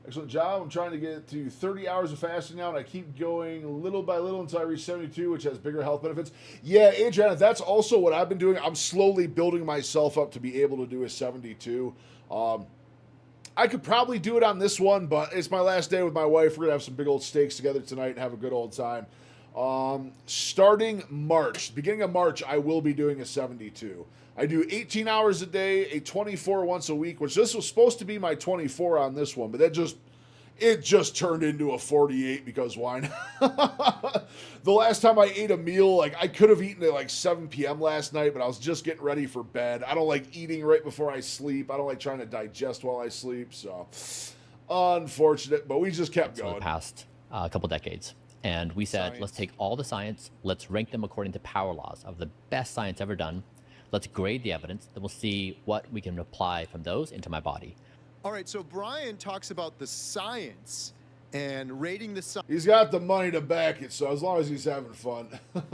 Excellent job. I'm trying to get to 30 hours of fasting now, and I keep going little by little until I reach 72, which has bigger health benefits. Yeah, Adriana, that's also what I've been doing. I'm slowly building myself up to be able to do a 72. I could probably do it on this one, but it's my last day with my wife. We're going to have some big old steaks together tonight and have a good old time. Starting March, beginning of March, I will be doing a 72. I do 18 hours a day, a 24 once a week, which this was supposed to be my 24 on this one, but it just turned into a 48 because why not? The last time I ate a meal, like I could have eaten at like 7 p.m. last night, but I was just getting ready for bed. I don't like eating right before I sleep. I don't like trying to digest while I sleep, so unfortunate, but we just kept going. For the past couple decades. And we said, let's take all the science, let's rank them according to power laws of the best science ever done. Let's grade the evidence, then we'll see what we can apply from those into my body. All right, so Brian talks about the science and rating the science. He's got the money to back it, so as long as he's having fun. I'm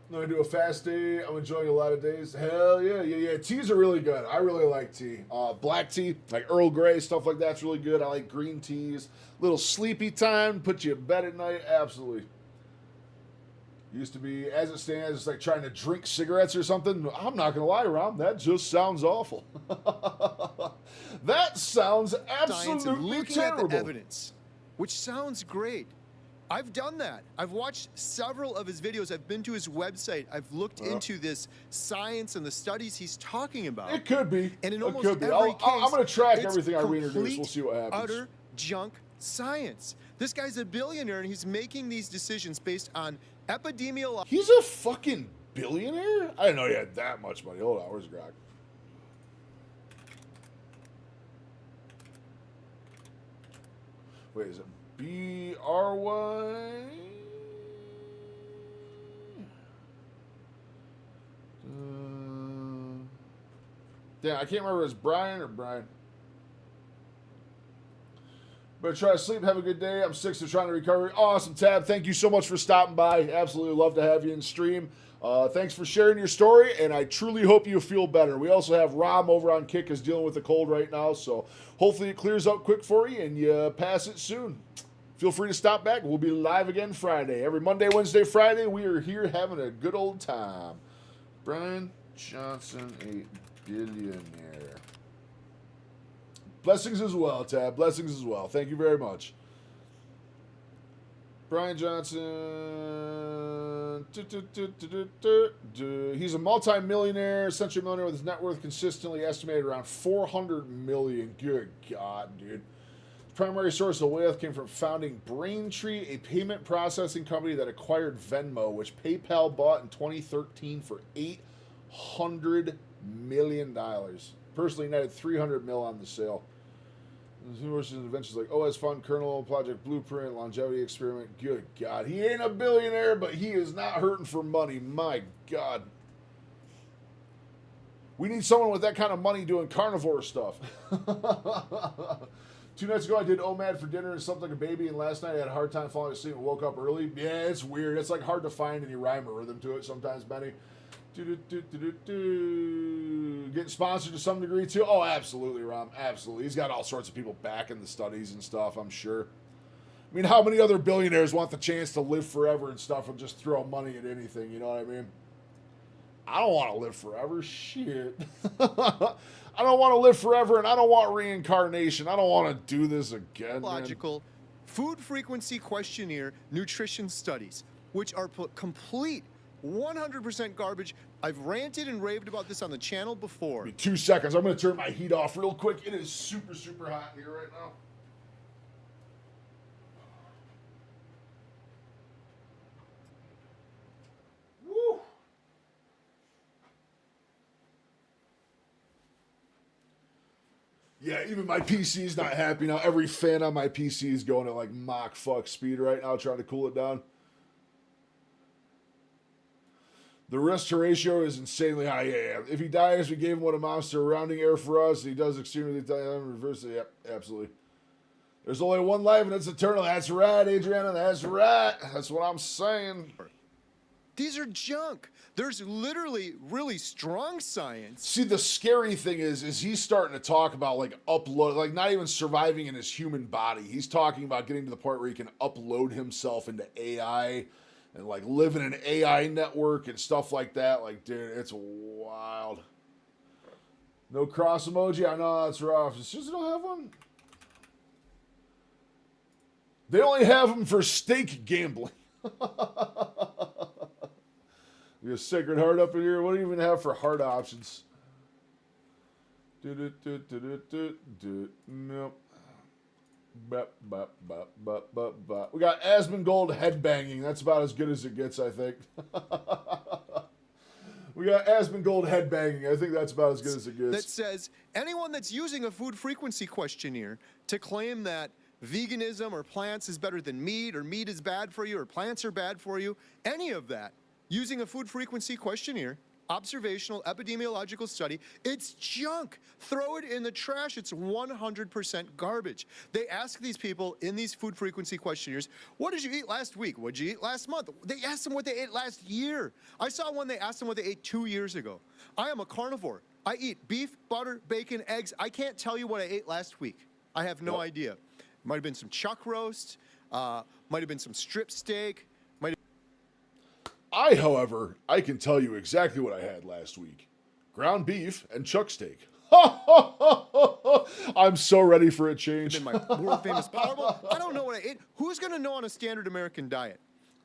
going to do a fast day. I'm enjoying a lot of days. Hell yeah. Teas are really good. I really like tea. Black tea, like Earl Grey, stuff like that's really good. I like green teas. Little sleepy time, put you in bed at night. Absolutely. Used to be, as it stands, it's like trying to drink cigarettes or something. I'm not going to lie, Ron. That just sounds awful. That sounds absolutely terrible. At the evidence, which sounds great. I've done that. I've watched several of his videos. I've been to his website. I've looked into this science and the studies he's talking about. It could be. And in it almost could be. every case, I'm going to track it's everything I reintroduce. complete, We'll see what happens. Utter junk science. This guy's a billionaire, and he's making these decisions based on epidemiology. He's a fucking billionaire? I didn't know he had that much money. Hold on, where's Grog? Wait, is it B-R-Y? Yeah, I can't remember if it's Brian or Brian. Better try to sleep. Have a good day. I'm sick, so trying to recover. Awesome, Tab. Thank you so much for stopping by. Absolutely love to have you in stream. Thanks for sharing your story, and I truly hope you feel better. We also have Rob over on Kick is dealing with a cold right now, so hopefully it clears up quick for you and you pass it soon. Feel free to stop back. We'll be live again Friday. Every Monday, Wednesday, Friday, we are here having a good old time. Brian Johnson, a billionaire. Blessings as well, Tab. Blessings as well. Thank you very much. Brian Johnson. He's a multi-millionaire, century millionaire with his net worth consistently estimated around $400 million. Good God, dude. The primary source of wealth came from founding Braintree, a payment processing company that acquired Venmo, which PayPal bought in 2013 for $800 million. Personally netted $300 million on the sale. Universities and inventions like OS Fund, Kernel, Project Blueprint, Longevity Experiment. Good God. He ain't a billionaire, but he is not hurting for money. My God. We need someone with that kind of money doing carnivore stuff. 2 nights ago, I did OMAD for dinner and slept like a baby, and last night I had a hard time falling asleep and woke up early. Yeah, it's weird. It's like hard to find any rhyme or rhythm to it sometimes, Benny. Getting sponsored to some degree, too? Oh, absolutely, Rom. Absolutely. He's got all sorts of people back in the studies and stuff, I'm sure. I mean, how many other billionaires want the chance to live forever and stuff and just throw money at anything, you know what I mean? I don't want to live forever. Shit. I don't want to live forever, and I don't want reincarnation. I don't want to do this again. Logical food frequency questionnaire nutrition studies, which are complete 100% garbage. I've ranted and raved about this on the channel before. 2 seconds. I'm going to turn my heat off real quick. It is super, super hot here right now. Woo. Yeah, even my PC is not happy now. Every fan on my PC is going at like Mach fuck speed right now, trying to cool it down. The risk to ratio is insanely high. Yeah. If he dies, we gave him what amounts to a rounding error for us. He does extremely reverse it. Yep, absolutely. There's only one life and it's eternal. That's right, Adriana. That's right. That's what I'm saying. These are junk. There's literally really strong science. See, the scary thing is he's starting to talk about like upload, like not even surviving in his human body. He's talking about getting to the point where he can upload himself into AI and like live in an AI network and stuff like that. Like, dude, it's wild. No cross emoji? I know that's rough. It's just they don't have one. They only have them for stake gambling. We have Sacred Heart up in here. What do you even have for heart options? Nope. We got Asmongold headbanging. That's about as good as it gets, I think. We got Asmongold headbanging. I think that's about as good as it gets. That says anyone that's using a food frequency questionnaire to claim that veganism or plants is better than meat, or meat is bad for you, or plants are bad for you, any of that, using a food frequency questionnaire, observational, epidemiological study, it's junk. Throw it in the trash. It's 100% garbage. They ask these people in these food frequency questionnaires, what did you eat last week? What did you eat last month? They asked them what they ate last year. I saw one they asked them what they ate 2 years ago. I am a carnivore. I eat beef, butter, bacon, eggs. I can't tell you what I ate last week. I have no idea. Might have been some chuck roast, might have been some strip steak. However, I can tell you exactly what I had last week. Ground beef and chuck steak. I'm so ready for a change. My world famous Powerball. I don't know what I ate. Who's going to know on a standard American diet?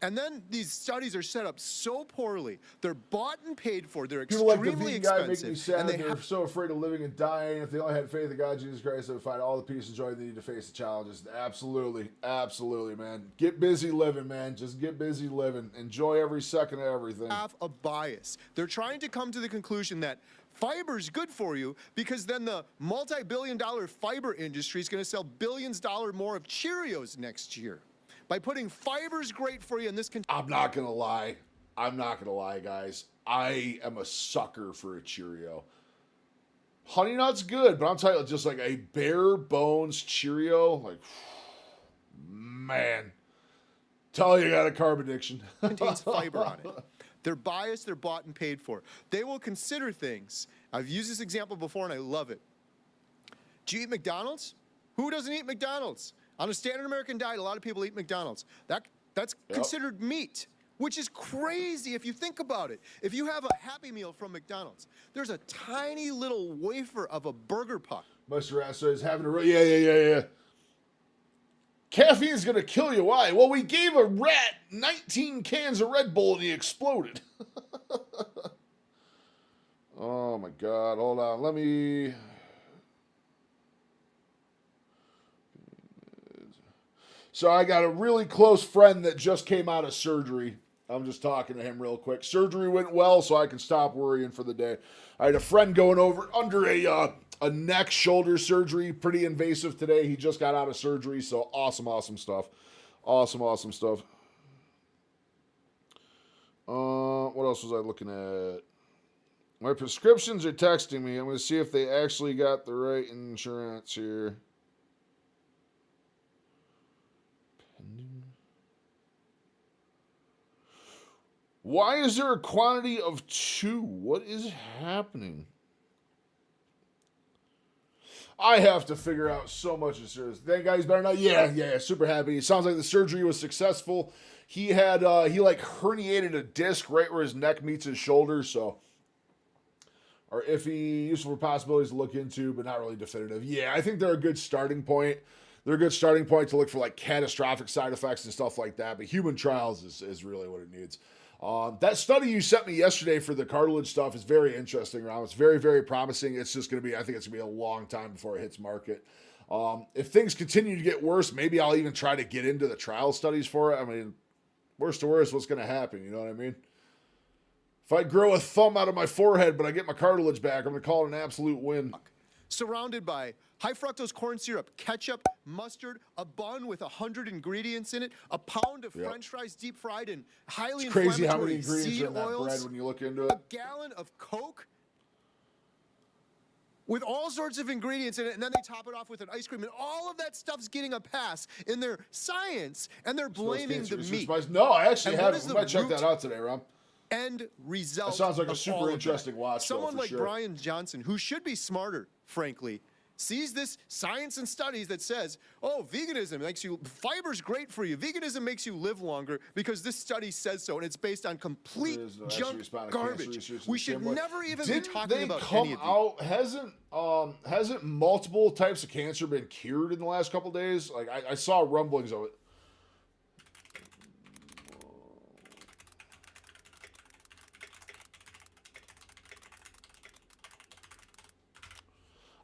And then these studies are set up so poorly. They're bought and paid for. They're People like extremely the vegan guy expensive. make me sad. And They're so afraid of living and dying. If they only had faith in God, Jesus Christ, they would find all the peace and joy they need to face the challenges. Absolutely. Absolutely, man. Get busy living, man. Just get busy living. Enjoy every second of everything. Have a bias. They're trying to come to the conclusion that fiber's good for you because then the multi-billion-dollar fiber industry is going to sell billions more of Cheerios next year. By putting fiber's great for you in this. I'm not going to lie. I'm not going to lie, guys. I am a sucker for a Cheerio. Honey Nut's good, but I'm telling you, just like a bare bones Cheerio, like, man. Tell you got a carb addiction. Contains fiber on it. They're biased, they're bought and paid for. They will consider things. I've used this example before and I love it. Do you eat McDonald's? Who doesn't eat McDonald's? On a standard American diet, a lot of people eat McDonald's. That's considered meat, which is crazy if you think about it. If you have a Happy Meal from McDonald's, there's a tiny little wafer of a burger puck. Mustard ass is having a yeah. Caffeine's gonna kill you. Why? Well, we gave a rat 19 cans of Red Bull and he exploded. Oh my God! Hold on. Let me. So I got a really close friend that just came out of surgery. I'm just talking to him real quick. Surgery went well, so I can stop worrying for the day. I had a friend going over under a neck shoulder surgery, pretty invasive today. He just got out of surgery, so awesome stuff. Awesome stuff. What else was I looking at? My prescriptions are texting me. I'm going to see if they actually got the right insurance here. Why is there a quantity of 2? What is happening? I have to figure out so much of this. That guy's better now. Yeah, super happy. It sounds like the surgery was successful. He had he like herniated a disc right where his neck meets his shoulder, so are iffy, useful for possibilities to look into, but not really definitive. Yeah, I think they're a good starting point. They're a good starting point to look for like catastrophic side effects and stuff like that. But human trials is really what it needs. That study you sent me yesterday for the cartilage stuff is very interesting, Ron. It's very, very promising. It's just going to be, I think it's going to be a long time before it hits market. If things continue to get worse, maybe I'll even try to get into the trial studies for it. I mean, worst to worst, what's going to happen? You know what I mean? If I grow a thumb out of my forehead, but I get my cartilage back, I'm going to call it an absolute win. Surrounded by high fructose corn syrup, ketchup, mustard, a bun with 100 ingredients in it, a pound of French fries deep fried in highly It's crazy how many inflammatory ingredients seed are in that oils, bread when you look into it. a gallon of Coke with all sorts of ingredients in it, and then they top it off with an ice cream, and all of that stuff's getting a pass in their science, and they're blaming the meat. No, I actually And what haven't. is I the might check root that out today, Ron. End result. That sounds like a of super all of interesting that. watch, though, Someone for like sure. Brian Johnson, who should be smarter, frankly, sees this science and studies that says, oh, veganism makes you, fiber's great for you. Veganism makes you live longer because this study says so, and it's based on complete junk garbage. We should never even be talking about any of these. Hasn't multiple types of cancer been cured in the last couple days? Like I saw rumblings of it.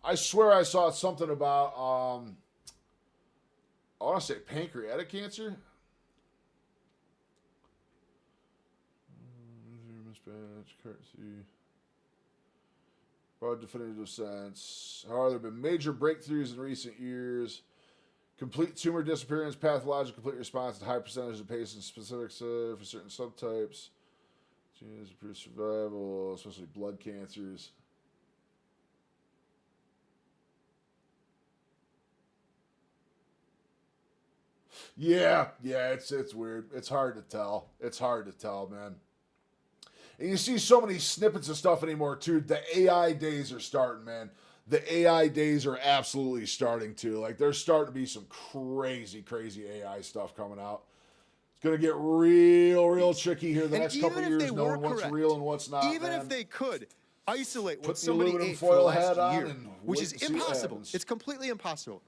I swear I saw something about I want to say pancreatic cancer. Broad definitive sense. However, there have been major breakthroughs in recent years. Complete tumor disappearance, pathological complete response to high percentage of patients specific for certain subtypes. Genes improve survival, especially blood cancers. Yeah, it's weird. It's hard to tell. It's hard to tell, man. And you see so many snippets of stuff anymore, too. The AI days are starting, man. The AI days are absolutely starting, too. Like, there's starting to be some crazy, crazy AI stuff coming out. It's going to get real tricky here the next couple of years, knowing what's real and what's not, Even man. if they could isolate what Put the somebody aluminum ate for the foil last hat on year, and which wait is to see what impossible. happens. It's completely impossible.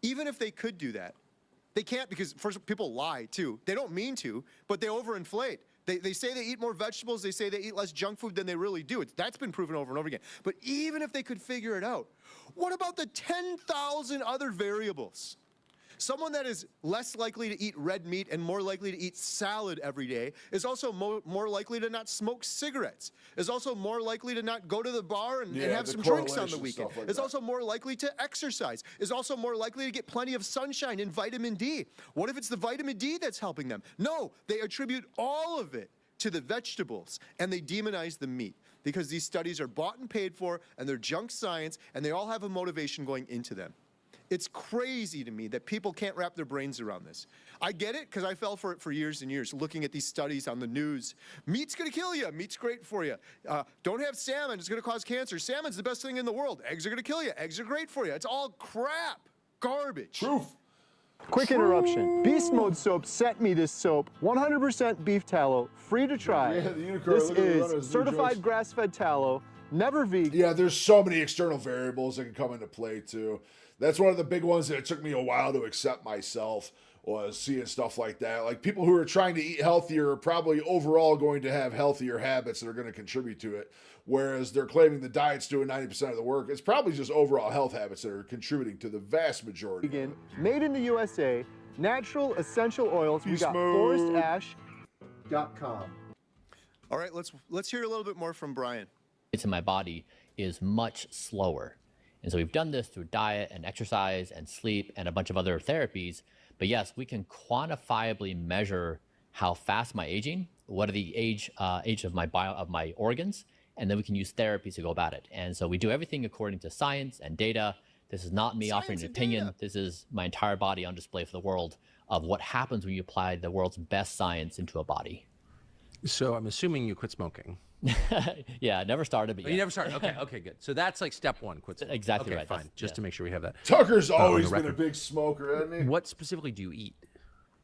Even if they could do that, they can't because, first, people lie, too. They don't mean to, but they overinflate. They say they eat more vegetables. They say they eat less junk food than they really do. That's been proven over and over again. But even if they could figure it out, what about the 10,000 other variables? Someone that is less likely to eat red meat and more likely to eat salad every day is also more likely to not smoke cigarettes, is also more likely to not go to the bar and have some drinks on the weekend, is also more likely to exercise, is also more likely to get plenty of sunshine and vitamin D. What if it's the vitamin D that's helping them? No, they attribute all of it to the vegetables, and they demonize the meat because these studies are bought and paid for, and they're junk science, and they all have a motivation going into them. It's crazy to me that people can't wrap their brains around this. I get it because I fell for it for years and years, looking at these studies on the news. Meat's going to kill you. Meat's great for you. Don't have salmon. It's going to cause cancer. Salmon's the best thing in the world. Eggs are going to kill you. Eggs are great for you. It's all crap. Garbage. Truth. Quick interruption. Beast Mode Soap sent me this soap, 100% beef tallow, free to try. Yeah, the unicorn, This look at the runners, is new certified jokes. grass-fed tallow, never vegan. Yeah, there's so many external variables that can come into play too. That's one of the big ones that it took me a while to accept myself, was seeing stuff like that. Like, people who are trying to eat healthier are probably overall going to have healthier habits that are going to contribute to it. Whereas they're claiming the diet's doing 90% of the work. It's probably just overall health habits that are contributing to the vast majority. Vegan, made in the USA, natural essential oils. We Beast got Mode. forestash.com. All right, let's hear a little bit more from Brian. It's in my body is much slower. And so we've done this through diet and exercise and sleep and a bunch of other therapies. But yes, we can quantifiably measure how fast am I aging, what are the age of my organs, and then we can use therapies to go about it. And so we do everything according to science and data. This is not me offering an opinion. This is my entire body on display for the world of what happens when you apply the world's best science into a body. So I'm assuming you quit smoking. Yeah, never started, but Oh, yeah. you never started. Okay, okay, good. So that's like step one, quit smoking. Exactly okay, right. Fine, just to make sure we have that. Tucker's on always the been a record. big smoker, hasn't he? What specifically do you eat?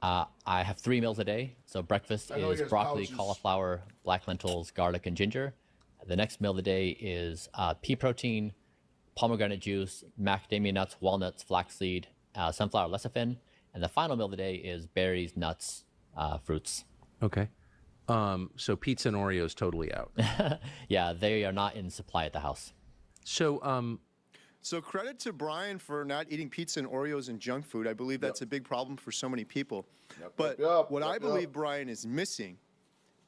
I have 3 meals a day. So breakfast I know he is has broccoli, pouches. cauliflower, black lentils, garlic, and ginger. The next meal of the day is pea protein, pomegranate juice, macadamia nuts, walnuts, flaxseed, sunflower lecithin. And the final meal of the day is berries, nuts, fruits. Okay. So pizza and Oreos totally out. Yeah, they are not in supply at the house. So, So credit to Brian for not eating pizza and Oreos and junk food. I believe that's a big problem for so many people. But what I believe Brian is missing,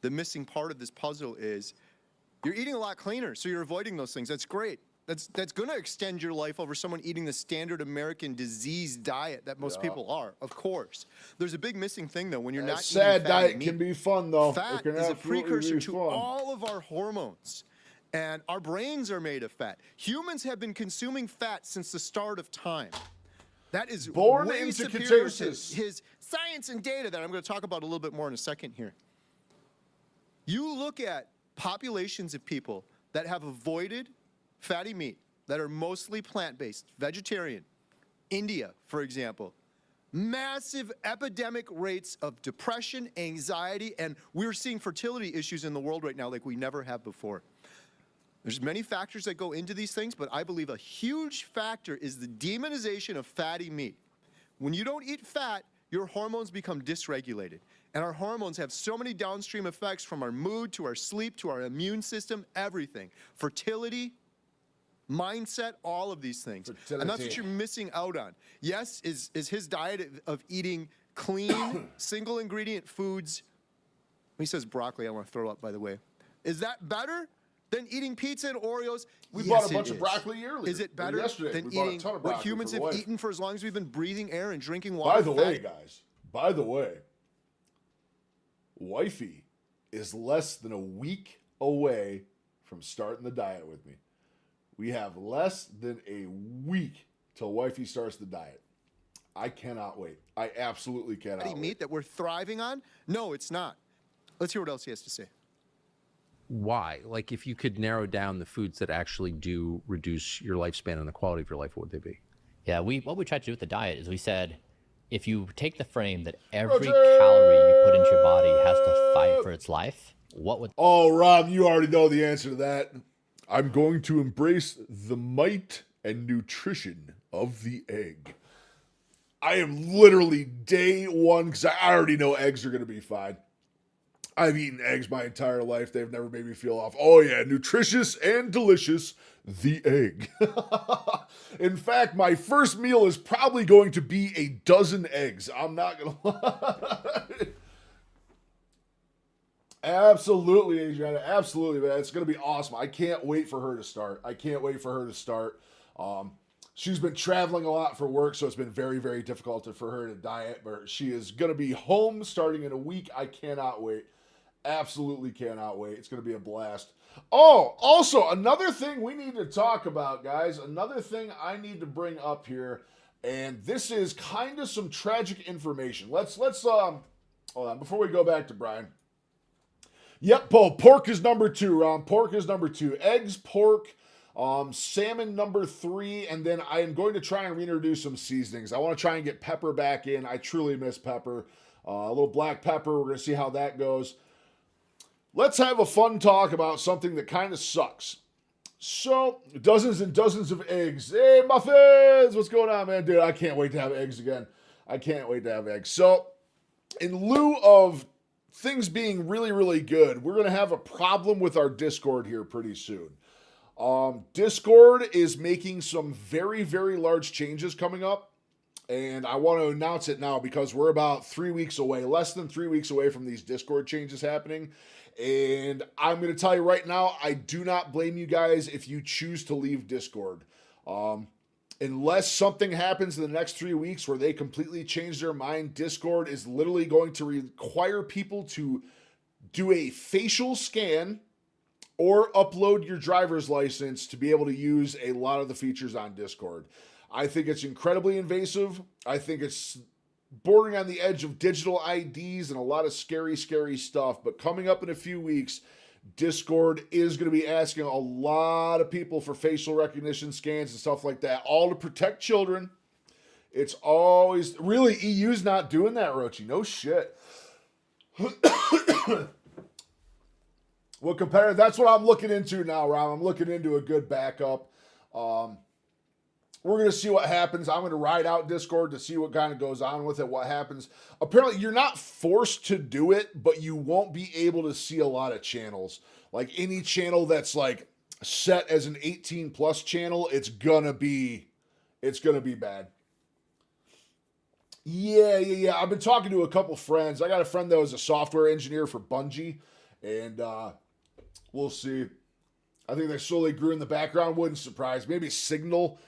the missing part of this puzzle is you're eating a lot cleaner, so you're avoiding those things. That's great. That's going to extend your life over someone eating the standard American disease diet that most people are, of course. There's a big missing thing, though, when you're not eating sad fatty diet meat. can be fun, though. Fat It can is a absolutely precursor be to fun. all of our hormones. And our brains are made of fat. Humans have been consuming fat since the start of time. That is Born way into superior ketosis. to his science and data that I'm going to talk about a little bit more in a second here. You look at populations of people that have avoided fatty meat, that are mostly plant-based, vegetarian. India, for example. Massive epidemic rates of depression, anxiety, and we're seeing fertility issues in the world right now like we never have before. There's many factors that go into these things, but I believe a huge factor is the demonization of fatty meat. When you don't eat fat, your hormones become dysregulated. And our hormones have so many downstream effects from our mood to our sleep to our immune system, everything. Fertility, mindset, all of these things. And that's what you're missing out on. Yes, is his diet of eating clean, single ingredient foods. He says broccoli, I want to throw up, by the way. Is that better than eating pizza and Oreos? We Yes, bought a it bunch of is. broccoli earlier. Is it or better yesterday. than We bought a eating ton of what broccoli humans for have the wife. eaten for as long as we've been breathing air and drinking water? By the way, Fat- guys, by the way, wifey is less than a week away from starting the diet with me. We have less than a week till wifey starts the diet. I cannot wait. I absolutely cannot fatty wait. meat that we're thriving on? No, it's not. Let's hear what else he has to say. Why? Like, if you could narrow down the foods that actually do reduce your lifespan and the quality of your life, what would they be? Yeah, what we tried to do with the diet is we said, if you take the frame that every calorie you put into your body has to fight for its life, what would... Oh, Rob, you already know the answer to that. I'm going to embrace the might and nutrition of the egg. I am literally day one, because I already know eggs are going to be fine. I've eaten eggs my entire life. They've never made me feel off. Oh, yeah, nutritious and delicious, the egg. In fact, my first meal is probably going to be a dozen eggs. I'm not going to lie. Absolutely, Adriana. Absolutely, man. It's going to be awesome. I can't wait for her to start. She's been traveling a lot for work, so it's been very, very difficult for her to diet, but she is going to be home starting in a week. I cannot wait. Absolutely cannot wait. It's going to be a blast. Oh, also, another thing we need to talk about, guys. Another thing I need to bring up here, and this is kind of some tragic information. Let's hold on, before we go back to Brian. Yep, Paul, pork is number 2, Ron. Pork is number 2. Eggs, pork, salmon number 3, and then I am going to try and reintroduce some seasonings. I want to try and get pepper back in. I truly miss pepper. A little black pepper. We're going to see how that goes. Let's have a fun talk about something that kind of sucks. So, dozens and dozens of eggs. Hey, muffins! What's going on, man? Dude, I can't wait to have eggs again. I can't wait to have eggs. So, in lieu of things being really, really good, we're going to have a problem with our Discord here pretty soon. Discord is making some very, very large changes coming up. And I want to announce it now because we're about 3 weeks away, less than 3 weeks away from these Discord changes happening. And I'm going to tell you right now, I do not blame you guys if you choose to leave Discord. Unless something happens in the next 3 weeks where they completely change their mind, Discord is literally going to require people to do a facial scan or upload your driver's license to be able to use a lot of the features on Discord. I think it's incredibly invasive. I think it's bordering on the edge of digital IDs and a lot of scary, scary stuff. But coming up in a few weeks, Discord is going to be asking a lot of people for facial recognition scans and stuff like that, all to protect children. It's always, really, EU's not doing that, Rochi. No shit. Well, competitor, that's what I'm looking into now, Rob. I'm looking into a good backup. We're going to see what happens. I'm going to ride out Discord to see what kind of goes on with it, what happens. Apparently, you're not forced to do it, but you won't be able to see a lot of channels. Like any channel that's like set as an 18 plus channel, it's going to be bad. Yeah. I've been talking to a couple friends. I got a friend that was a software engineer for Bungie, and we'll see. I think they slowly grew in the background. Wouldn't surprise. Maybe Signal.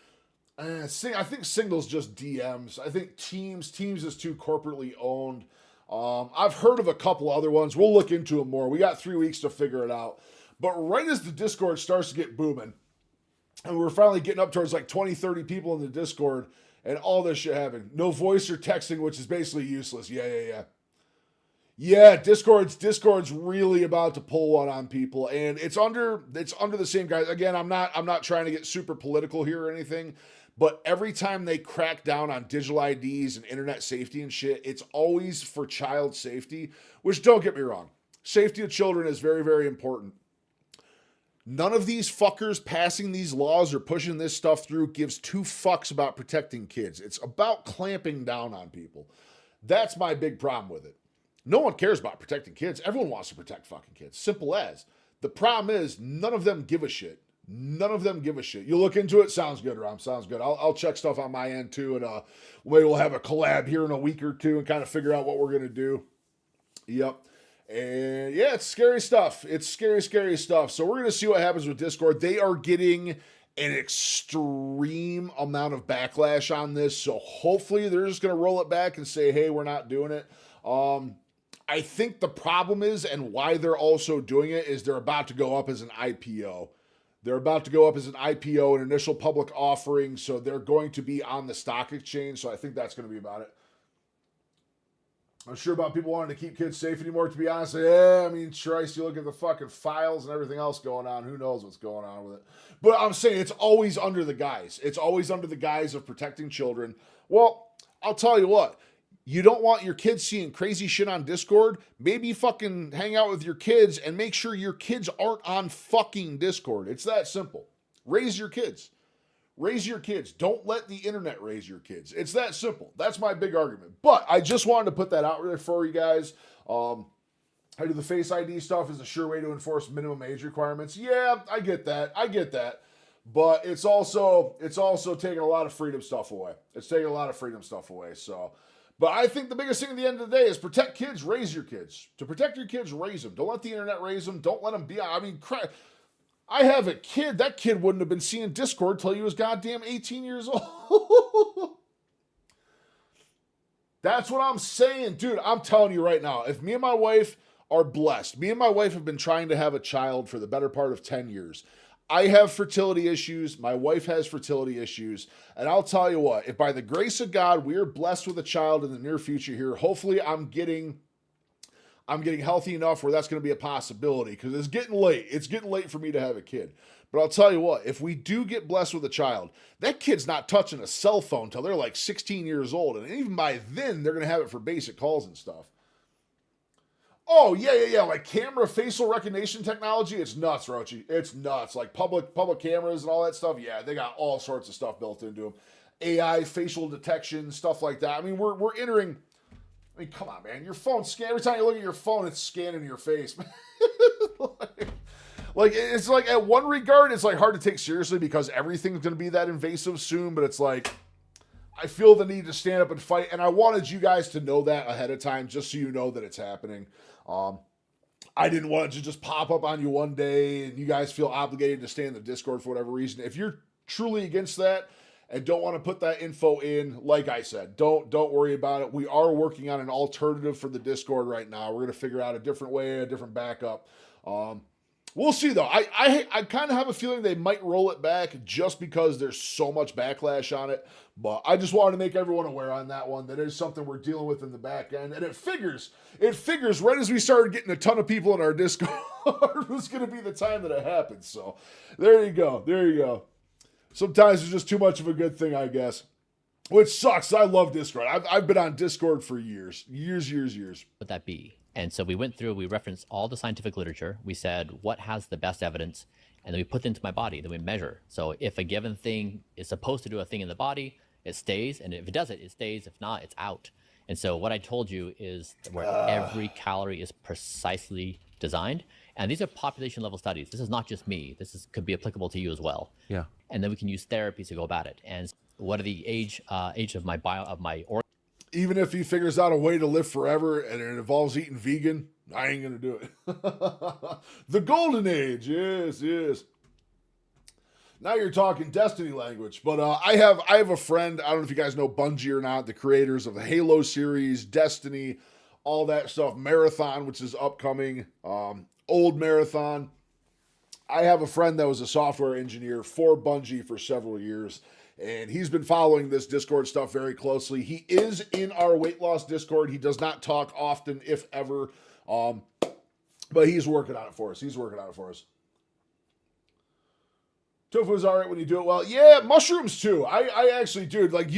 I think Signal's just DMs. I think Teams is too corporately owned. I've heard of a couple other ones. We'll look into them more. We got 3 weeks to figure it out. But right as the Discord starts to get booming, and we're finally getting up towards like 20, 30 people in the Discord, and all this shit happening. No voice or texting, which is basically useless. Yeah, Discord's really about to pull one on people, and it's under the same guys. Again, I'm not trying to get super political here or anything, but every time they crack down on digital IDs and internet safety and shit, it's always for child safety, which, don't get me wrong, safety of children is very, very important. None of these fuckers passing these laws or pushing this stuff through gives two fucks about protecting kids. It's about clamping down on people. That's my big problem with it. No one cares about protecting kids. Everyone wants to protect fucking kids. Simple as. The problem is none of them give a shit. None of them give a shit. You look into it. Sounds good, Rom. Sounds good. I'll check stuff on my end too, and maybe we'll have a collab here in a week or two and kind of figure out what we're gonna do. Yep. And yeah, it's scary stuff. It's scary, scary stuff. So we're gonna see what happens with Discord. They are getting an extreme amount of backlash on this, so hopefully they're just gonna roll it back and say, hey, we're not doing it. I think the problem is, and why they're also doing it, is they're about to go up as an IPO. They're about to go up as an IPO, an initial public offering, so they're going to be on the stock exchange, so I think that's going to be about it. I'm sure about people wanting to keep kids safe anymore, to be honest. Yeah, I mean, Christ, you look at the fucking files and everything else going on. Who knows what's going on with it? But I'm saying it's always under the guise. It's always under the guise of protecting children. Well, I'll tell you what. You don't want your kids seeing crazy shit on Discord? Maybe fucking hang out with your kids and make sure your kids aren't on fucking Discord. It's that simple. Raise your kids. Raise your kids. Don't let the internet raise your kids. It's that simple. That's my big argument. But I just wanted to put that out there for you guys. I do the Face ID stuff is a sure way to enforce minimum age requirements. Yeah, I get that. But it's also taking a lot of freedom stuff away. So... But I think the biggest thing at the end of the day is protect kids, raise your kids. To protect your kids, raise them. Don't let the internet raise them. Don't let them be... I mean, crap. I have a kid. That kid wouldn't have been seeing Discord till he was goddamn 18 years old. That's what I'm saying. Dude, I'm telling you right now, if me and my wife are blessed, me and my wife have been trying to have a child for the better part of 10 years. I have fertility issues. My wife has fertility issues. And I'll tell you what, if by the grace of God, we are blessed with a child in the near future here, hopefully I'm getting healthy enough where that's going to be a possibility, because it's getting late. It's getting late for me to have a kid. But I'll tell you what, if we do get blessed with a child, that kid's not touching a cell phone till they're like 16 years old. And even by then, they're going to have it for basic calls and stuff. Oh, yeah. Like camera facial recognition technology, it's nuts, Rochi. It's nuts. Like public cameras and all that stuff. Yeah, they got all sorts of stuff built into them. AI, facial detection, stuff like that. I mean, we're entering... I mean, come on, man. Your phone scan. Every time you look at your phone, it's scanning your face. like, it's like, at one regard, it's like hard to take seriously because everything's going to be that invasive soon. But it's like, I feel the need to stand up and fight. And I wanted you guys to know that ahead of time, just so you know that it's happening. I didn't want it to just pop up on you one day and you guys feel obligated to stay in the Discord for whatever reason. If you're truly against that and don't want to put that info in, like I said, don't worry about it. We are working on an alternative for the Discord right now. We're going to figure out a different way, a different backup. We'll see though. I kind of have a feeling they might roll it back just because there's so much backlash on it. But I just wanted to make everyone aware on that one. That is something we're dealing with in the back end. And it figures right as we started getting a ton of people in our Discord was going to be the time that it happens. So there you go. There you go. Sometimes it's just too much of a good thing, I guess. Which sucks. I love Discord. I've been on Discord for years. Would that be? And so we went through, we referenced all the scientific literature. We said, what has the best evidence? And then we put it into my body, then we measure. So if a given thing is supposed to do a thing in the body, it stays. And if it does it, it stays. If not, it's out. And so what I told you is where every calorie is precisely designed. And these are population level studies. This is not just me. Could be applicable to you as well. Yeah. And then we can use therapies to go about it. And what are the age of my organ? Even if he figures out a way to live forever and it involves eating vegan, I ain't gonna do it. The golden age, yes. Now you're talking Destiny language. But I have a friend, I don't know if you guys know Bungie or not, the creators of the Halo series, Destiny, all that stuff, Marathon, which is upcoming, old Marathon. I have a friend that was a software engineer for Bungie for several years, and he's been following this Discord stuff very closely. He is in our weight loss Discord. He does not talk often, if ever, but he's working on it for us. Tofu is all right when you do it well. Yeah, mushrooms too. I actually, dude, like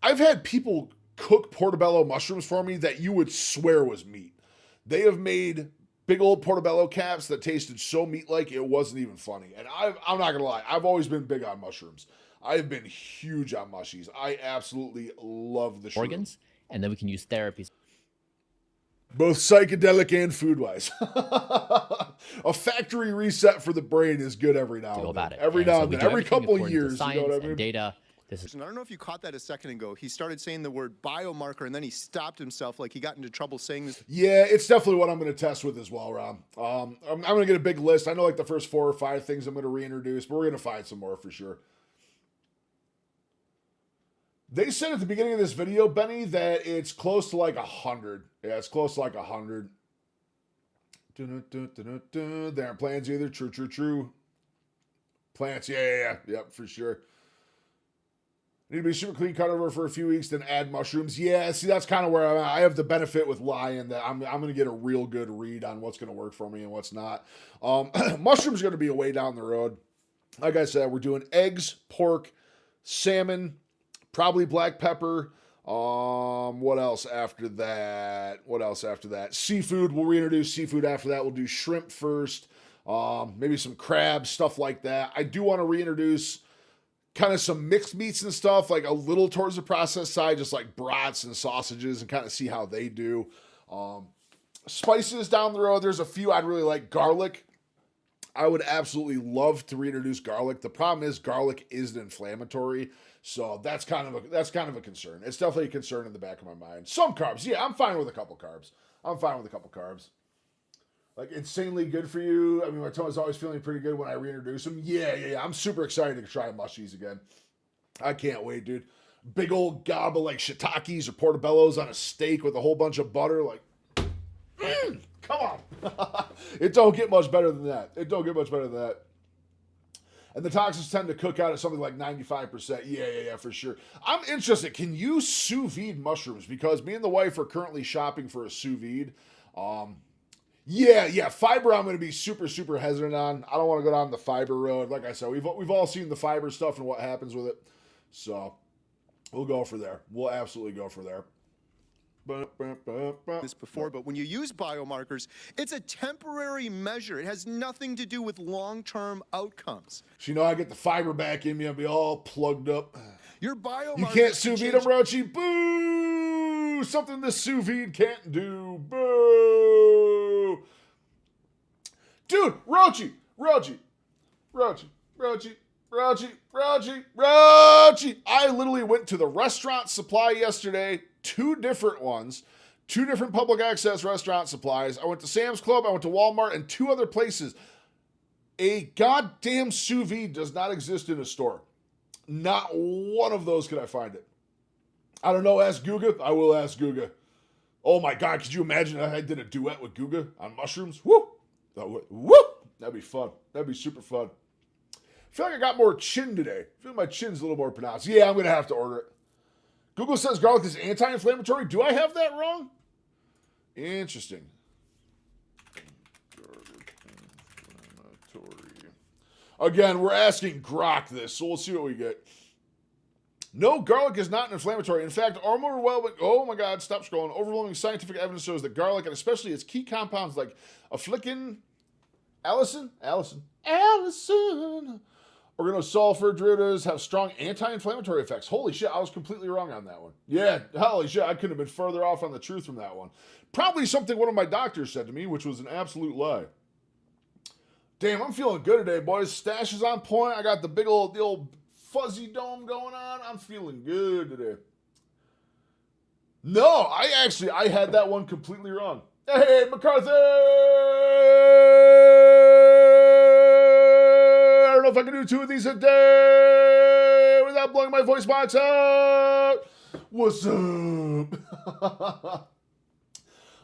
I've had people cook portobello mushrooms for me that you would swear was meat. They have made big old portobello caps that tasted so meat-like it wasn't even funny. And I'm not gonna lie, I've always been big on mushrooms. I've been huge on mushies. I absolutely love the organs, and then we can use therapies. Both psychedelic and food-wise. A factory reset for the brain is good every now and then. Every couple of years, you know what I mean? Data. I don't know if you caught that a second ago. He started saying the word biomarker, and then he stopped himself like he got into trouble saying this. Yeah, it's definitely what I'm going to test with as well, Rob. I'm going to get a big list. I know like the first 4 or 5 things I'm going to reintroduce, but we're going to find some more for sure. They said at the beginning of this video, Benny, that it's close to like 100. Yeah, it's close to like 100. They aren't plants either. True. Plants, yeah, for sure. Need to be super clean cut over for a few weeks, then add mushrooms. Yeah, see, that's kind of where I'm at. I have the benefit with Lion that I'm going to get a real good read on what's going to work for me and what's not. Mushrooms are going to be a way down the road. Like I said, we're doing eggs, pork, salmon, probably black pepper. What else after that? Seafood. We'll reintroduce seafood after that. We'll do shrimp first. Maybe some crabs, stuff like that. I do want to reintroduce kind of some mixed meats and stuff, like a little towards the processed side, just like brats and sausages, and kind of see how they do. Spices down the road, there's a few I'd really like. Garlic. I would absolutely love to reintroduce garlic. The problem is garlic isn't inflammatory, so that's kind of a concern. It's definitely a concern in the back of my mind. Some carbs, yeah, I'm fine with a couple carbs. Like insanely good for you. I mean, my tongue's always feeling pretty good when I reintroduce them. Yeah. I'm super excited to try mushies again. I can't wait, dude. Big old gob of like shiitakes or portobellos on a steak with a whole bunch of butter. Like, come on. It don't get much better than that. And the toxins tend to cook out at something like 95%. Yeah, for sure. I'm interested. Can you sous vide mushrooms? Because me and the wife are currently shopping for a sous vide. Yeah, fiber I'm going to be super, super hesitant on. I don't want to go down the fiber road. Like I said, we've all seen the fiber stuff and what happens with it. So we'll go for there. We'll absolutely go for there. This before, but when you use biomarkers, it's a temporary measure. It has nothing to do with long-term outcomes. So I get the fiber back in me. I'll be all plugged up. Your biomarkers. You can't sous vide them, Rochi. Boo! Something the sous vide can't do. Boo! Dude, Rochi. I literally went to the restaurant supply yesterday, 2 different ones, 2 different public access restaurant supplies. I went to Sam's Club, I went to Walmart, and 2 other places. A goddamn sous vide does not exist in a store. Not one of those could I find it. I don't know, ask Guga. I will ask Guga. Oh my God, could you imagine if I did a duet with Guga on mushrooms? Woo! Woo! That'd be fun. That'd be super fun. I feel like I got more chin today. I feel like my chin's a little more pronounced. Yeah, I'm going to have to order it. Google says garlic is anti-inflammatory. Do I have that wrong? Interesting. Again, we're asking Grok this, so we'll see what we get. No, garlic is not an inflammatory. In fact, oh my God, stop scrolling. Overwhelming scientific evidence shows that garlic, and especially its key compounds like aflicin, allicin, organosulfur derivatives have strong anti-inflammatory effects. Holy shit, I was completely wrong on that one. Yeah, holy shit, I couldn't have been further off on the truth from that one. Probably something one of my doctors said to me, which was an absolute lie. Damn, I'm feeling good today, boys. Stash is on point. I got the old fuzzy dome going on. I'm feeling good today. No, I had that one completely wrong. Hey, McCarthy! I don't know if I can do 2 of these a day without blowing my voice box out. What's up?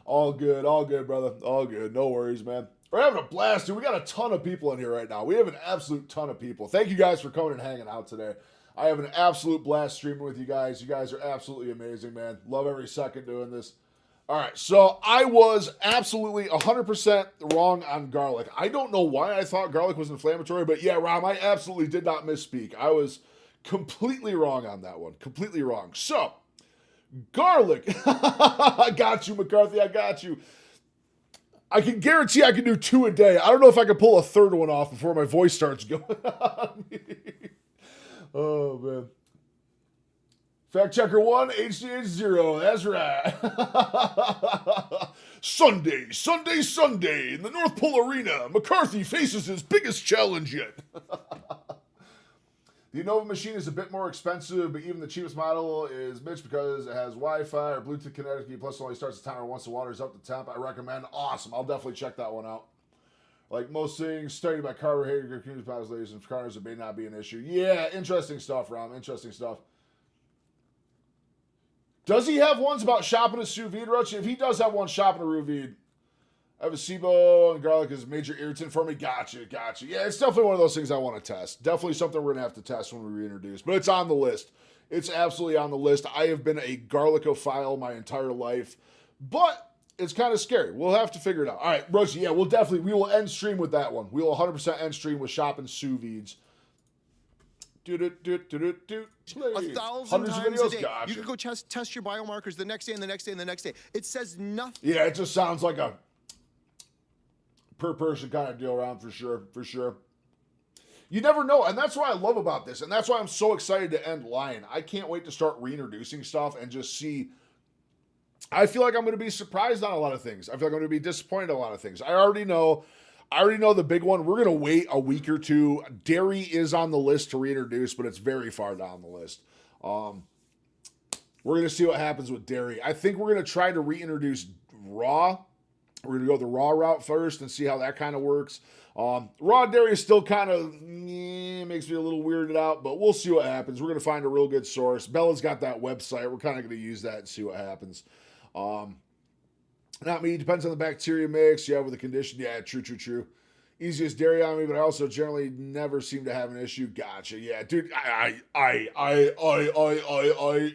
All good, brother. All good. No worries, man. We're having a blast, dude. We got a ton of people in here right now. We have an absolute ton of people. Thank you guys for coming and hanging out today. I have an absolute blast streaming with you guys. You guys are absolutely amazing, man. Love every second doing this. All right, so I was absolutely 100% wrong on garlic. I don't know why I thought garlic was inflammatory, but yeah, Rom, I absolutely did not misspeak. I was completely wrong on that one. Completely wrong. So, garlic. I got you, McCarthy. I got you. I can guarantee I can do 2 a day. I don't know if I can pull a third one off before my voice starts going on me. Oh, man. Fact checker 1, HDH 0. That's right. Sunday in the North Pole Arena. McCarthy faces his biggest challenge yet. The Innova machine is a bit more expensive, but even the cheapest model is Mitch because it has Wi-Fi or Bluetooth connectivity, plus it only starts the timer once the water is up to temp. I recommend. Awesome. I'll definitely check that one out. Like most things, studied by carbohydrate community population, for carnivores, it may not be an issue. Yeah, interesting stuff, Rom. Interesting stuff. Does he have ones about shopping a sous vide, Roach? If he does have one shopping a sous vide, I have a SIBO and garlic is a major irritant for me. Gotcha. Yeah, it's definitely one of those things I want to test. Definitely something we're going to have to test when we reintroduce. But it's on the list. It's absolutely on the list. I have been a garlicophile my entire life. But it's kind of scary. We'll have to figure it out. All right, Roach, yeah, we will end stream with that one. We will 100% end stream with shopping sous vides. 1,000 times a day. Gotcha. You can go test your biomarkers the next day and the next day and the next day. It says nothing. Yeah, it just sounds like a per person kind of deal around for sure. You never know, and that's what I love about this, and that's why I'm so excited to end Lion. I can't wait to start reintroducing stuff and just see. I feel like I'm going to be surprised on a lot of things. I feel like I'm going to be disappointed in a lot of things. I already know the big one. We're going to wait a week or two. Dairy is on the list to reintroduce, but it's very far down the list. We're going to see what happens with dairy. I think we're going to try to reintroduce raw. We're going to go the raw route first and see how that kind of works. Raw dairy is still kind of makes me a little weirded out, but we'll see what happens. We're going to find a real good source. Bella's got that website. We're kind of going to use that and see what happens. Not me. Depends on the bacteria mix you have with the condition. Yeah, true. Easiest dairy on me, but I also generally never seem to have an issue. Gotcha. Yeah, dude. I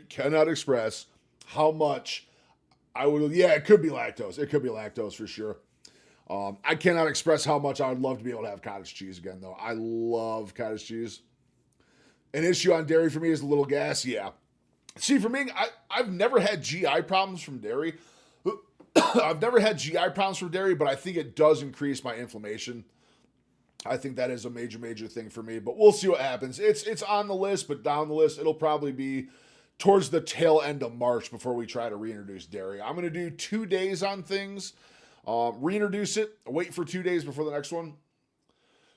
cannot express how much I would. Yeah, it could be lactose. It could be lactose for sure. I cannot express how much I would love to be able to have cottage cheese again, though. I love cottage cheese. An issue on dairy for me is a little gas. Yeah. See, for me, I've never had GI problems from dairy. I've never had GI problems from dairy, but I think it does increase my inflammation. I think that is a major thing for me, but we'll see what happens. It's on the list, but down the list, it'll probably be towards the tail end of March before we try to reintroduce dairy. I'm going to do 2 days on things, reintroduce it, wait for 2 days before the next one.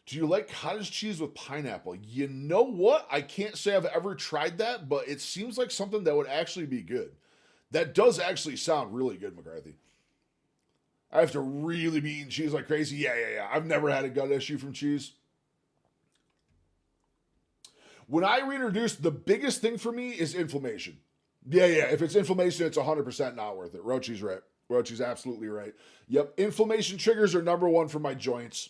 Do you like cottage cheese with pineapple? You know what? I can't say I've ever tried that, but it seems like something that would actually be good. That does actually sound really good, McCarthy. I have to really be eating cheese like crazy. Yeah. I've never had a gut issue from cheese. When I reintroduce, the biggest thing for me is inflammation. Yeah. If it's inflammation, it's 100% not worth it. Rochi's right. Rochi's absolutely right. Yep. Inflammation triggers are number one for my joints.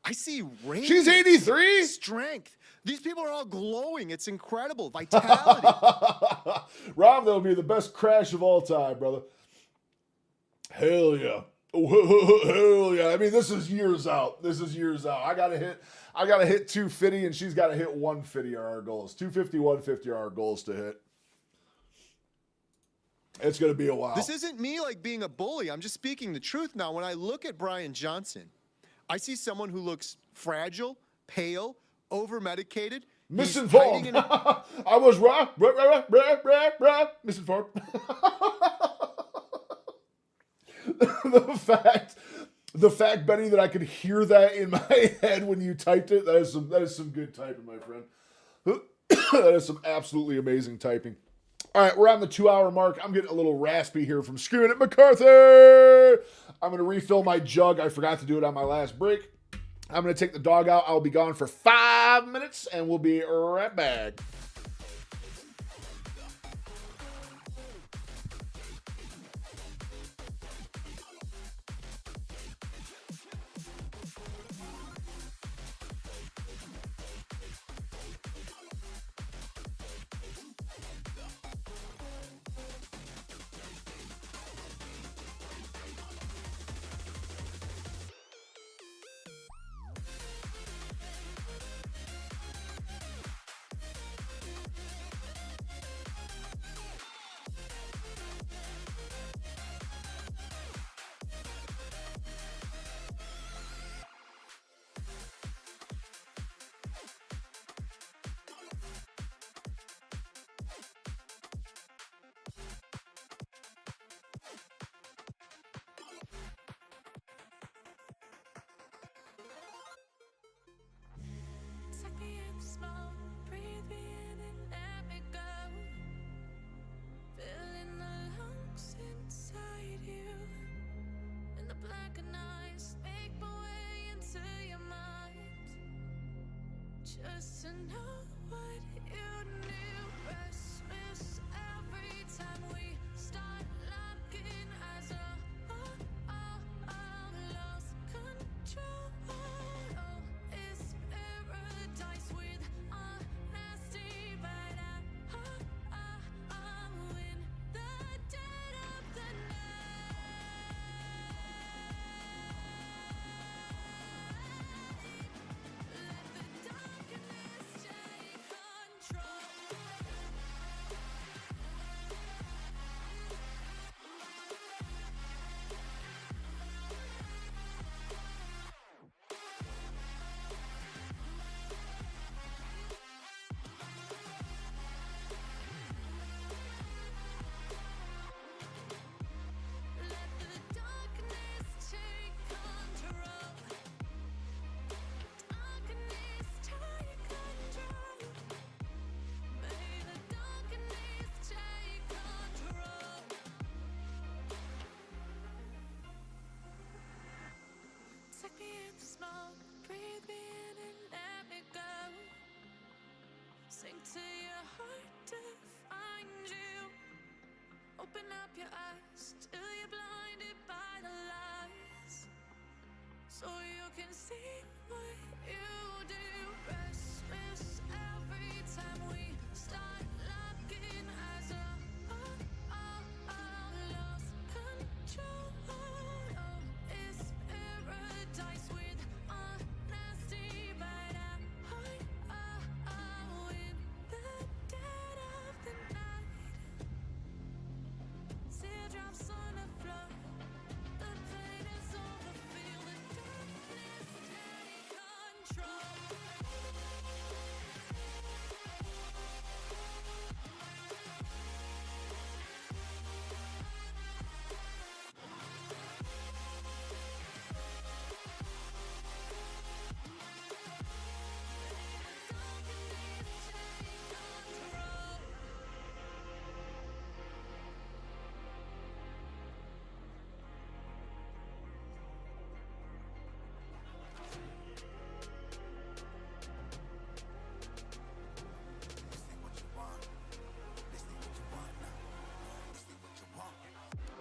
I see radiance. She's 83? Strength. These people are all glowing. It's incredible. Vitality. Rob, that'll be the best crash of all time, brother. Hell yeah. Oh, hell yeah. I mean, this is years out. I gotta hit 250 and she's gotta hit 150 are our goals. 250, 150 are our goals to hit. It's gonna be a while. This isn't me like being a bully. I'm just speaking the truth now. When I look at Brian Johnson, I see someone who looks fragile, pale, over-medicated. Misinformed. I was misinformed. The fact, Benny, that I could hear that in my head when you typed it, that is some good typing, my friend. That is some absolutely amazing typing. All right, we're on the 2-hour mark. I'm getting a little raspy here from screaming at McCarthy. I'm going to refill my jug. I forgot to do it on my last break. I'm going to take the dog out. I'll be gone for 5 minutes, and we'll be right back. Take me in small, breathe me in and let me go. Filling the lungs inside you. In the blackened eyes, make my way into your mind. Just to know what you knew. Restless every time we start locking eyes. Lost control. It's paradise with honesty, but I'm in the dead of the night. Let the darkness take control. Let the darkness take control. Darkness take control. May the darkness take control. Take me in small, breathe me in and let me go. Sink to your heart to find you. Open up your eyes till you're blinded by the lies, so you can see what you do. Restless every time we start locking eyes. Lost control. It's paradise with honesty, but I'm in the dead of the night. Teardrops on the floor. The pain is over. Feel the darkness take control.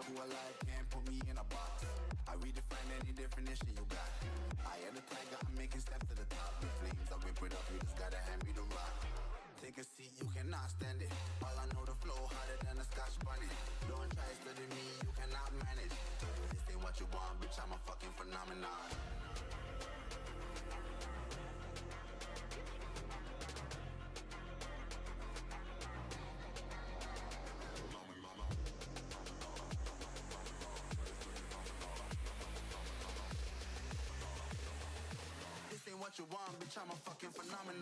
Who alive can't put me in a box. I redefine any definition you got. I get the tiger, I'm making steps to the top. The flames, I whip it up, you just gotta hand me the rock. Take a seat, you cannot stand it. All I know, the flow harder than a scotch bonnet. Don't try studying me, you cannot manage. This ain't what you want, bitch, I'm a fucking phenomenon. This ain't what you want, bitch, I'm a fucking phenomenon.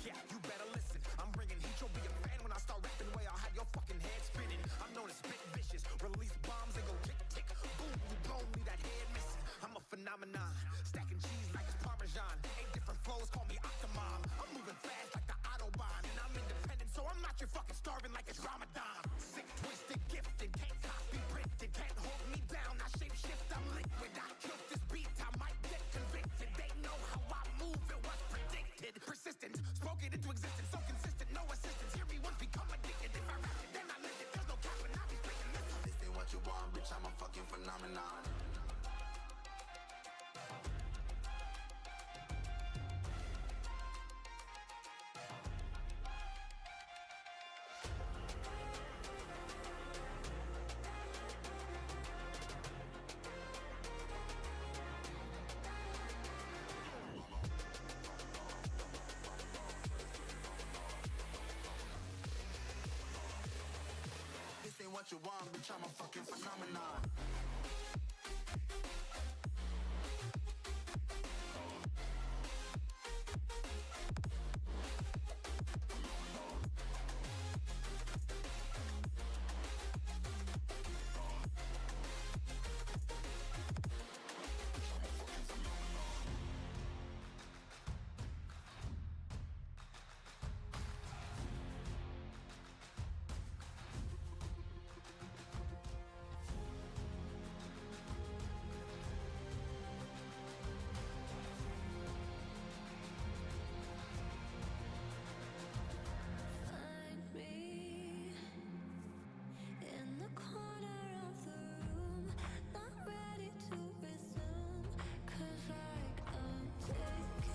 Yeah, you better listen. I'm bringing heat. You'll be a fan when I start rapping. Way I'll have your fucking head spinning. I'm known as Spit Vicious. Release bombs and go tick tick. Boom, you blown me that head missing. I'm a phenomenon. Stacking cheese like it's Parmesan. 8 different flows, call me Octomom. I'm moving fast like the Autobahn. And I'm independent, so I'm not your fucking starving like it's Ramadan. Sick, twisted, gifted. Can't copy, printed. Can't hold me down. I shape shift, I'm liquid. I killed this beat. I might get convicted. They know how I move. It was predicted. Persistent. Spoke it into existence. So consistent. No assistance. Hear me once, become addicted. If I rap it, then I live it. There's no cap and I be speaking this. This ain't what you want, bitch, I'm a fucking phenomenon. This ain't what you want, bitch, I'm a fucking phenomenon. Find me in the corner of the room, not ready to resume, 'cause like I'm taking.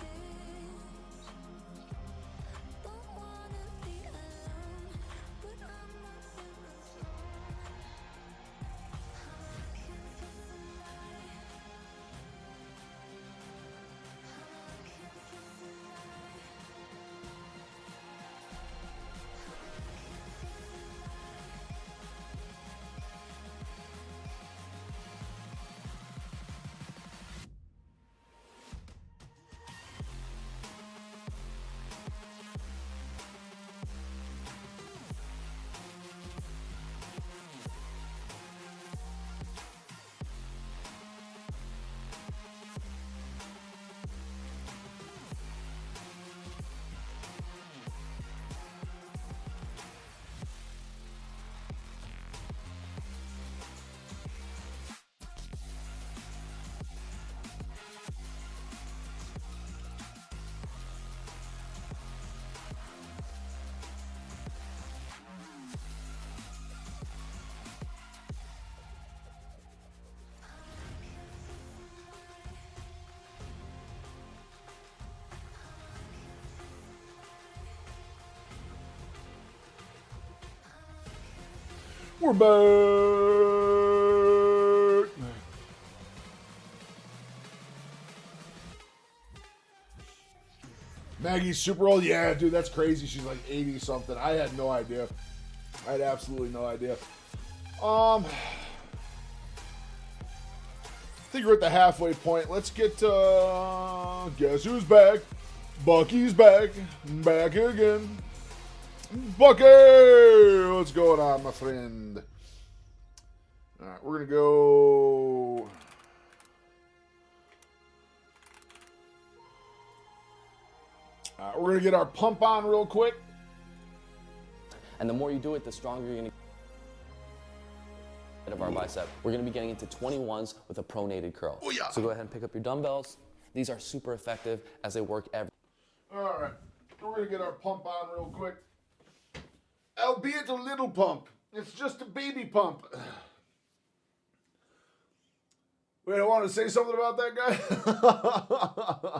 Don't wanna be alone, but I'm not in the zone. I'm looking for somebody. I'm looking for somebody. We're back. Maggie's super old. Yeah, dude, that's crazy. She's like 80 something. I had no idea. I had absolutely no idea. I think we're at the halfway point. Let's get guess who's back? Bucky's back. Back again. Bucky! What's going on, my friend? Alright, we're gonna go. We're gonna get our pump on real quick. And the more you do it, the stronger you're gonna get of our bicep. We're gonna be getting into 21s with a pronated curl. Oh, yeah. So go ahead and pick up your dumbbells. These are super effective as they work every. All right, we're gonna get our pump on real quick. Albeit a little pump. It's just a baby pump. Wait, I want to say something about that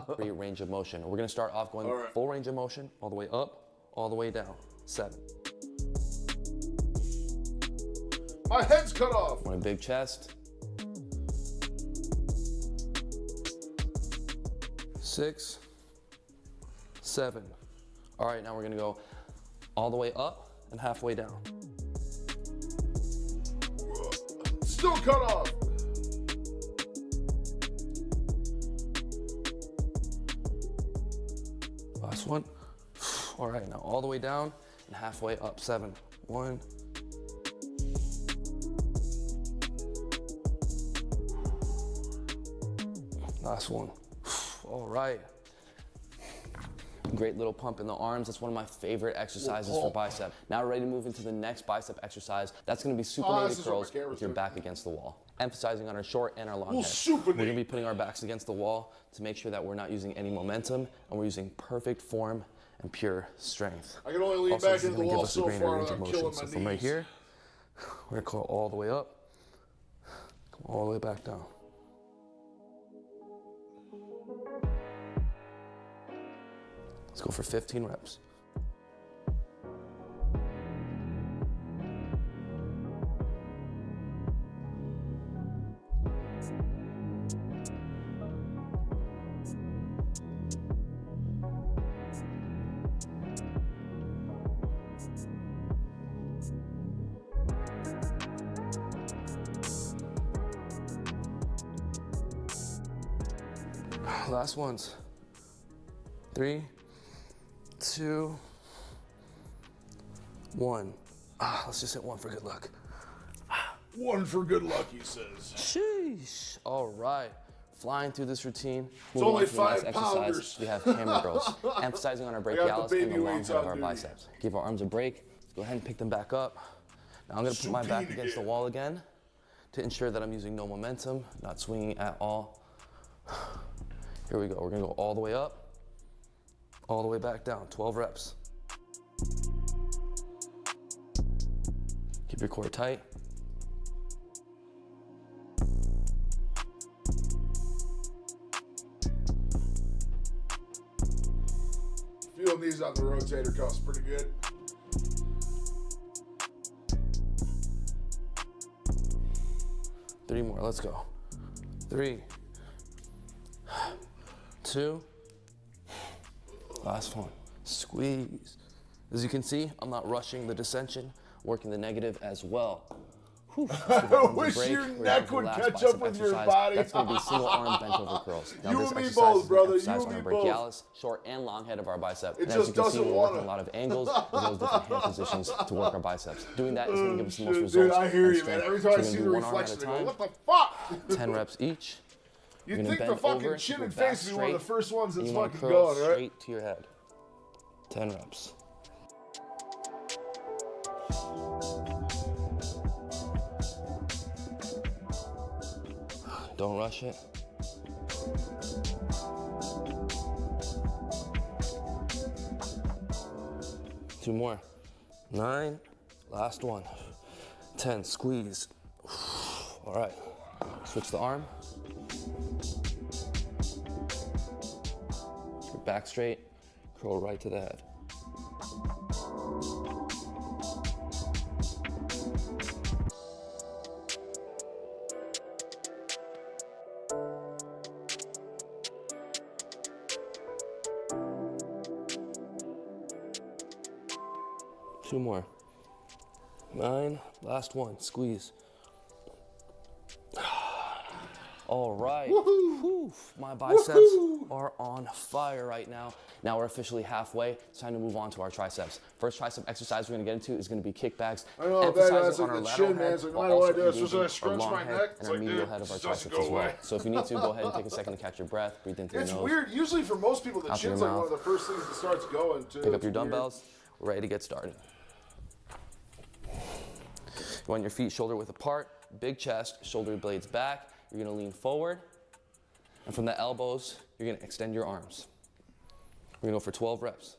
guy. Free range of motion. We're gonna start off going full range of motion, all the way up, all the way down. 7. My head's cut off. Want a big chest. 6, 7. All right, now we're gonna go all the way up and halfway down. Still cut off. Last one. All right, now all the way down and halfway up. 7. 1. Last one. All right. Great little pump in the arms. That's one of my favorite exercises for bicep. Now we're ready to move into the next bicep exercise. That's gonna be supinated curls with your back against the wall. Emphasizing on our short and our long head. We're gonna be putting our backs against the wall to make sure that we're not using any momentum and we're using perfect form and pure strength. I can only lean Also, back this is into the gonna give wall us a so greater far range that of I'm motion. killing So my from right knees. here, we're gonna curl all the way up, come all the way back down. Let's go for 15 reps. Last ones. 3, 2, 1. Let's just hit 1 for good luck. 1 for good luck, he says. Sheesh. All right. Flying through this routine. It's Moving only on to the next 5 exercise, pounders. we have hammer curls. Emphasizing on our I got the brachialis and baby the long weights head of on our duty. biceps. Give our arms a break. Let's go ahead and pick them back up. Now I'm going to put my back against the wall again to ensure that I'm using no momentum, not swinging at all. Here we go. We're going to go all the way up, all the way back down. 12 reps. Keep your core tight. Feeling these on the rotator cuffs pretty good. Three more, let's go. 3, 2, last one. Squeeze. As you can see, I'm not rushing the descension, working the negative as well. I wish your neck would catch up with your body. That's going to be single arm bent over curls. Now, You this and me exercise both, is brother. emphasized You on and our me both. brachialis, short and long head of our bicep. It And just as you can see, doesn't we're working wanna. a lot of angles as well as different hand positions to work our biceps. Doing that is going to give us the most Shit, results. dude, I hear and you, man. strength. Every So time I we're see gonna the do one arm at reflection, a I go, time. what the fuck? 10 reps each. You'd You're gonna think the bend fucking over, chin keep and your back face would be one of the straight, first ones and that's you wanna fucking curl going, right? straight to your head. 10 reps. Don't rush it. Two more. 9, last one. 10, squeeze. All right, switch the arm. Your back straight, curl right to the head. Two more. 9, last one, squeeze. All right. Woohoo! Whew, my biceps are on fire right now. Now we're officially halfway. It's time to move on to our triceps. First tricep exercise we're gonna get into is gonna be kickbacks. I know, Emphasizing like on our the lateral chin, man. head, It's like, while no matter what I also do, it's just engaging I our scrunch long my head neck. and It's our like, medial dude, head of our it doesn't triceps go as well. away. So if you need to, go ahead and take a second to catch your breath. Breathe in through It's your nose. weird. Usually for most people, the Out through chin's your like one of mouth. the first things that starts going, too. Pick up It's your weird. dumbbells. We're ready to get started. You want your feet shoulder width apart, big chest, shoulder blades back. You're gonna lean forward. And from the elbows, you're gonna extend your arms. We're gonna go for 12 reps.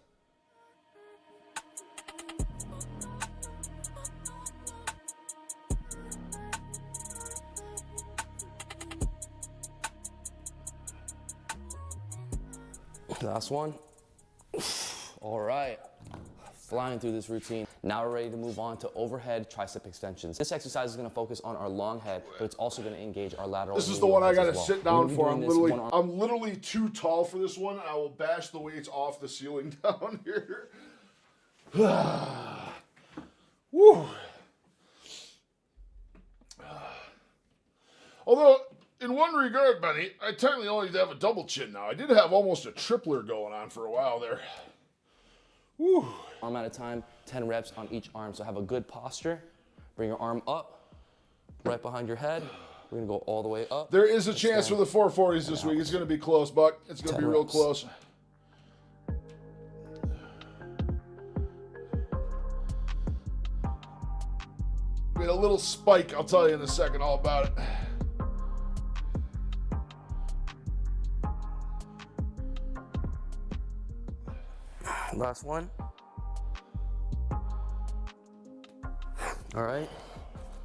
Last one. All right. Flying through this routine. Now we're ready to move on to overhead tricep extensions. This exercise is going to focus on our long head, but it's also going to engage our lateral. This and is the medial one I heads gotta as well. sit We're down gonna be for. doing this I'm literally too tall for this one. I will bash the weights off the ceiling down here. Woo. Although, in one regard, Benny, I technically only have a double chin now. I did have almost a tripler going on for a while there. Woo. Arm at a time, 10 reps on each arm. So have a good posture. Bring your arm up, right behind your head. We're gonna go all the way up. There is a chance for the 440s this week. It's gonna be close, Buck. It's gonna be real close. Get a little spike, I'll tell you in a second all about it. Last one. All right,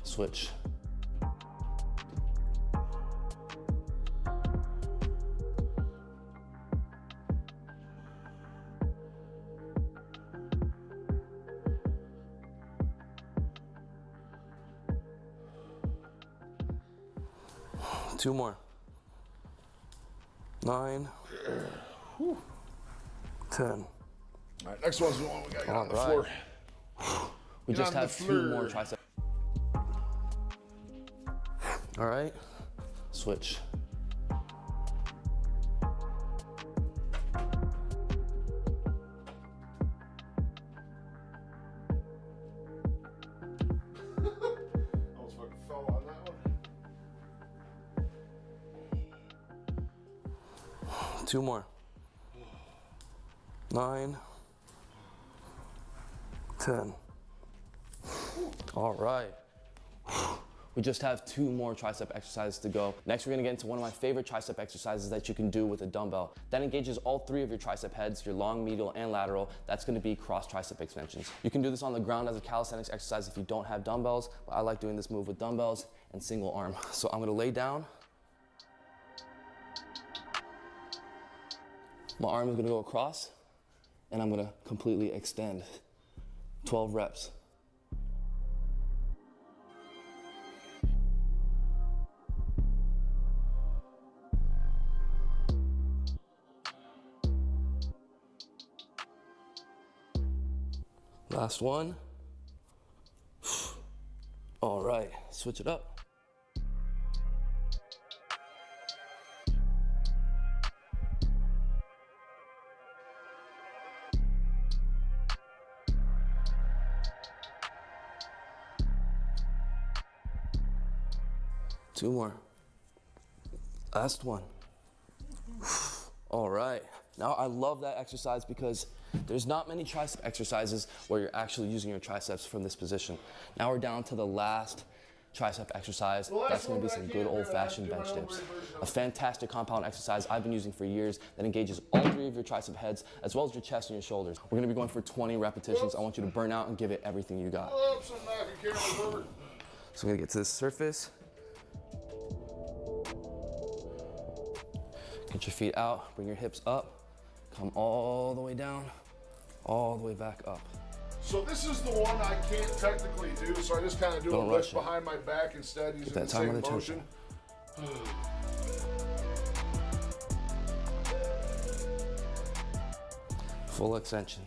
switch. Two more. 9, 10. All right, next one's the one we gotta get on the All floor. We Get just on the have 2 floor. more triceps. All right, switch. Almost fucking fell on that one. 2 more. 9, 10. All right. We just have 2 more tricep exercises to go. Next, we're gonna get into one of my favorite tricep exercises that you can do with a dumbbell. That engages all 3 of your tricep heads, your long, medial, and lateral. That's gonna be cross tricep extensions. You can do this on the ground as a calisthenics exercise if you don't have dumbbells, but I like doing this move with dumbbells and single arm. So I'm gonna lay down. My arm is gonna go across, and I'm gonna completely extend. 12 reps. Last one. All right, switch it up. Two more. Last one. All right. Now I love that exercise because there's not many tricep exercises where you're actually using your triceps from this position. Now we're down to the last tricep exercise. That's gonna be some good old-fashioned bench dips. A fantastic compound exercise I've been using for years that engages all 3 of your tricep heads as well as your chest and your shoulders. We're gonna be going for 20 repetitions. I want you to burn out and give it everything you got. So I'm gonna get to this surface. Get your feet out, bring your hips up, come all the way down, all the way back up. So this is the one I can't technically do, so I just kind of do Don't a rush lift it. behind my back instead using that the time same under motion. Full extension.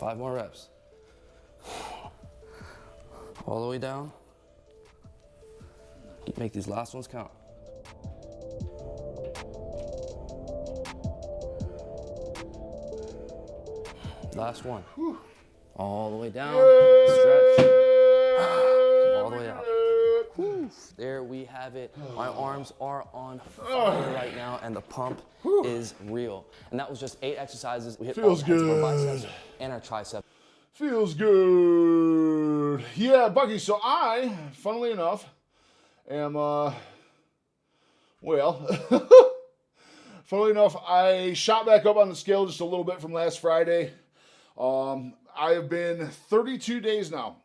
5 more reps. All the way down. Make these last ones count. Last one. All the way down. Stretch. Come all the way out. There we have it. My arms are on fire right now, and the pump is real. And that was just 8 exercises. We hit all the heads of our biceps and our triceps. Feels good. Yeah, Bucky, so I, funnily enough, am, funnily enough, I shot back up on the scale just a little bit from last Friday. I have been 32 days now.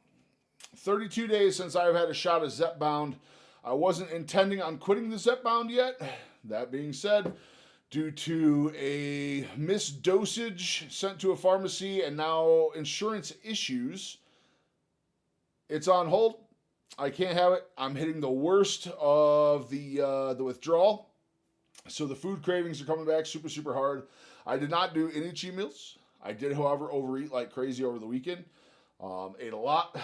32 days since I've had a shot of Zepbound. I wasn't intending on quitting the Zepbound yet. That being said, due to a missed dosage sent to a pharmacy and now insurance issues, it's on hold. I can't have it. I'm hitting the worst of the withdrawal. So the food cravings are coming back super, super hard. I did not do any cheat meals. I did, however, overeat like crazy over the weekend. Ate a lot.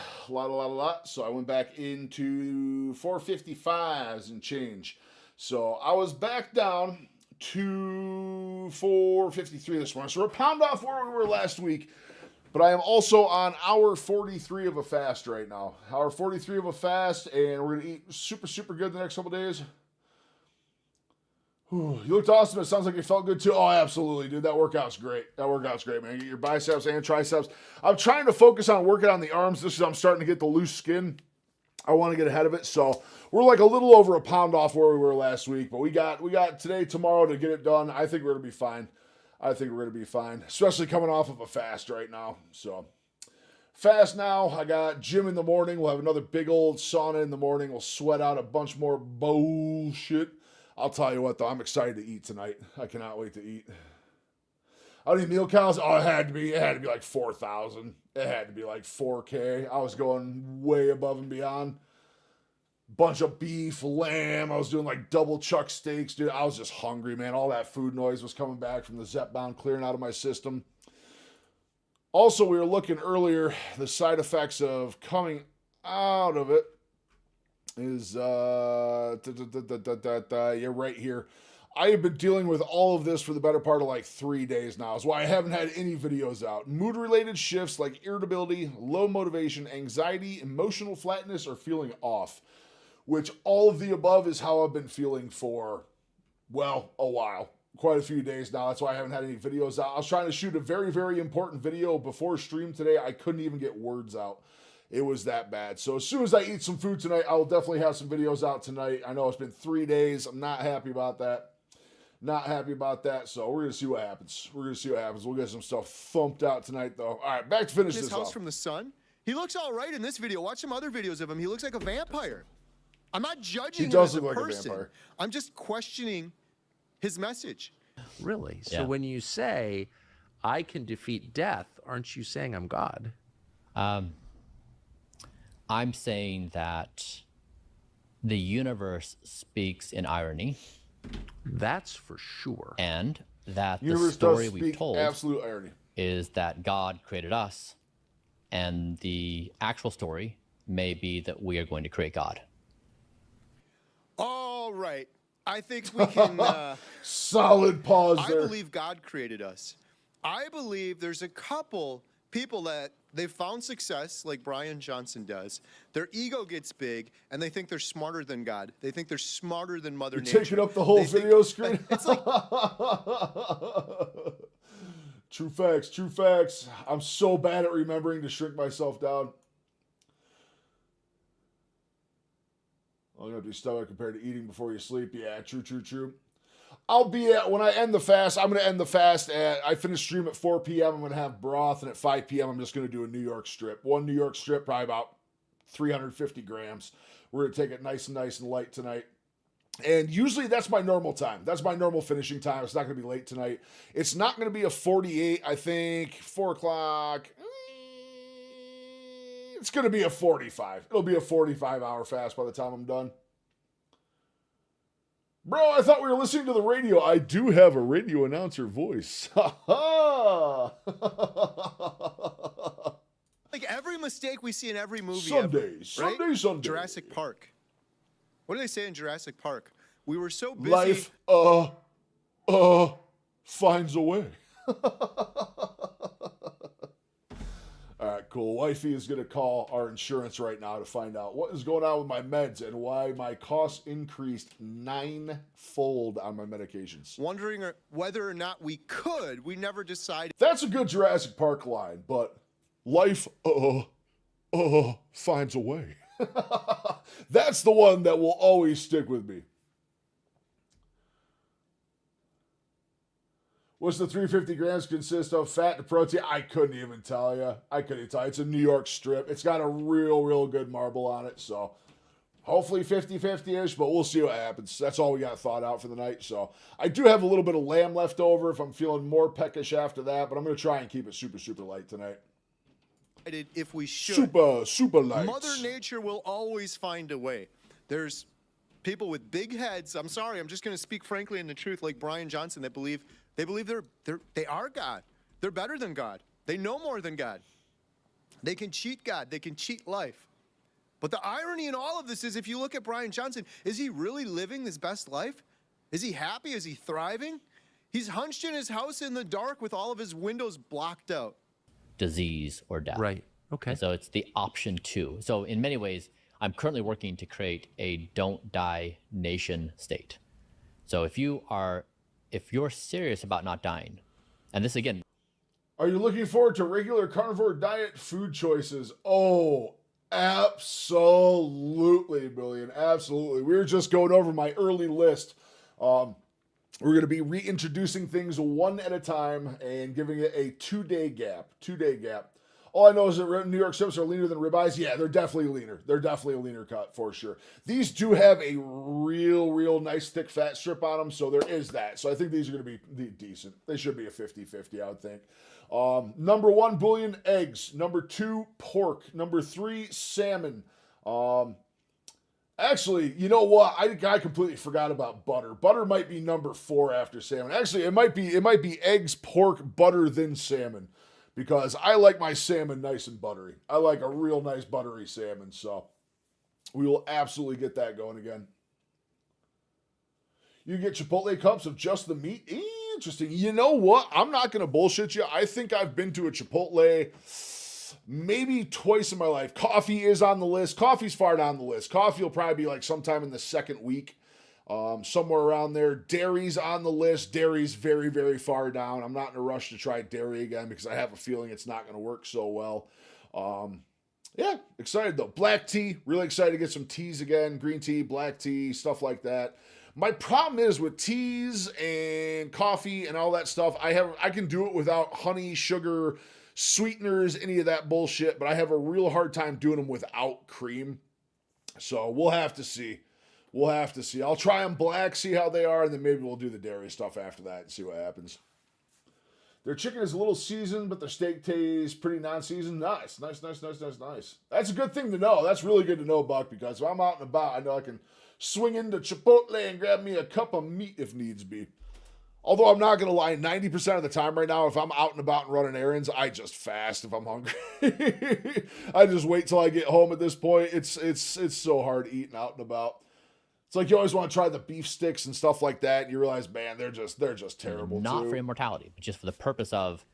So I went back into 455s and change. So I was back down to 453 this morning. So we're a pound off where we were last week. But I am also on hour 43 of a fast right now. Hour 43 of a fast, and we're going to eat super, super good the next couple days. Whew, you looked awesome. It sounds like you felt good too. Oh, absolutely, dude. That workout's great. That workout's great, man. Get your biceps and triceps. I'm trying to focus on working on the arms. This is I'm starting to get the loose skin. I want to get ahead of it. So we're like a little over a pound off where we were last week. But we got today, tomorrow to get it done. I think we're going to be fine. Especially coming off of a fast right now. So fast now. I got gym in the morning. We'll have another big old sauna in the morning. We'll sweat out a bunch more bullshit. I'll tell you what, though, I'm excited to eat tonight. I cannot wait to eat. How many meal counts? Oh, it had to be like 4,000. It had to be like 4K. I was going way above and beyond. Bunch of beef, lamb. I was doing like double chuck steaks, dude. I was just hungry, man. All that food noise was coming back from the Zepbound, clearing out of my system. Also, we were looking earlier, the side effects of coming out of it is you're right here. I have been dealing with all of this for the better part of like 3 days now. That's why I haven't had any videos out. Mood-related shifts like irritability, low motivation, anxiety, emotional flatness, or feeling off. Which all of the above is how I've been feeling for, well, a while. Quite a few days now. That's why I haven't had any videos out. I was trying to shoot a very, very important video before stream today. I couldn't even get words out. It was that bad. So as soon as I eat some food tonight, I will definitely have some videos out tonight. I know it's been 3 days. I'm not happy about that. So we're going to see what happens. We'll get some stuff thumped out tonight, though. All right, back to finish this house off. From the sun. He looks all right in this video. Watch some other videos of him. He looks like a vampire. I'm not judging him as a person. I'm just questioning his message. Really? So when you say, I can defeat death, aren't you saying I'm God? I'm saying that the universe speaks in irony. That's for sure. And that the Universe story does we've speak told absolute irony. is that God created us, and the actual story may be that we are going to create God. All right. I think we can... Solid pause there. I believe God created us. I believe there's a couple people that they've found success, like Brian Johnson does. Their ego gets big, and they think they're smarter than God. They think they're smarter than Mother Nature. Taking up the whole video screen? It's like... True facts. I'm so bad at remembering to shrink myself down. All you have to do stomach compared to eating before you sleep. Yeah, true. I'll be at, when I end the fast, I'm going to end the fast at, I finish stream at 4 p.m. I'm going to have broth, and at 5 p.m. I'm just going to do a New York strip. One New York strip, probably about 350 grams. We're going to take it nice and light tonight. And usually that's my normal time. That's my normal finishing time. It's not going to be late tonight. It's not going to be a 48, I think, 4 o'clock. It's going to be a 45. It'll be a 45-hour fast by the time I'm done. Bro, I thought we were listening to the radio. I do have a radio announcer voice. Ha ha! every mistake we see in every movie Sundays, ever, right? Sunday. Jurassic Park. What do they say in Jurassic Park? We were so busy. Life, finds a way. All right, cool. Wifey is going to call our insurance right now to find out what is going on with my meds and why my costs increased 9-fold on my medications. Wondering whether or not we could. We never decided. That's a good Jurassic Park line, but life, finds a way. That's the one that will always stick with me. What's the 350 grams consist of? Fat and protein? I couldn't even tell you. It's a New York strip. It's got a real good marble on it. So hopefully 50-50-ish, but we'll see what happens. That's all we got thought out for the night. So I do have a little bit of lamb left over if I'm feeling more peckish after that, but I'm going to try and keep it super light tonight. If we should. Super light. Mother Nature will always find a way. There's people with big heads. I'm sorry. I'm just going to speak frankly and the truth, like Brian Johnson, that believe they are God. They're better than God. They know more than God. They can cheat God. They can cheat life. But the irony in all of this is, if you look at Brian Johnson, is he really living his best life? Is he happy? Is he thriving? He's hunched in his house in the dark with all of his windows blocked out. Disease or death. Right. Okay. And so it's the option 2. So in many ways, I'm currently working to create a don't die nation state. So if you're serious about not dying, and this again. Are you looking forward to regular carnivore diet food choices? Oh, absolutely, Billion. Absolutely. We were just going over my early list. We're going to be reintroducing things one at a time and giving it a 2-day gap. 2-day gap. All I know is that New York strips are leaner than ribeyes. Yeah, they're definitely leaner. They're definitely a leaner cut for sure. These do have a real nice thick fat strip on them, so there is that. So I think these are going to be decent. They should be a 50-50, I would think. Number 1, Billion, eggs. Number 2, pork. Number 3, salmon. Actually, you know what? I completely forgot about butter. Butter might be number 4 after salmon. Actually, it might be eggs, pork, butter, then salmon. Because I like my salmon nice and buttery. I like a real nice buttery salmon. So we will absolutely get that going again. You get Chipotle cups of just the meat. Interesting. You know what? I'm not going to bullshit you. I think I've been to a Chipotle maybe twice in my life. Coffee is on the list. Coffee's far down the list. Coffee will probably be like sometime in the second week. Somewhere around there. Dairy's on the list. Dairy's very far down. I'm not in a rush to try dairy again because I have a feeling it's not going to work so well. Yeah, excited though. Black tea, really excited to get some teas again. Green tea, black tea, stuff like that. My problem is with teas and coffee and all that stuff, I can do it without honey, sugar, sweeteners, any of that bullshit, but I have a real hard time doing them without cream. So we'll have to see. We'll have to see. I'll try them black, see how they are, and then maybe we'll do the dairy stuff after that and see what happens. Their chicken is a little seasoned, but their steak tastes pretty non-seasoned. Nice. That's a good thing to know. That's really good to know, Buck, because if I'm out and about, I know I can swing into Chipotle and grab me a cup of meat if needs be. Although I'm not going to lie, 90% of the time right now, if I'm out and about and running errands, I just fast if I'm hungry. I just wait till I get home at this point. It's so hard eating out and about. It's like you always want to try the beef sticks and stuff like that, and you realize, man, they're just terrible. Not for immortality, but just for the purpose of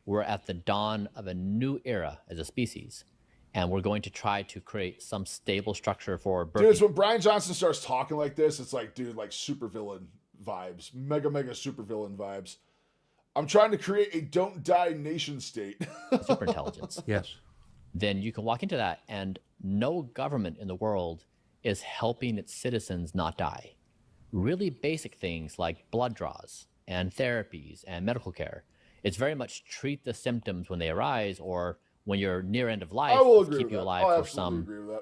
we're at the dawn of a new era as a species, and we're going to try to create some stable structure for birth. Dude, it's when Brian Johnson starts talking like this, it's like, dude, like supervillain vibes, mega supervillain vibes. I'm trying to create a don't die nation state. Super intelligence. Yes. Then you can walk into that, and no government in the world is helping its citizens not die. Really basic things like blood draws and therapies and medical care. It's very much treat the symptoms when they arise, or when you're near end of life, keep you alive for some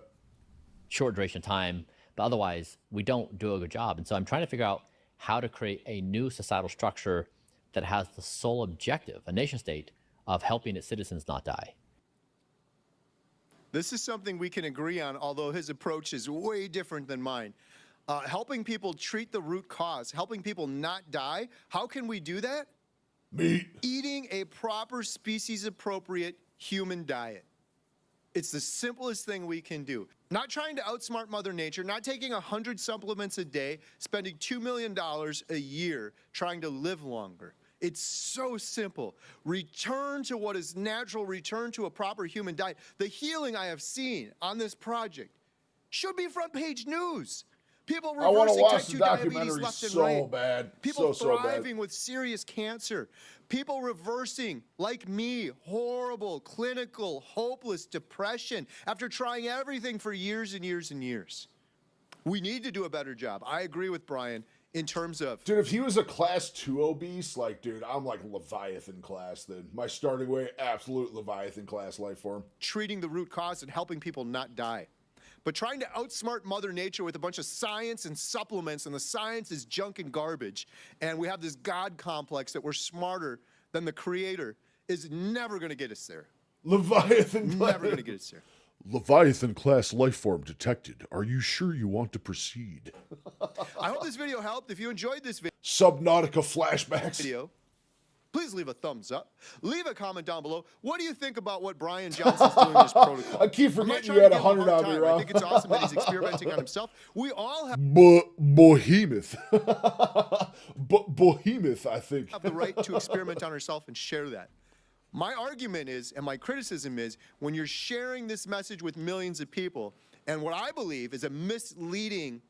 short duration of time. But otherwise, we don't do a good job. And so I'm trying to figure out how to create a new societal structure that has the sole objective, a nation state, of helping its citizens not die. This is something we can agree on, although his approach is way different than mine. Helping people treat the root cause, helping people not die. How can we do that? Meat. Eating a proper species-appropriate human diet. It's the simplest thing we can do. Not trying to outsmart Mother Nature, not taking 100 supplements a day, spending $2 million a year trying to live longer. It's so simple. Return to what is natural, return to a proper human diet. The healing I have seen on this project should be front page news. People I want to reversing watch type the 2 diabetes documentary left and so right. bad. People so bad. thriving with serious cancer. People reversing, like me, horrible, clinical, hopeless depression after trying everything for years and years and years. We need to do a better job. I agree with Brian in terms of... Dude, if he was a class 2 obese, like, dude, I'm like Leviathan class then. My starting weight, absolute Leviathan class life form. Treating the root cause and helping people not die. But trying to outsmart Mother Nature with a bunch of science and supplements, and the science is junk and garbage, and we have this God complex that we're smarter than the Creator, is never going to get us there. Leviathan class. Never going to get us there. Leviathan class life form detected. Are you sure you want to proceed? I hope this video helped. If you enjoyed this Subnautica flashbacks. video, please leave a thumbs up. Leave a comment down below. What do you think about what Brian Johnson's doing in this protocol? I keep I'm not forgetting trying you had to give him 100 hard on me, time. Rob. I think it's awesome that he's experimenting on himself. We all have Behemoth. Behemoth, I think. have the right to experiment on ourselves and share that. My argument is, and my criticism is, when you're sharing this message with millions of people, and what I believe is a misleading,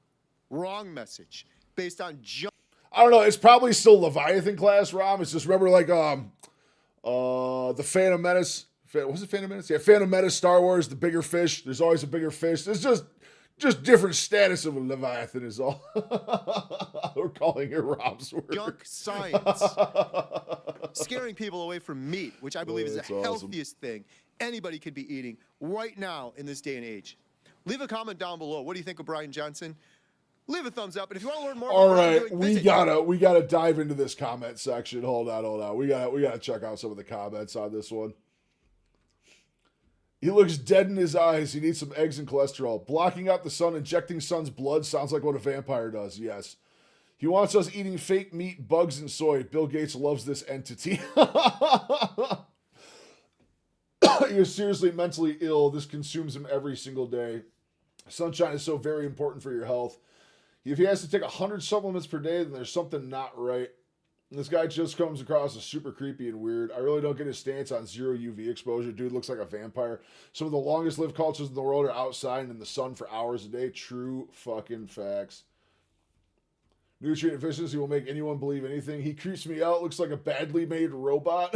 wrong message based on junk. I don't know. It's probably still Leviathan class, Rob. It's just remember like the Phantom Menace. Was it Phantom Menace? Yeah, Phantom Menace, Star Wars, the bigger fish. There's always a bigger fish. It's just different status of a Leviathan is all. We're calling it Rob's word. Junk science. Scaring people away from meat, which I believe is the That's awesome. healthiest thing anybody could be eating right now in this day and age. Leave a comment down below. What do you think of Brian Johnson? Leave a thumbs up, and if you want to learn more All about what I'm right, doing, we visit gotta dive into this comment section. Hold on. We gotta check out some of the comments on this one. He looks dead in his eyes. He needs some eggs and cholesterol. Blocking out the sun, injecting sun's blood sounds like what a vampire does. Yes. He wants us eating fake meat, bugs, and soy. Bill Gates loves this entity. You're seriously mentally ill. This consumes him every single day. Sunshine is so very important for your health. If he has to take 100 supplements per day, then there's something not right. This guy just comes across as super creepy and weird. I really don't get his stance on zero UV exposure. Dude looks like a vampire. Some of the longest lived cultures in the world are outside and in the sun for hours a day. True fucking facts. Nutrient efficiency will make anyone believe anything. He creeps me out. Looks like a badly made robot.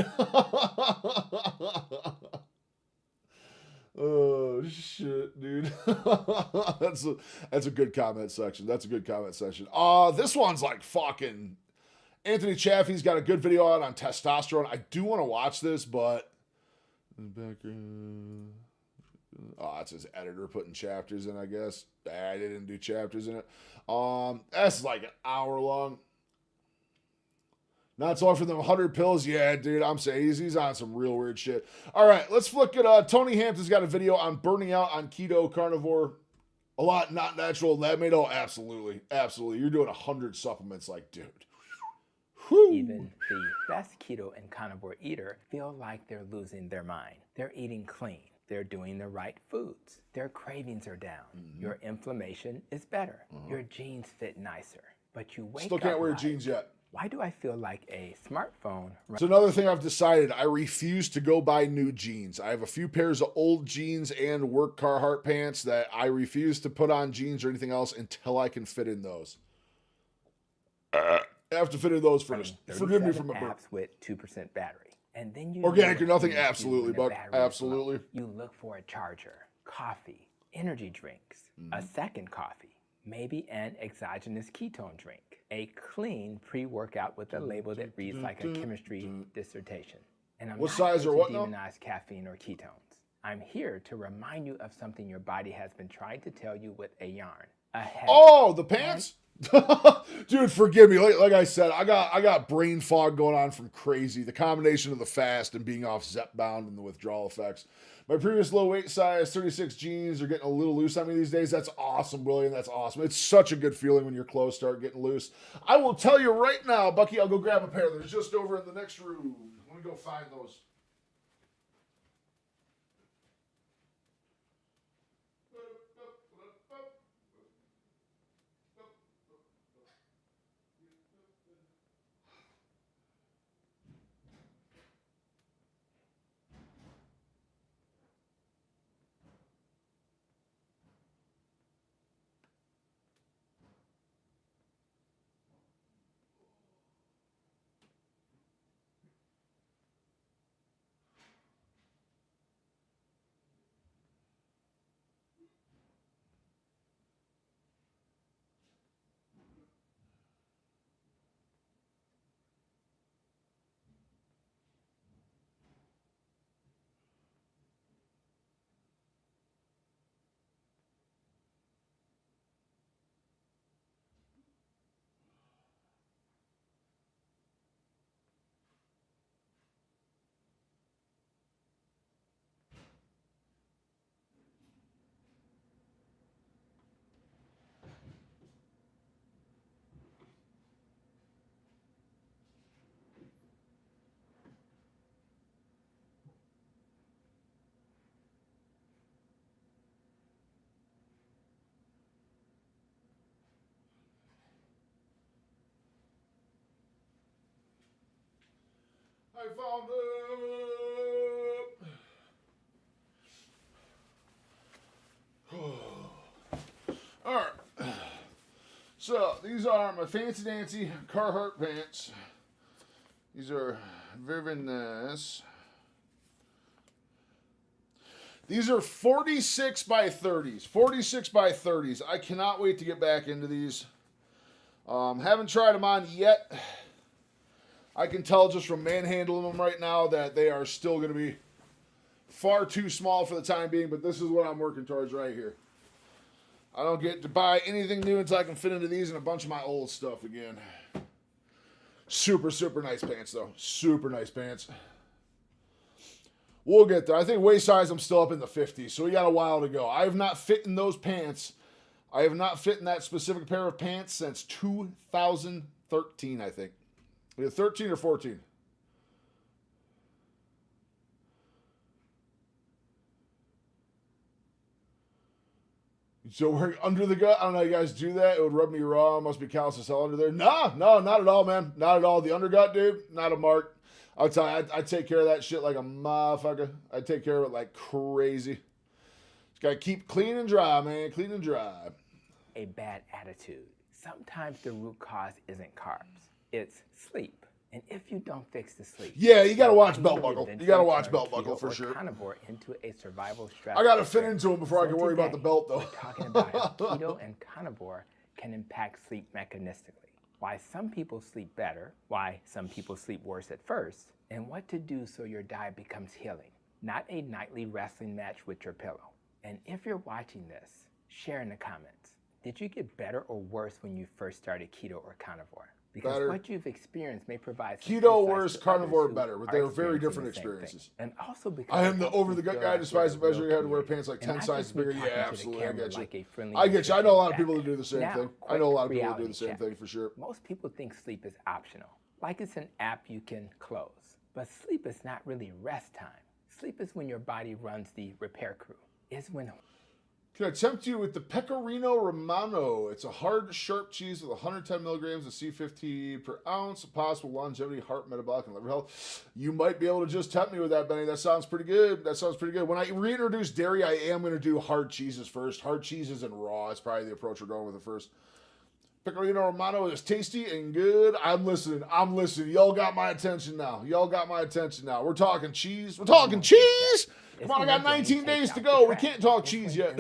Oh shit, dude. That's a good comment section. That's a good comment section. This one's like fucking Anthony Chaffee's got a good video out on testosterone. I do want to watch this, but it's his editor putting chapters in, I guess. I didn't do chapters in it. That's like an hour long. Not so for them 100 pills. Yeah, dude, I'm saying he's on some real weird shit. All right, let's look at Tony Hampton's got a video on burning out on keto, carnivore, a lot not natural lab made. Oh, absolutely. Absolutely. You're doing 100 supplements, like, dude. Whew. Even the best keto and carnivore eater feel like they're losing their mind. They're eating clean. They're doing the right foods. Their cravings are down. Your inflammation is better. Your jeans fit nicer. But you wake up Still can't wear like, jeans yet. why do I feel like a smartphone? It's another thing I've decided. I refuse to go buy new jeans. I have a few pairs of old jeans and work Carhartt pants that I refuse to put on jeans or anything else until I can fit in those. I have to fit in those first. Forgive me from a burp. apps with 2% battery. And then you Organic know or nothing? what you do Absolutely, when the Buck. battery is low. Absolutely. You look for a charger, coffee, energy drinks, a second coffee, maybe an exogenous ketone drink, a clean pre-workout with a label that reads like a chemistry dissertation. And I'm What not size here or to what now? demonize caffeine or ketones. I'm here to remind you of something your body has been trying to tell you with a yarn. A headache. Oh, the pants? Dude, forgive me. Like I said, I got brain fog going on from crazy. The combination of the fast and being off Zepbound and the withdrawal effects. My previous low weight size, 36 jeans, are getting a little loose on me these days. That's awesome, William. That's awesome. It's such a good feeling when your clothes start getting loose. I will tell you right now, Bucky, I'll go grab a pair. They're just over in the next room. Let me go find those. found it. All right. So these are my fancy dancy Carhartt pants. These are very nice. These are 46 by 30s. 46 by 30s. I cannot wait to get back into these. Haven't tried them on yet. I can tell just from manhandling them right now that they are still going to be far too small for the time being, but this is what I'm working towards right here. I don't get to buy anything new until I can fit into these and a bunch of my old stuff again. Super, super nice pants, though. Super nice pants. We'll get there. I think waist size, I'm still up in the 50s, so we got a while to go. I have not fit in those pants. I have not fit in that specific pair of pants since 2013, I think. Either 13 or 14. So we're under the gut. I don't know how you guys do that. It would rub me raw. Must be callous as hell under there. No, not at all, man. Not at all. The undergut, dude, not a mark. I'll tell you, I take care of that shit like a motherfucker. I take care of it like crazy. Just gotta keep clean and dry, man. Clean and dry. A bad attitude. Sometimes the root cause isn't carbs. It's sleep. And if you don't fix the sleep, yeah, you gotta watch belt buckle. You gotta watch belt buckle for sure. Carnivore into a survival stress. I gotta fit into it before I can worry about the belt, though. We're talking about how keto and carnivore can impact sleep mechanistically. Why some people sleep better, why some people sleep worse at first, and what to do so your diet becomes healing, not a nightly wrestling match with your pillow. And if you're watching this, share in the comments. Did you get better or worse when you first started keto or carnivore? Because better. What you've experienced may provide some keto worse, carnivore better, but they're very different experiences. And also because I am the over-the-gut guy, despite the measure you had to wear pants like 10 sizes bigger. Yeah, absolutely. I get you. I get you. I know a lot of people that do the same thing. I know a lot of people that do the same thing for sure. Most people think sleep is optional, like it's an app you can close. But sleep is not really rest time. Sleep is when your body runs the repair crew. It's when... Can I tempt you with the Pecorino Romano? It's a hard, sharp cheese with 110 milligrams of C15 per ounce, possible longevity, heart, metabolic, and liver health. You might be able to just tempt me with that, Benny. That sounds pretty good. That sounds pretty good. When I reintroduce dairy, I am going to do hard cheeses first. Hard cheeses and raw is probably the approach we're going with it first. Pecorino Romano is tasty and good. I'm listening. Y'all got my attention now. We're talking cheese. Come on, I got 19 days to go. We can't talk cheese yet.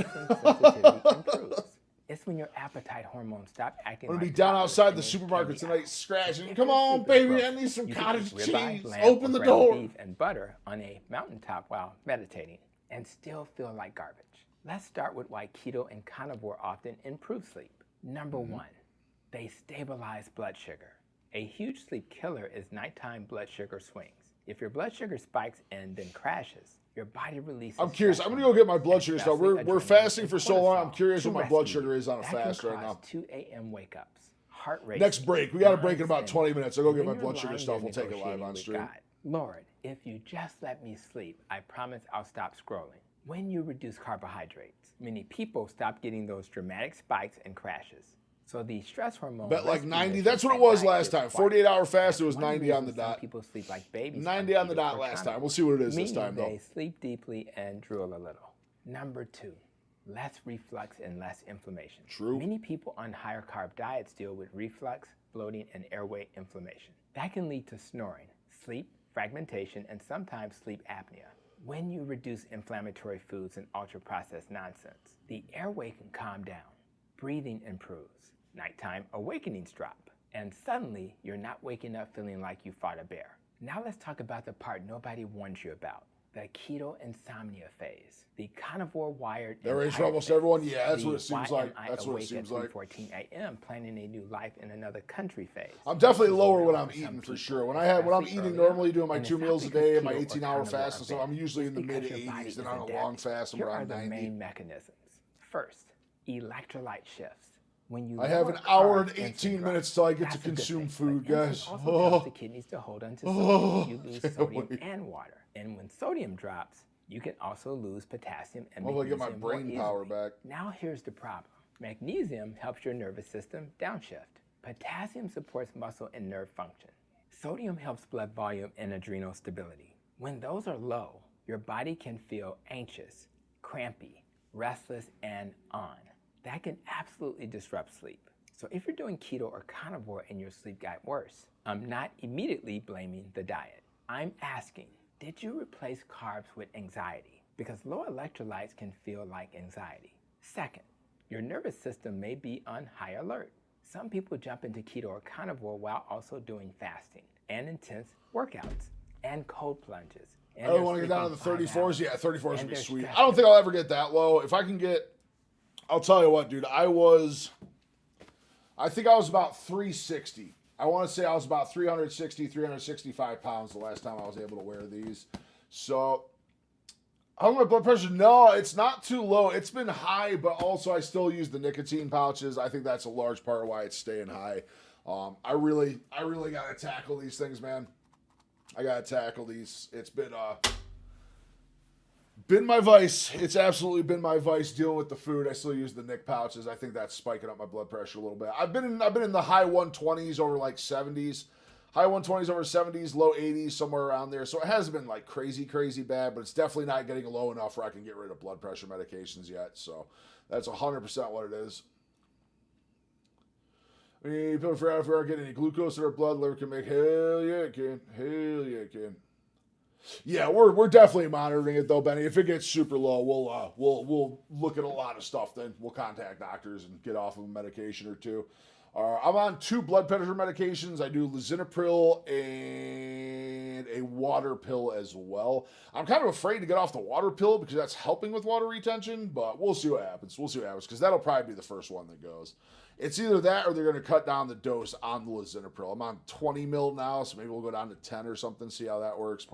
It's when your appetite hormones stop acting. I'm going to be down outside the supermarket tonight scratching. Come on, baby, I need some cottage cheese. Open the door. Beef and butter on a mountaintop while meditating and still feel like garbage. Let's start with why keto and carnivore often improve sleep. Number one, they stabilize blood sugar. A huge sleep killer is nighttime blood sugar swings. If your blood sugar spikes and then crashes, your body releases... I'm curious. I'm going to go get my blood sugar stuff. We're fasting for so long. I'm curious what my blood sugar is on a fast right now. 2 a.m. wake-ups, heart rate... Next break. We got to break in about 20 minutes. I'll go get my blood sugar stuff. We'll take it live on stream. God. Lord, if you just let me sleep, I promise I'll stop scrolling. When you reduce carbohydrates, many people stop getting those dramatic spikes and crashes. So the stress hormone... Bet like 90. That's what it was last time. 48-hour fast, it was 90 on the dot. Some people sleep like babies. 90 on the dot last time. We'll see what it is this time, though. They sleep deeply and drool a little. Number two, less reflux and less inflammation. True. Many people on higher carb diets deal with reflux, bloating, and airway inflammation. That can lead to snoring, sleep fragmentation, and sometimes sleep apnea. When you reduce inflammatory foods and ultra-processed nonsense, the airway can calm down, breathing improves, nighttime awakenings drop, and suddenly you're not waking up feeling like you fought a bear. Now let's talk about the part nobody warns you about, the keto insomnia phase, the carnivore wired. There is for almost everyone. Yeah, that's what it seems like. That's what it seems like. 14 a.m. planning a new life in another country phase. I'm definitely lower when I'm eating for sure. When I'm eating normally, doing my 2 meals a day and my 18-hour fast, so I'm usually in the mid 80s. Then on a long fast, I'm around 90. Here are the main mechanisms. First, electrolyte shifts. When I have an hour and 18 minutes till I get to consume food, guys. Also helps the kidneys to hold onto sodium. You lose sodium and water. And when sodium drops, you can also lose potassium and magnesium. I'll get my brain power back. Now here's the problem. Magnesium helps your nervous system downshift. Potassium supports muscle and nerve function. Sodium helps blood volume and adrenal stability. When those are low, your body can feel anxious, crampy, restless, and on. That can absolutely disrupt sleep. So if you're doing keto or carnivore and your sleep got worse, I'm not immediately blaming the diet. I'm asking, did you replace carbs with anxiety? Because low electrolytes can feel like anxiety. Second, your nervous system may be on high alert. Some people jump into keto or carnivore while also doing fasting and intense workouts and cold plunges. I don't want to get down to the 34s. Yeah, 34s would be sweet. I don't think I'll ever get that low. If I can get, I'll tell you what, dude. I think I was about 360. I want to say I was about 360, 365 pounds the last time I was able to wear these. So, how my blood pressure? No, it's not too low. It's been high, but also I still use the nicotine pouches. I think that's a large part of why it's staying high. I really got to tackle these things, man. I got to tackle these. It's been my vice. It's absolutely been my vice dealing with the food. I still use the Nick pouches. I think that's spiking up my blood pressure a little bit. I've been in the high 120s over like 70s. High 120s over 70s, low 80s, somewhere around there. So it hasn't been like crazy bad, but it's definitely not getting low enough where I can get rid of blood pressure medications yet. So that's 100% what it is. I mean, people figure out if we are getting any glucose in our blood, liver can make. Hell yeah, it can. Hell yeah, it can. Yeah, we're definitely monitoring it though, Benny. If it gets super low, we'll look at a lot of stuff. Then we'll contact doctors and get off of a medication or two. I'm on 2 blood pressure medications. I do lisinopril and a water pill as well. I'm kind of afraid to get off the water pill because that's helping with water retention, but we'll see what happens. Because that'll probably be the first one that goes. It's either that or they're going to cut down the dose on the lisinopril. I'm on 20 mil now, so maybe we'll go down to 10 or something, see how that works.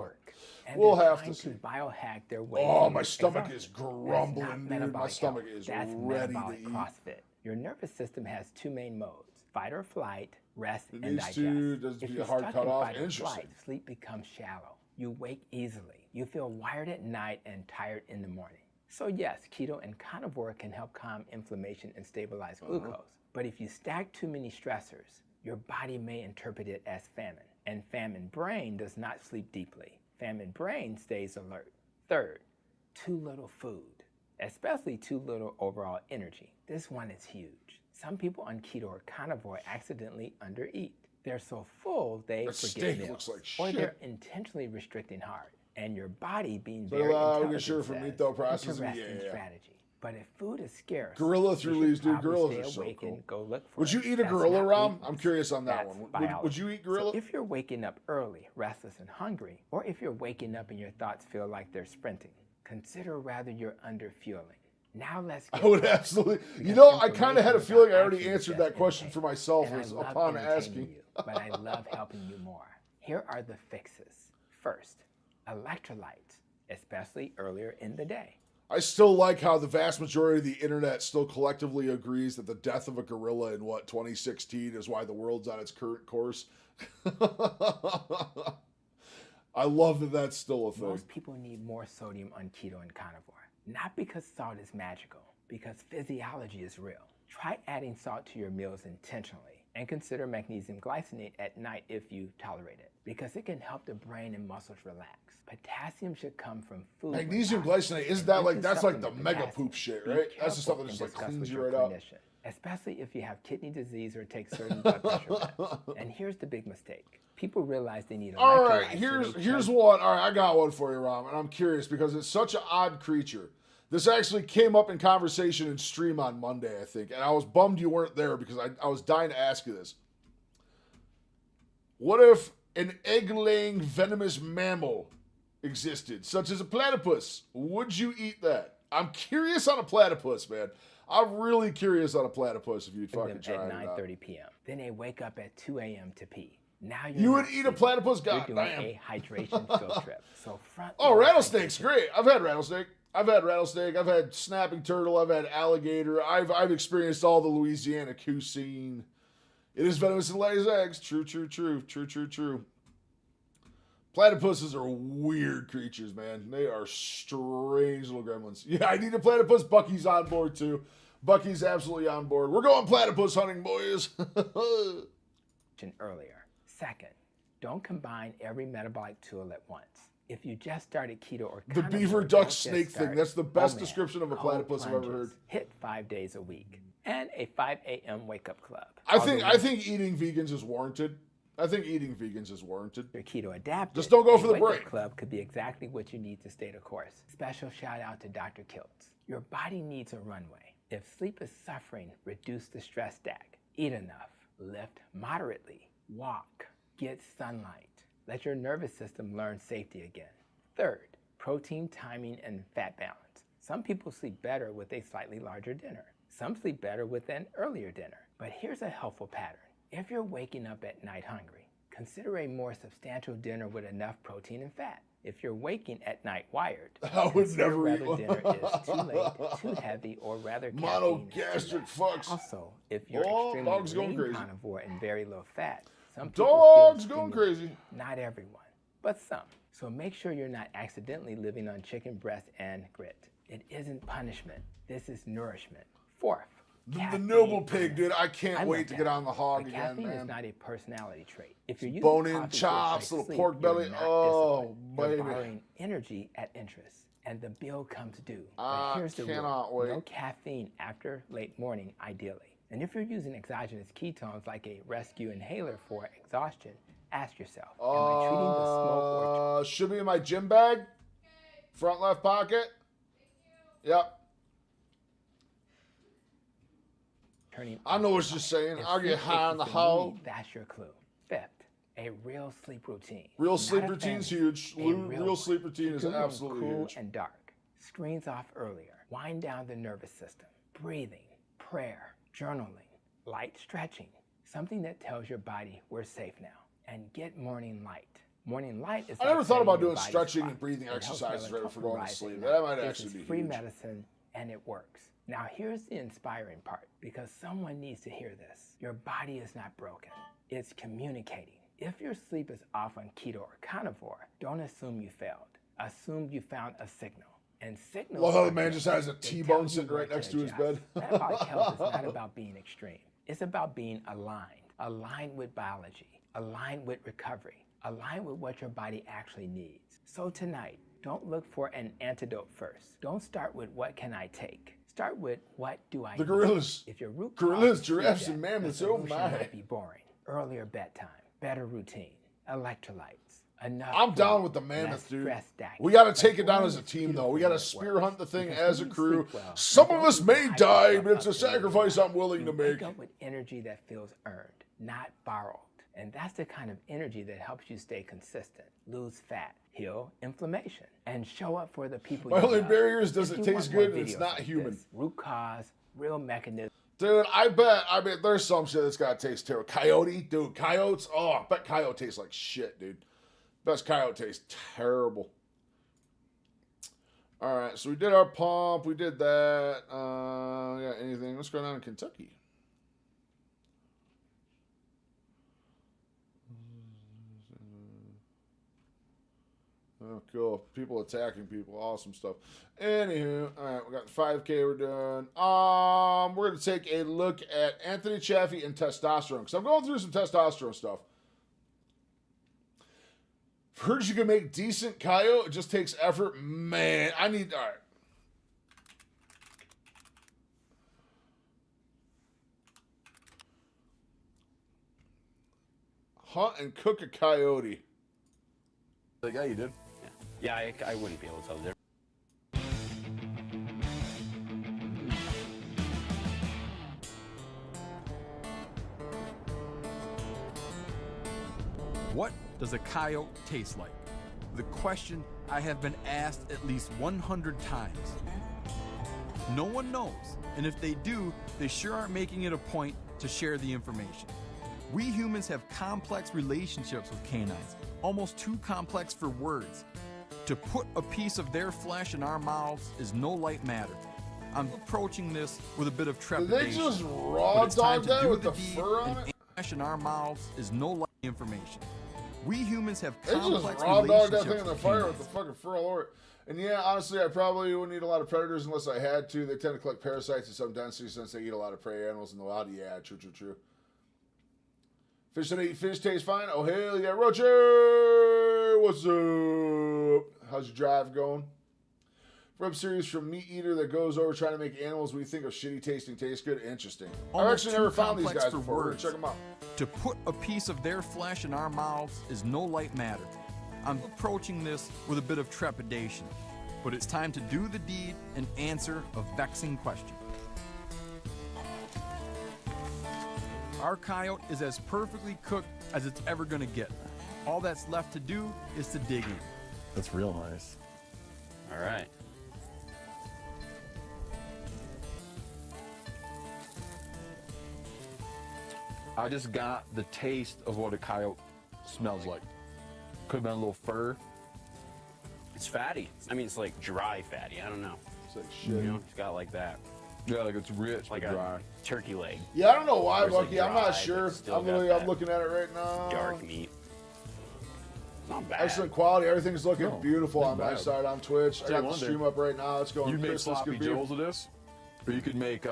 And we'll have to see. Biohack their way. Oh, my stomach is grumbling, dude. My stomach is That's ready to metabolic eat. CrossFit. Your nervous system has 2 main modes: fight or flight, rest, It and needs digest. to- does If be a you're hard stuck cut in off? fight or Interesting. flight, sleep becomes shallow. You wake easily. You feel wired at night and tired in the morning. So yes, keto and carnivore can help calm inflammation and stabilize glucose. But if you stack too many stressors, your body may interpret it as famine. And famine brain does not sleep deeply. Famine brain stays alert. Third, too little food, especially too little overall energy. This one is huge. Some people on keto or carnivore accidentally undereat. They're so full they That forget steak meals, looks like or shit. they're intentionally restricting hard. And your body, being So, very we get intelligent, sugar from says, meat though processing? interesting Yeah. strategy. But if food is scarce, Gorilla through you leaves, should dude. probably Gorillas stay are so awake cool. and go look for Would you it. eat a That's gorilla, not Rom? weakness. I'm curious on that That's one. Would biology. you eat gorilla? So if you're waking up early, restless and hungry, or if you're waking up and your thoughts feel like they're sprinting, consider rather you're under fueling. Now let's get I would practical, absolutely. You because know, I kind of had a information feeling I without already action is answered just that question for entertainment. myself And I was love upon entertaining asking. you, but I love helping you more. Here are the fixes. First, electrolytes, especially earlier in the day. I still like how the vast majority of the internet still collectively agrees that the death of a gorilla in 2016 is why the world's on its current course. I love that that's still a thing. Most people need more sodium on keto and carnivore. Not because salt is magical, because physiology is real. Try adding salt to your meals intentionally and consider magnesium glycinate at night if you tolerate it, because it can help the brain and muscles relax. Potassium should come from food. Magnesium when glycinate, possible. isn't that And like, if that's you like the supplement mega potassium, poop shit, be right? That's the stuff careful that just and like discuss cleans with you your right out. clinician, especially if you have kidney disease or take certain blood pressure meds. And here's the big mistake. People realize they need All right, electrolytes, so they here's chug one. All right, I got one for you, Rom, and I'm curious because it's such an odd creature. This actually came up in conversation in stream on Monday, I think, and I was bummed you weren't there because I was dying to ask you this. What if an egg-laying venomous mammal existed, such as a platypus? Would you eat that? I'm curious on a platypus, man. I'm really curious on a platypus if you'd fucking them try at it out. 9:30 p.m. Then they wake up at 2 a.m. to pee. Now You would not eat a sleeping. platypus? You're God doing damn. a hydration field trip. So front. Oh, load rattlesnake's hydration. great. I've had rattlesnake. I've had snapping turtle. I've had alligator. I've experienced all the Louisiana cuisine. It is venomous and lays eggs. True. Platypuses are weird creatures, man. They are strange little gremlins. Yeah, I need a platypus. Bucky's on board, too. Bucky's absolutely on board. We're going platypus hunting, boys. Earlier. Second, Don't combine every metabolic tool at once. If you just started keto or The carnivore, beaver don't duck just snake thing. start. That's the best Oh, man. description of a Cold platypus I've ever heard. plunges. Hit 5 days a week. And a 5 a.m. wake-up club. I think eating vegans is warranted. I think eating vegans is warranted. Your keto adapted. Just don't go for the wake-up break. club could be exactly what you need to stay the course. Special shout out to Dr. Kiltz. Your body needs a runway. If sleep is suffering, reduce the stress stack. Eat enough. Lift moderately. Walk. Get sunlight. Let your nervous system learn safety again. Third, protein timing and fat balance. Some people sleep better with a slightly larger dinner. Some sleep better with an earlier dinner. But here's a helpful pattern. If you're waking up at night hungry, consider a more substantial dinner with enough protein and fat. If you're waking at night wired, I would consider never eat whether one. dinner is too late, too heavy, or rather caffeine is too Monogastric much. fucks. Also, if you're Oh, extremely dog's going lean crazy. carnivore and very low fat, some people Dog's feel going stimulated. crazy. Not everyone, but some. So make sure you're not accidentally living on chicken breast and grit. It isn't punishment. This is nourishment. Fourth, The noble pig, dude. I can't wait to love get on the hog but again, caffeine is man. not a personality trait. If you're using Bone-in coffee to chops, replace little sleep, pork you're belly. not Oh, disciplined. You're baby. borrowing energy at interest, and the bill comes due. But I here's the cannot rule: wait. no caffeine after late morning, ideally. And if you're using exogenous ketones like a rescue inhaler for exhaustion, ask yourself: am I treating the smoke or Should be in my gym bag. Front left pocket. Yep. turning? I know what you're saying. If I'll get sleep high on is the the hog. need, that's your clue. Fifth, a real sleep routine. Real Not sleep a routine's fantasy, huge. a Real one. sleep routine is Keep your room absolutely cool huge. and dark. Screens off earlier. Wind down the nervous system. Breathing, prayer, journaling, light stretching. Something that tells your body we're safe now. And get morning light. Morning light is I like never thought setting about your doing body's stretching clock. and breathing It helps exercises right before melatonin going to rise at sleep. night. That might This actually is be free huge. medicine, and it works. Now here's the inspiring part, because someone needs to hear this. Your body is not broken. It's communicating. If your sleep is off on keto or carnivore, don't assume you failed. Assume you found a signal. And signals Love how are the man good. just has a They T-bone tell you sitting where right to next to his adjust. bed. Metabolic health is not about being extreme. It's about being aligned with biology, aligned with recovery, aligned with what your body actually needs. So tonight, don't look for an antidote first. Don't start with what can I take. Start with what do I The need? gorillas. If your root Gorillas, cause is giraffes, that, and the mammoths. Oh solution my. might be boring. Earlier bedtime, better routine, electrolytes, enough I'm food, down with the less mammoth, dude. stress stacking. We got to But take it down boring as a is team, beautiful though. We got to when it spear works. hunt the thing Because as a when you crew. sleep well, Some you of don't us may hype die, yourself but it's up a to the sacrifice limit. I'm willing You to wake make. up with energy that feels earned, not borrowed. And that's the kind of energy that helps you stay consistent, lose fat, heal inflammation, and show up for the people My you only love. barrier is, does If it you taste want more good and it's videos not like human? this, root cause, real mechanism. Dude, I bet there's some shit that's got to taste terrible. Coyote, dude, coyotes. Oh, I bet coyote tastes like shit, dude. Best coyote tastes terrible. All right, so we did our pump. We did that. Yeah, anything? What's going on in Kentucky? Oh, cool. People attacking people. Awesome stuff. Anywho, all right, we got 5K. We're done. We're going to take a look at Anthony Chaffee and testosterone, because I'm going through some testosterone stuff. Heard you can make decent coyote. It just takes effort. Man, I need... All right. Hunt and cook a coyote. Like, yeah, you did. Yeah, I wouldn't be able to tell the difference. What does a coyote taste like? The question I have been asked at least 100 times. No one knows, and if they do, they sure aren't making it a point to share the information. We humans have complex relationships with canines, almost too complex for words. To put a piece of their flesh in our mouths is no light matter. I'm approaching this with a bit of Did trepidation. they just but raw it's time dog to that do with the the deed, fur on and it? flesh in our mouths is no light information. We humans have They just complex raw dog that relationships thing in the with fire canines. with the fucking fur all over it. And yeah, honestly, I probably wouldn't eat a lot of predators unless I had to. They tend to collect parasites in some density since they eat a lot of prey animals in the wild. Yeah, true. Fish that eat fish tastes fine. Oh, hell yeah. Roger, what's up? How's your drive going? Rub series from Meat Eater that goes over trying to make animals we think of shitty tasting taste good. Interesting. I've Almost actually never too found these complex guys for before. We're gonna words. check them out. To put a piece of their flesh in our mouths is no light matter. I'm approaching this with a bit of trepidation, but it's time to do the deed and answer a vexing question. Our coyote is as perfectly cooked as it's ever gonna get. All that's left to do is to dig in. That's real nice. All right. I just got the taste of what a coyote smells like. Could have been a little fur. It's fatty. I mean, it's like dry fatty. I don't know. It's like shit. You know, it's got like that. Yeah, like it's rich, like but a dry. turkey leg. Yeah, I don't know why, Or it's, like, Bucky. I'm dry, not but sure. it's still I'm got I'm that looking at it right now. dark meat. Not bad. Excellent quality. Everything's looking No, beautiful on not my bad. side on Twitch. I Tell got you the one stream thing. up right now. It's going. You make Christmas sloppy could be- joes of this, or you could make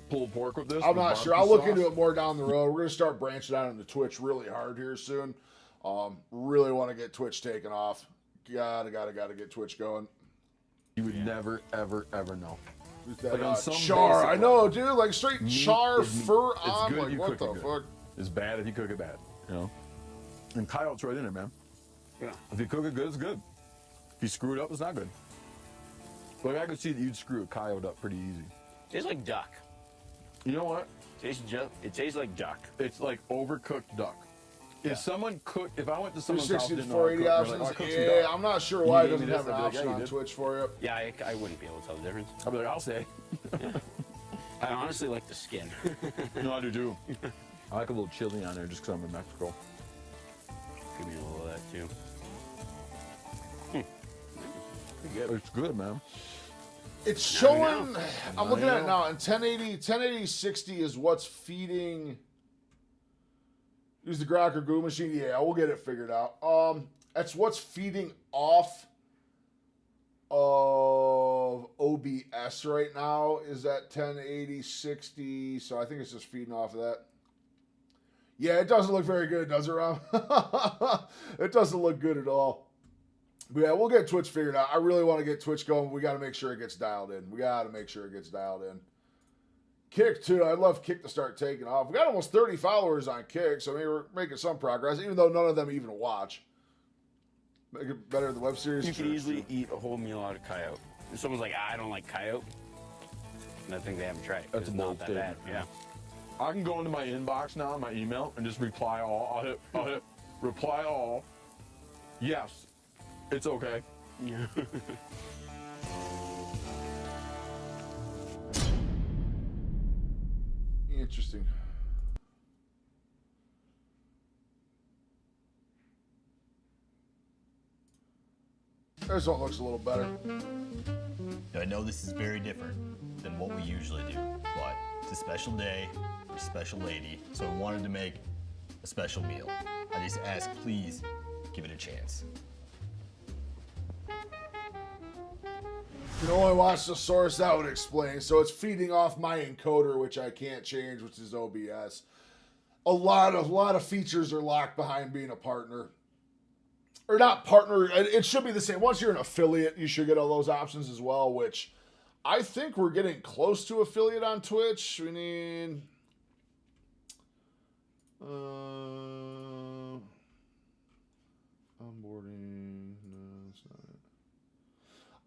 pulled pork with this. I'm with not sure. barbecue I'll look sauce. into it more down the road. We're gonna start branching out into Twitch really hard here soon. Really want to get Twitch taken off. Gotta get Twitch going. You would never, ever, ever know. That, Like on some char, basic I know, level. dude. Like straight Meat char is meat. fur It's on. good if Like you what cook the it good. fuck? It's bad if you cook it bad, you know. And coyote's right in it, man. Yeah. If you cook it good, it's good. If you screw it up, it's not good. Like I could see that you'd screw a coyote up pretty easy. Tastes like duck. You know what? It tastes like duck. It's like overcooked duck. Yeah. If someone cooked, if I went to someone's 360 house, to didn't know how to 480 cook, they're options. like, "Oh, I cooked some Yeah, duck." I'm not sure You why it gave me doesn't this, have an I'd be like, option "Yeah, you on did." Twitch for you. Yeah, I wouldn't be able to tell the difference. I'll be like, I'll say. I honestly like the skin. No, I do too. I like a little chili on there just because I'm in Mexico. Give me a little of that too. It's good, man. It's Now we showing. know. I'm looking at it now, and 1080 60 is what's feeding. Use the grok or goo machine. Yeah, we'll get it figured out. That's what's feeding off of OBS right now. Is that 1080 60? So I think it's just feeding off of that. Yeah, it doesn't look very good, does it, Rob? It doesn't look good at all. But yeah, we'll get Twitch figured out. I really want to get Twitch going. We got to make sure it gets dialed in. Kick, too. I'd love Kick to start taking off. We got almost 30 followers on Kick, so maybe we're making some progress, even though none of them even watch. Make it better than the web series. You could easily eat a whole meal out of coyote. If someone's like, I don't like coyote, and I think they haven't tried it. That's It's a not bold that bad. statement. Yeah. I can go into my inbox now, my email, and just reply all. I'll hit reply all. Yes, it's okay. Yeah. Interesting. This one looks a little better. I know this is very different than what we usually do, but it's a special day for a special lady, so I wanted to make a special meal. I just ask, please give it a chance. You can only watch the source, that would explain. So it's feeding off my encoder, which I can't change, which is OBS. A lot of features are locked behind being a partner. Or not partner, it should be the same. Once you're an affiliate, you should get all those options as well, which I think we're getting close to affiliate on Twitch. We need... onboarding. No, it's not it.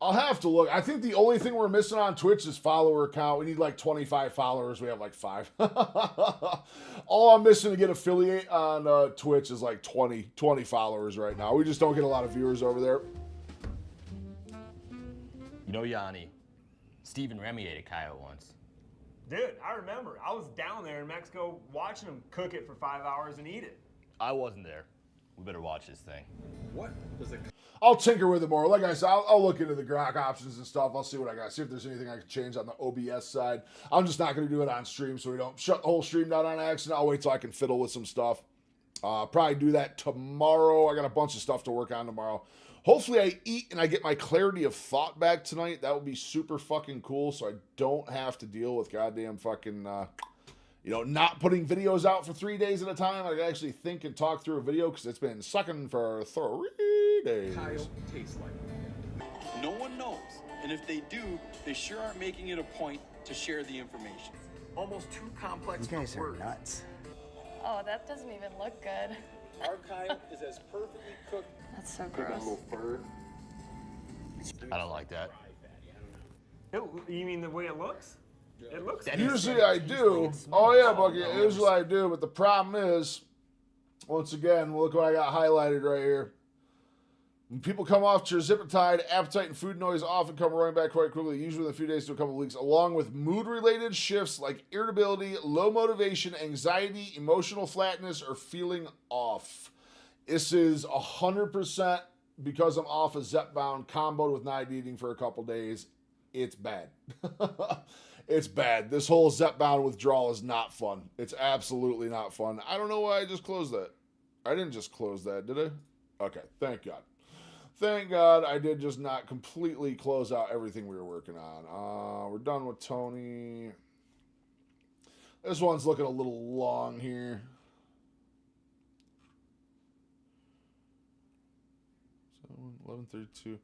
I'll have to look. I think the only thing we're missing on Twitch is follower count. We need like 25 followers. We have like 5. All I'm missing to get affiliate on Twitch is like 20 followers right now. We just don't get a lot of viewers over there. You know, Yanni, Steve and Remy ate a coyote once. Dude, I remember. I was down there in Mexico watching them cook it for 5 hours and eat it. I wasn't there. We better watch this thing. What does it... I'll tinker with it more. Like I said, I'll look into the grok options and stuff. I'll see what I got. See if there's anything I can change on the OBS side. I'm just not going to do it on stream so we don't shut the whole stream down on accident. I'll wait till I can fiddle with some stuff. Probably do that tomorrow. I got a bunch of stuff to work on tomorrow. Hopefully I eat and I get my clarity of thought back tonight. That would be super fucking cool so I don't have to deal with goddamn fucking not putting videos out for 3 days at a time. I can actually think and talk through a video because it's been sucking for 3 days. Kyle tastes like. No one knows, and if they do, they sure aren't making it a point to share the information. Almost too complex for words. You guys are nuts. Oh, that doesn't even look good. Our Kyle is as perfectly cooked. That's so Cook a gross. little fur. I don't like that. You mean the way it looks? It looks. Usually I do. Oh yeah, Bucky. Usually I do, but the problem is, once again, look what I got highlighted right here. When people come off tirzepatide, appetite and food noise often come roaring back quite quickly, usually within a few days to a couple of weeks, along with mood-related shifts like irritability, low motivation, anxiety, emotional flatness, or feeling off. This is 100% because I'm off of Zepbound, comboed with night eating for a couple days. It's bad. It's bad. This whole Zepbound withdrawal is not fun. It's absolutely not fun. I don't know why I just closed that. I didn't just close that, did I? Okay, thank God. Thank God I did just not completely close out everything we were working on. We're done with Tony. This one's looking a little long here. 11:32.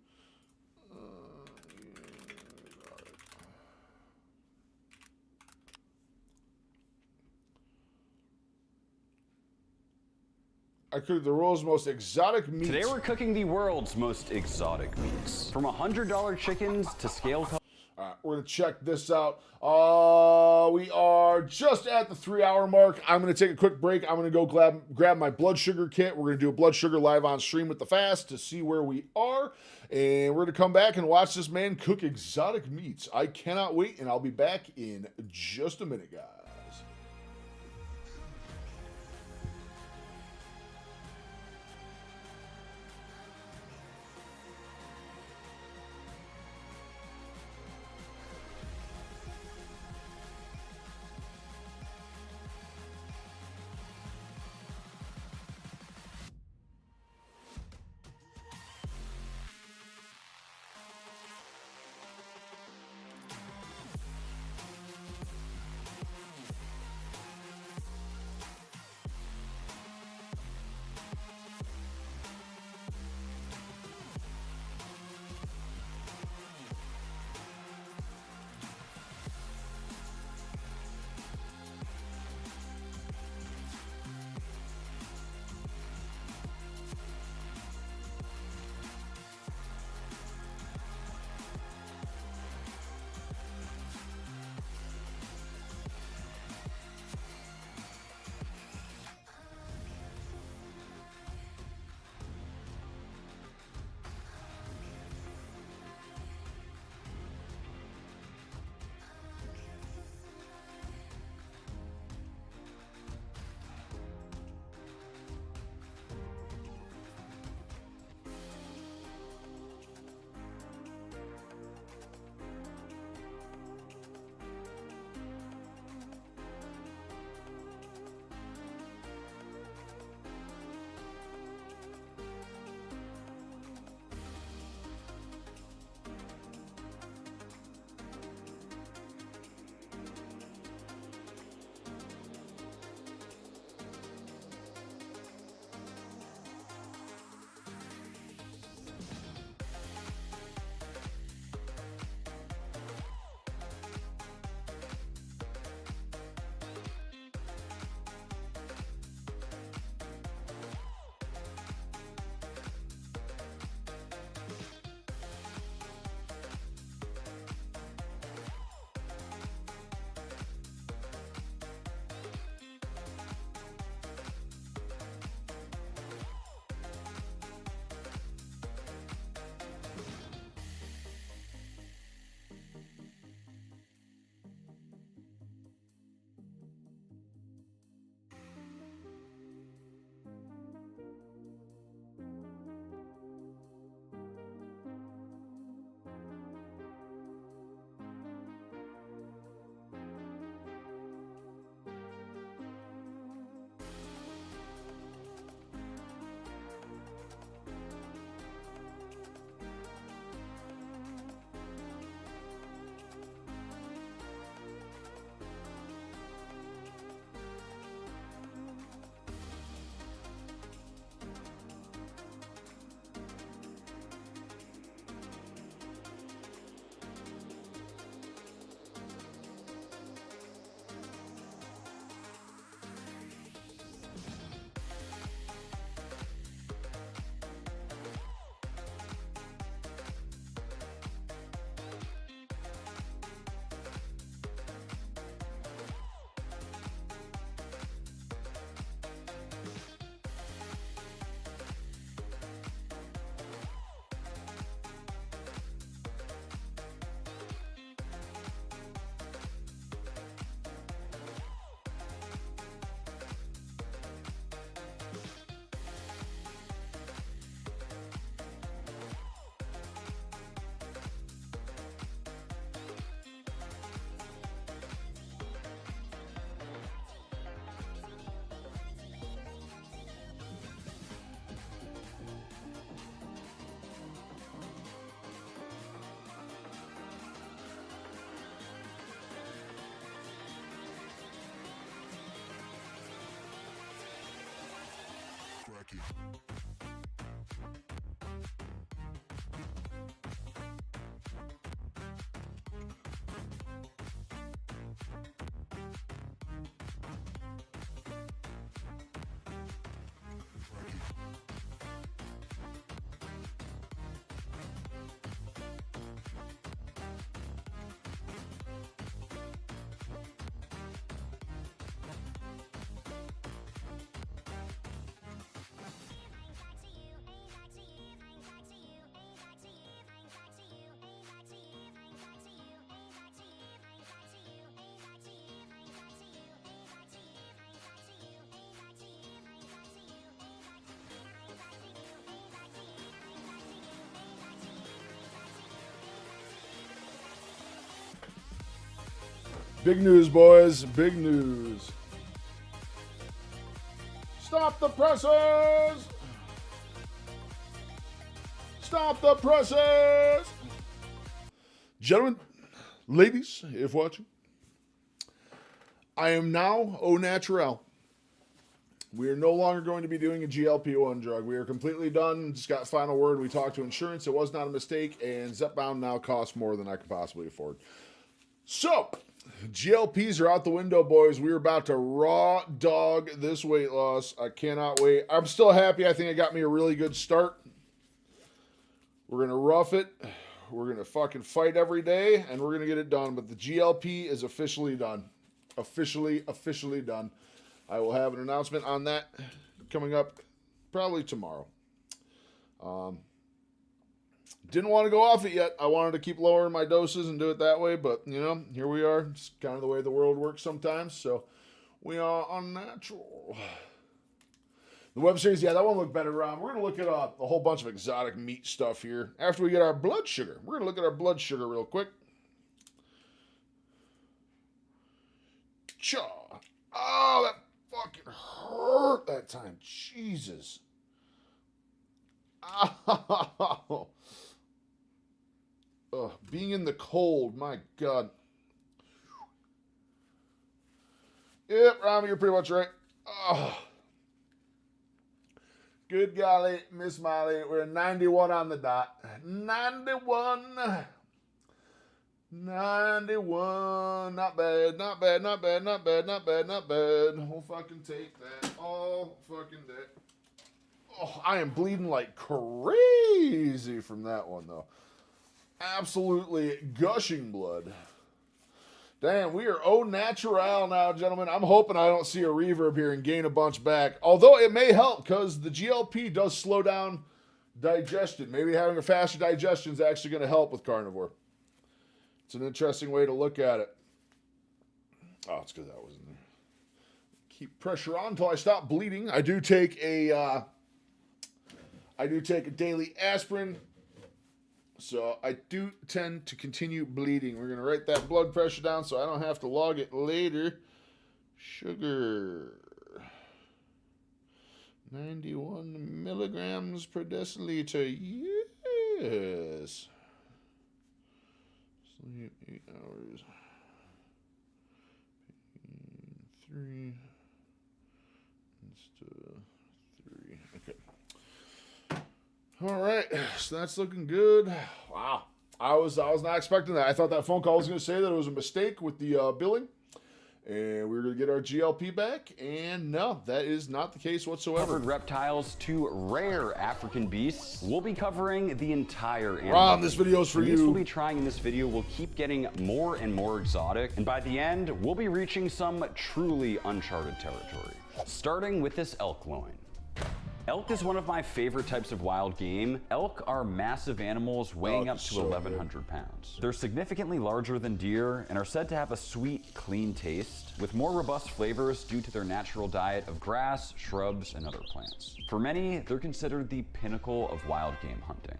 I cooked the world's most exotic meats. Today we're cooking the world's most exotic meats. From $100 chickens to scale. All right, we're going to check this out. We are just at the 3-hour mark. I'm going to take a quick break. I'm going to go grab my blood sugar kit. We're going to do a blood sugar live on stream with the fast to see where we are. And we're going to come back and watch this man cook exotic meats. I cannot wait, and I'll be back in just a minute, guys. Big news, boys. Big news. Stop the presses! Stop the presses! Gentlemen, ladies, if watching, I am now au naturel. We are no longer going to be doing a GLP-1 drug. We are completely done. Just got final word. We talked to insurance. It was not a mistake, and Zepbound now costs more than I could possibly afford. So, GLPs are out the window, boys. We're about to raw dog this weight loss. I cannot wait. I'm still happy. I think it got me a really good start. We're going to rough it. We're going to fucking fight every day, and we're going to get it done. But the GLP is officially done. Officially done. I will have an announcement on that coming up probably tomorrow. Didn't want to go off it yet. I wanted to keep lowering my doses and do it that way, but, you know, here we are. It's kind of the way the world works sometimes, so we are unnatural. The web series, yeah, that one looked better. We're going to look at a whole bunch of exotic meat stuff here after we get our blood sugar. We're going to look at our blood sugar real quick. Chaw. Oh, that fucking hurt that time. Jesus. Oh. Ugh, being in the cold, my God. Yep, Rami, you're pretty much right. Ugh. Good golly, Miss Molly, we're 91 on the dot. 91. 91. Not bad, not bad, not bad, not bad, not bad, not bad. We'll fucking take that all fucking day. Oh, I am bleeding like crazy from that one, though. Absolutely gushing blood. Damn, we are au naturel now, gentlemen. I'm hoping I don't see a reverb here and gain a bunch back. Although it may help because the GLP does slow down digestion. Maybe having a faster digestion is actually going to help with carnivore. It's an interesting way to look at it. Oh, it's because that wasn't there. Keep pressure on until I stop bleeding. I do take a daily aspirin. So I do tend to continue bleeding. We're going to write that blood pressure down so I don't have to log it later. Sugar. 91 milligrams per deciliter. Yes. Sleep 8 hours. 3. Okay. All right, so that's looking good. Wow, I was not expecting that. I thought that phone call was going to say that it was a mistake with the billing, and we were going to get our GLP back, and no, that is not the case whatsoever. Covered reptiles to rare African beasts. We'll be covering the entire animal. Ron, this video is for you. We'll be trying in this video will keep getting more and more exotic, and by the end, we'll be reaching some truly uncharted territory. Starting with this elk loin. Elk is one of my favorite types of wild game. Elk are massive animals weighing up to 1,100 pounds. They're significantly larger than deer and are said to have a sweet, clean taste, with more robust flavors due to their natural diet of grass, shrubs, and other plants. For many, they're considered the pinnacle of wild game hunting.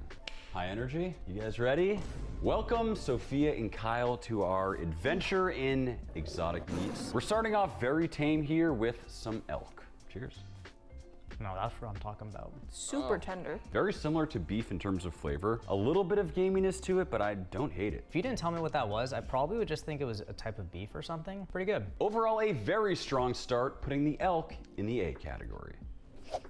High energy? You guys ready? Welcome, Sophia and Kyle, to our adventure in exotic meats. We're starting off very tame here with some elk. Cheers. No, that's what I'm talking about. Super tender. Very similar to beef in terms of flavor. A little bit of gaminess to it, but I don't hate it. If you didn't tell me what that was, I probably would just think it was a type of beef or something. Pretty good. Overall, a very strong start, putting the elk in the A category.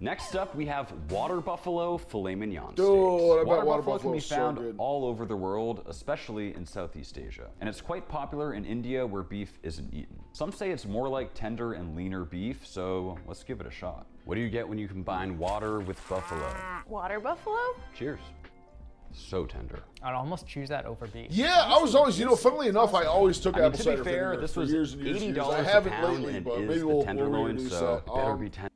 Next up, we have water buffalo filet mignon Dude, steaks. I bet water buffalo can be buffalo is so found good. all over the world, especially in Southeast Asia. And it's quite popular in India where beef isn't eaten. Some say it's more like tender and leaner beef, so let's give it a shot. What do you get when you combine water with buffalo? Water buffalo? Cheers. So tender. I'd almost choose that over beef. Yeah, I was always, funnily enough, I always took I mean, apple to cider be fair, vinegar this for was years and years and years. $80 I a haven't pound, lately, and but it maybe is we'll the tenderloin, reintroduce so that. it better be tender.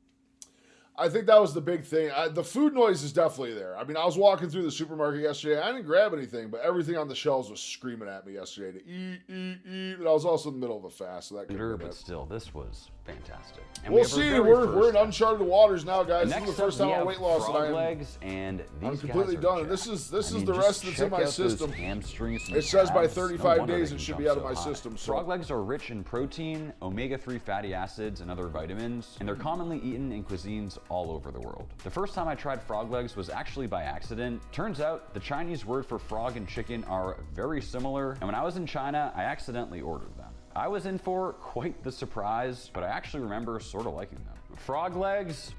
I think that was the big thing. The food noise is definitely there. I mean, I was walking through the supermarket yesterday. I didn't grab anything, but everything on the shelves was screaming at me yesterday to eat. And I was also in the middle of a fast, so that could have been But it. still, this was fantastic. And We'll we have our see. very We're first in uncharted waters now, guys. This Next is the first up, time we on have weight loss that frog I am. legs, and these I'm guys completely are done. jacked. This is I the mean, rest just that's in check my out those system. hamstrings and It says by calves. 35 No wonder days they it can should jump be out of so my high. system. So. Frog legs are rich in protein, omega-3 fatty acids, and other vitamins, and they're commonly eaten in cuisines all over the world. The first time I tried frog legs was actually by accident. Turns out the Chinese word for frog and chicken are very similar, and when I was in China, I accidentally ordered them. I was in for quite the surprise, but I actually remember sort of liking them. Frog legs,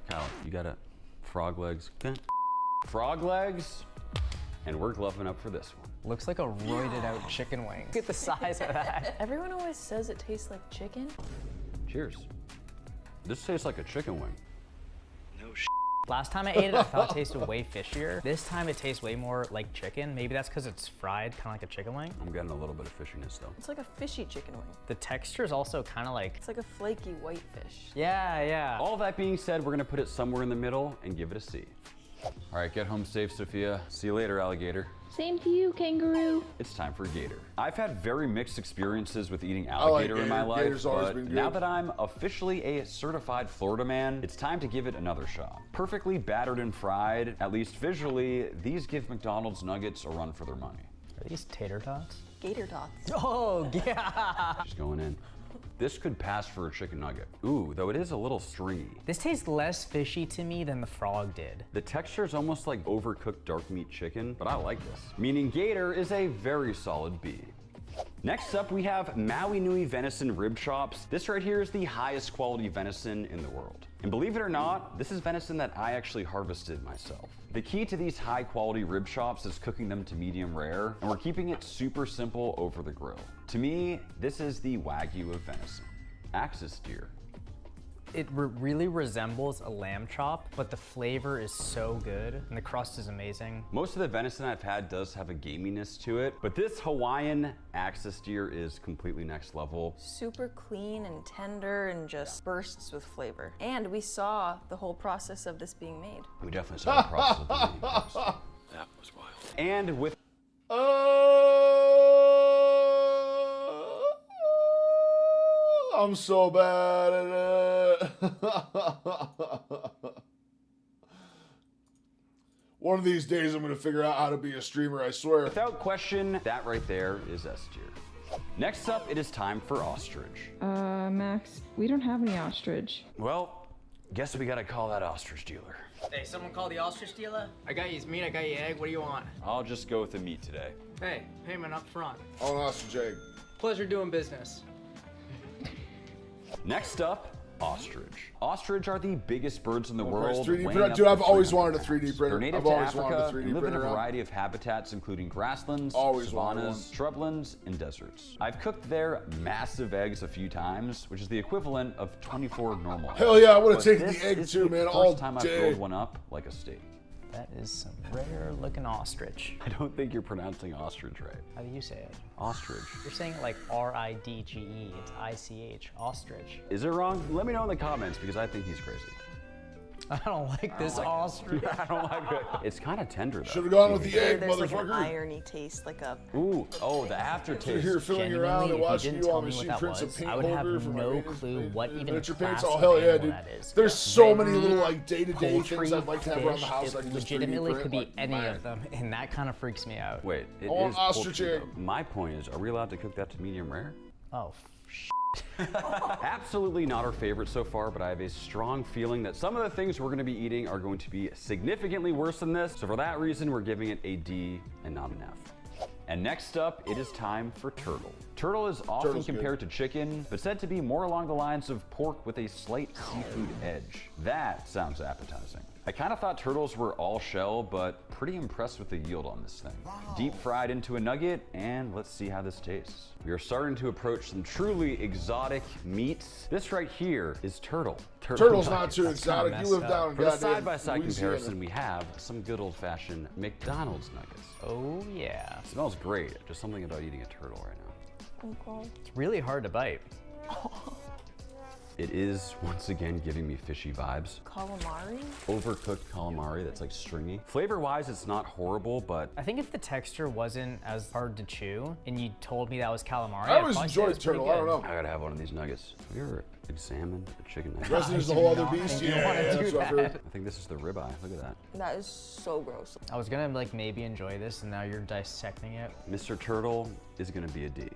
Kyle, you got it. Frog legs, okay. Frog legs, and we're gloving up for this one. Looks like a roided out chicken wing. Look at the size of that. Everyone always says it tastes like chicken. Cheers. This tastes like a chicken wing. Last time I ate it, I thought it tasted way fishier. This time it tastes way more like chicken. Maybe that's because it's fried, kind of like a chicken wing. I'm getting a little bit of fishiness though. It's like a fishy chicken wing. The texture is also kind of like... It's like a flaky white fish. Yeah, yeah. All that being said, we're gonna put it somewhere in the middle and give it a C. All right, get home safe, Sophia. See you later, alligator. Same to you, kangaroo. It's time for gator. I've had very mixed experiences with eating like alligator in my gator. life, Gator's always but been good. now that I'm officially a certified Florida man, it's time to give it another shot. Perfectly battered and fried, at least visually, these give McDonald's nuggets a run for their money. Are these tater tots? Gator tots. Oh, yeah. Just going in. This could pass for a chicken nugget. Ooh, though it is a little stringy. This tastes less fishy to me than the frog did. The texture is almost like overcooked dark meat chicken, but I like this. Meaning gator is a very solid B. Next up, we have Maui Nui venison rib chops. This right here is the highest quality venison in the world. And believe it or not, this is venison that I actually harvested myself. The key to these high quality rib chops is cooking them to medium rare, and we're keeping it super simple over the grill. To me, this is the Wagyu of venison. Axis deer. It really resembles a lamb chop, but the flavor is so good, and the crust is amazing. Most of the venison I've had does have a gaminess to it, but this Hawaiian axis deer is completely next level. Super clean and tender and just bursts with flavor. And we saw the whole process of this being made. We definitely saw the process of the meat process. That was wild. And with I'm so bad at it. One of these days I'm going to figure out how to be a streamer, I swear. Without question, that right there is S tier. Next up, it is time for ostrich. Max, we don't have any ostrich. Well, guess we gotta call that ostrich dealer. Hey, someone call the ostrich dealer? I got you meat, I got you egg, what do you want? I'll just go with the meat today. Hey, payment up front. On ostrich egg. Pleasure doing business. Next up, ostrich. Ostrich are the biggest birds in the world. 3D weighing printer. up Dude, to I've always 300 wanted a 3D pounds. printer. They're native I've to always wanted a Africa 3D and live in a printer. variety of habitats, including grasslands, Always wanted savannas, shrublands, and deserts. I've cooked their massive eggs a few times, which is the equivalent of 24 normal eggs. Hell yeah, I would've But taken this the egg is too, the man, first all time I've day. grilled one up like a steak. That is some rare looking ostrich. I don't think you're pronouncing ostrich right. How do you say it? Ostrich. You're saying it like R-I-D-G-E. It's I-C-H. Ostrich. Is it wrong? Let me know in the comments because I think he's crazy. I don't like this ostrich. I don't like it. It's kind of tender though. Should've gone with the egg, There's like an motherfucker. irony taste, like a... Ooh, oh, the You're aftertaste. here filling around and Genuinely, if you watching didn't you tell on me Machine what that Prince of was, Paint I would have holder for my no maintenance clue paint. what even Miniature class paints. Oh of hell yeah, animal dude. that is. There's so many Veggie, little like day-to-day poultry, things I'd like to have around the fish, house. I it can just 3D legitimately print, could be like, any man. of them, and that kind of freaks me out. Wait, it I want is ostrich poultry, egg. though. My point is, are we allowed to cook that to medium rare? Oh, Absolutely not our favorite so far, but I have a strong feeling that some of the things we're going to be eating are going to be significantly worse than this. So for that reason, we're giving it a D and not an F. And next up, it is time for turtle. Turtle is often Turtle's compared to chicken, but said to be more along the lines of pork with a slight seafood edge. That sounds appetizing. I kind of thought turtles were all shell, but pretty impressed with the yield on this thing. Deep fried into a nugget, and let's see how this tastes. We are starting to approach some truly exotic meats. This right here is turtle. Turtle's not too exotic. You live down in For the goddamn side-by-side Louisiana. comparison, we have some good old-fashioned McDonald's nuggets. Oh yeah. It smells great. Just something about eating a turtle right now. It's really hard to bite. It is, once again, giving me fishy vibes. Calamari? Overcooked calamari that's like stringy. Flavor-wise, it's not horrible, but I think if the texture wasn't as hard to chew and you told me that was calamari, I always I'd probably say it enjoyed was pretty turtle. I don't good. know. I gotta have one of these nuggets. Have you ever examined a chicken nugget? Resident is a whole other beast. You don't want to do that's what I've heard. that. I think this is the ribeye. Look at that. That is so gross. I was gonna like maybe enjoy this, and now you're dissecting it. Mr. Turtle is gonna be a D.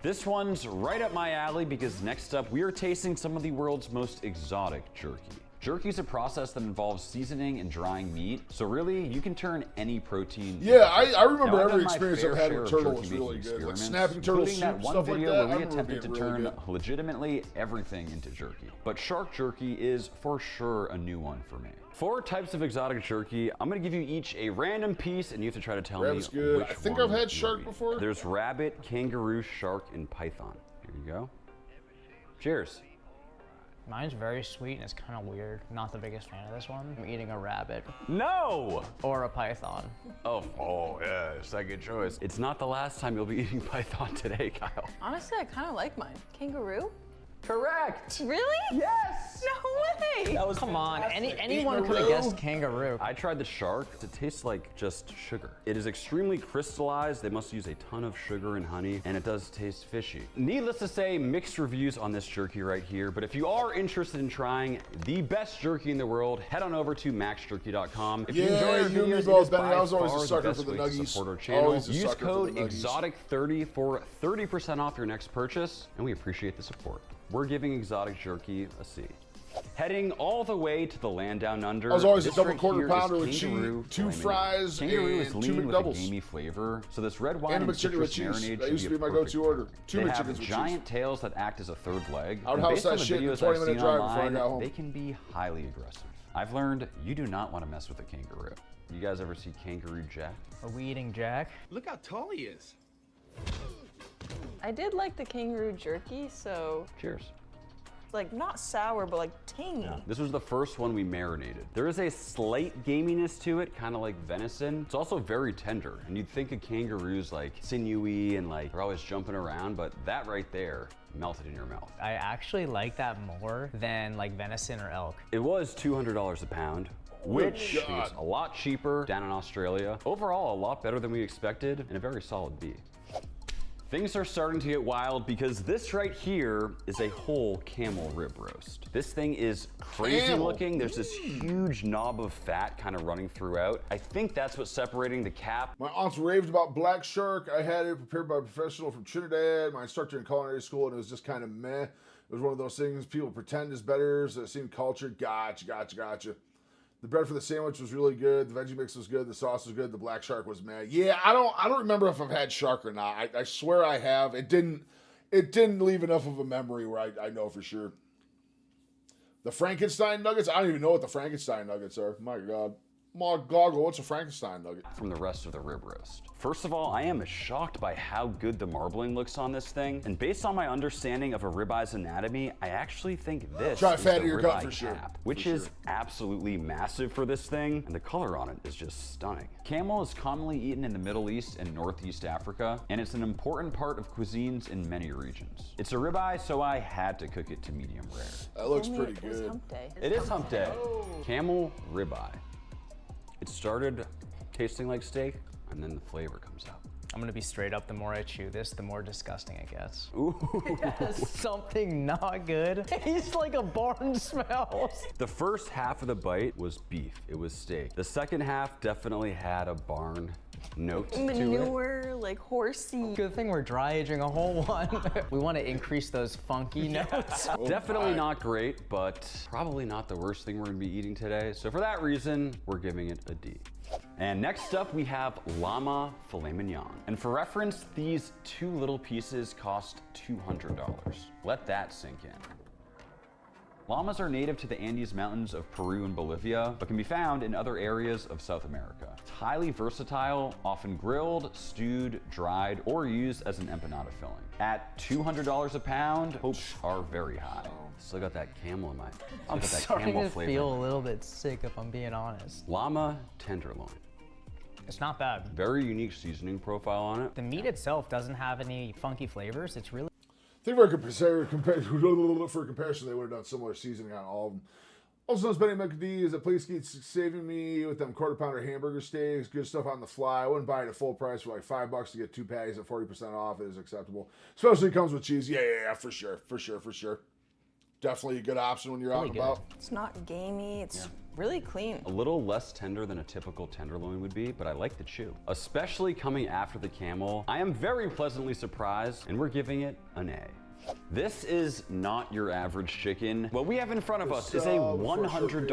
This one's right up my alley because next up we are tasting some of the world's most exotic jerky. Jerky is a process that involves seasoning and drying meat, so really you can turn any protein. Yeah, I remember Now, I've every done my experience fair I've had share with of turtle jerky was really making good. Like experiments, snapping turtle including that soup, one stuff like video that. where I we remember attempted to being really turn good. legitimately everything into jerky. But shark jerky is for sure a new one for me. 4 types of exotic jerky. I'm gonna give you each a random piece and you have to try to tell Rabbit's me good. which I think one I've had you shark will eat. before. There's rabbit, kangaroo, shark, and python. Here you go. Cheers. Mine's very sweet and it's kind of weird. Not the biggest fan of this one. I'm eating a rabbit. No! Or a python. Oh yeah, second choice. It's not the last time you'll be eating python today, Kyle. Honestly, I kind of like mine. Kangaroo? Correct. Really? Yes. No way. That was Come on, fantastic. anyone could have guessed kangaroo. I tried the shark. It tastes like just sugar. It is extremely crystallized. They must use a ton of sugar and honey, and it does taste fishy. Needless to say, mixed reviews on this jerky right here, but if you are interested in trying the best jerky in the world, head on over to maxjerky.com. If you enjoy our Yeah, you and me videos, both, it is Benny. by I was always a far sucker best for the way to nuggies. support our channel. Always a Use sucker for code the nuggies. EXOTIC30 for 30% off your next purchase, and we appreciate the support. We're giving exotic jerky a C. Heading all the way to the land down under. I was always a this double right quarter here is pounder with kangaroo cheese, 2 filet mignon. fries, Kangaroo is and 2 lean with a McDoubles. gamey flavor, so this red wine And a and McChicken with citrus cheese. marinade That should used to be be a my perfect go-to order. 2 They McChickens have with cheese. giant tails that act as a third leg. I would and house based on that the shit in the videos I've 20-minute seen drive before I online, got home. they can be highly aggressive. I've learned you do not want to mess with a kangaroo. You guys ever see Kangaroo Jack? Are we eating Jack? Look how tall he is. I did like the kangaroo jerky, so Cheers. like not sour, but like tangy. This was the first one we marinated. There is a slight gaminess to it, kind of like venison. It's also very tender, and you'd think a kangaroo's like sinewy and like they're always jumping around, but that right there melted in your mouth. I actually like that more than like venison or elk. It was $200 a pound, which is God. a lot cheaper down in Australia. Overall, a lot better than we expected, and a very solid B. Things are starting to get wild because this right here is a whole camel rib roast. This thing is crazy Camel. looking. There's this huge knob of fat kind of running throughout. I think that's what's separating the cap. My aunt's raved about black shark. I had it prepared by a professional from Trinidad, my instructor in culinary school, and it was just kind of meh. It was one of those things people pretend is better, so it seemed cultured. Gotcha. The bread for the sandwich was really good. The veggie mix was good. The sauce was good. The black shark was meh. Yeah, I don't remember if I've had shark or not. I swear I have. It didn't leave enough of a memory where I know for sure. The Frankenstein nuggets? I don't even know what the Frankenstein nuggets are. My God. Goggle, what's a Frankenstein nugget? From the rest of the rib roast. First of all, I am shocked by how good the marbling looks on this thing. And based on my understanding of a ribeye's anatomy, I actually think this Try is fat the in your gut ribeye for sure. cap, which is absolutely massive for this thing. And the color on it is just stunning. Camel is commonly eaten in the Middle East and Northeast Africa, and it's an important part of cuisines in many regions. It's a ribeye, so I had to cook it to medium rare. That looks Only pretty it was good. hump day. It is hump day. Camel ribeye. It started tasting like steak, and then the flavor comes out. I'm gonna be straight up, the more I chew this, the more disgusting it gets. Ooh. Something not good. Tastes like a barn smells. The first half of the bite was beef. It was steak. The second half definitely had a barn note to it. Manure, like horsey. Good thing we're dry aging a whole one. We want to increase those funky notes. Definitely not great, but probably not the worst thing we're gonna be eating today. So for that reason, we're giving it a D. And next up we have llama filet mignon. And for reference, these 2 little pieces cost $200. Let that sink in. Llamas are native to the Andes Mountains of Peru and Bolivia, but can be found in other areas of South America. It's highly versatile, often grilled, stewed, dried, or used as an empanada filling. At $200 a pound, hopes are very high. Still got that camel in my, I'm starting to feel a little bit sick if I'm being honest. Llama tenderloin. It's not bad. Very unique seasoning profile on it. The meat itself doesn't have any funky flavors. It's really I think for comparison, they would have done similar seasoning on all of them. Also known as Benny McD, a place keeps saving me with them quarter pounder hamburger steaks, good stuff on the fly. I wouldn't buy it at full price for like $5 to get 2 patties at 40% off. It is acceptable. Especially comes with cheese. Yeah, for sure. Definitely a good option when you're out and about. It's not gamey, it's really clean. A little less tender than a typical tenderloin would be, but I like the chew. Especially coming after the camel, I am very pleasantly surprised, and we're giving it an A. This is not your average chicken. What we have in front of us is a $100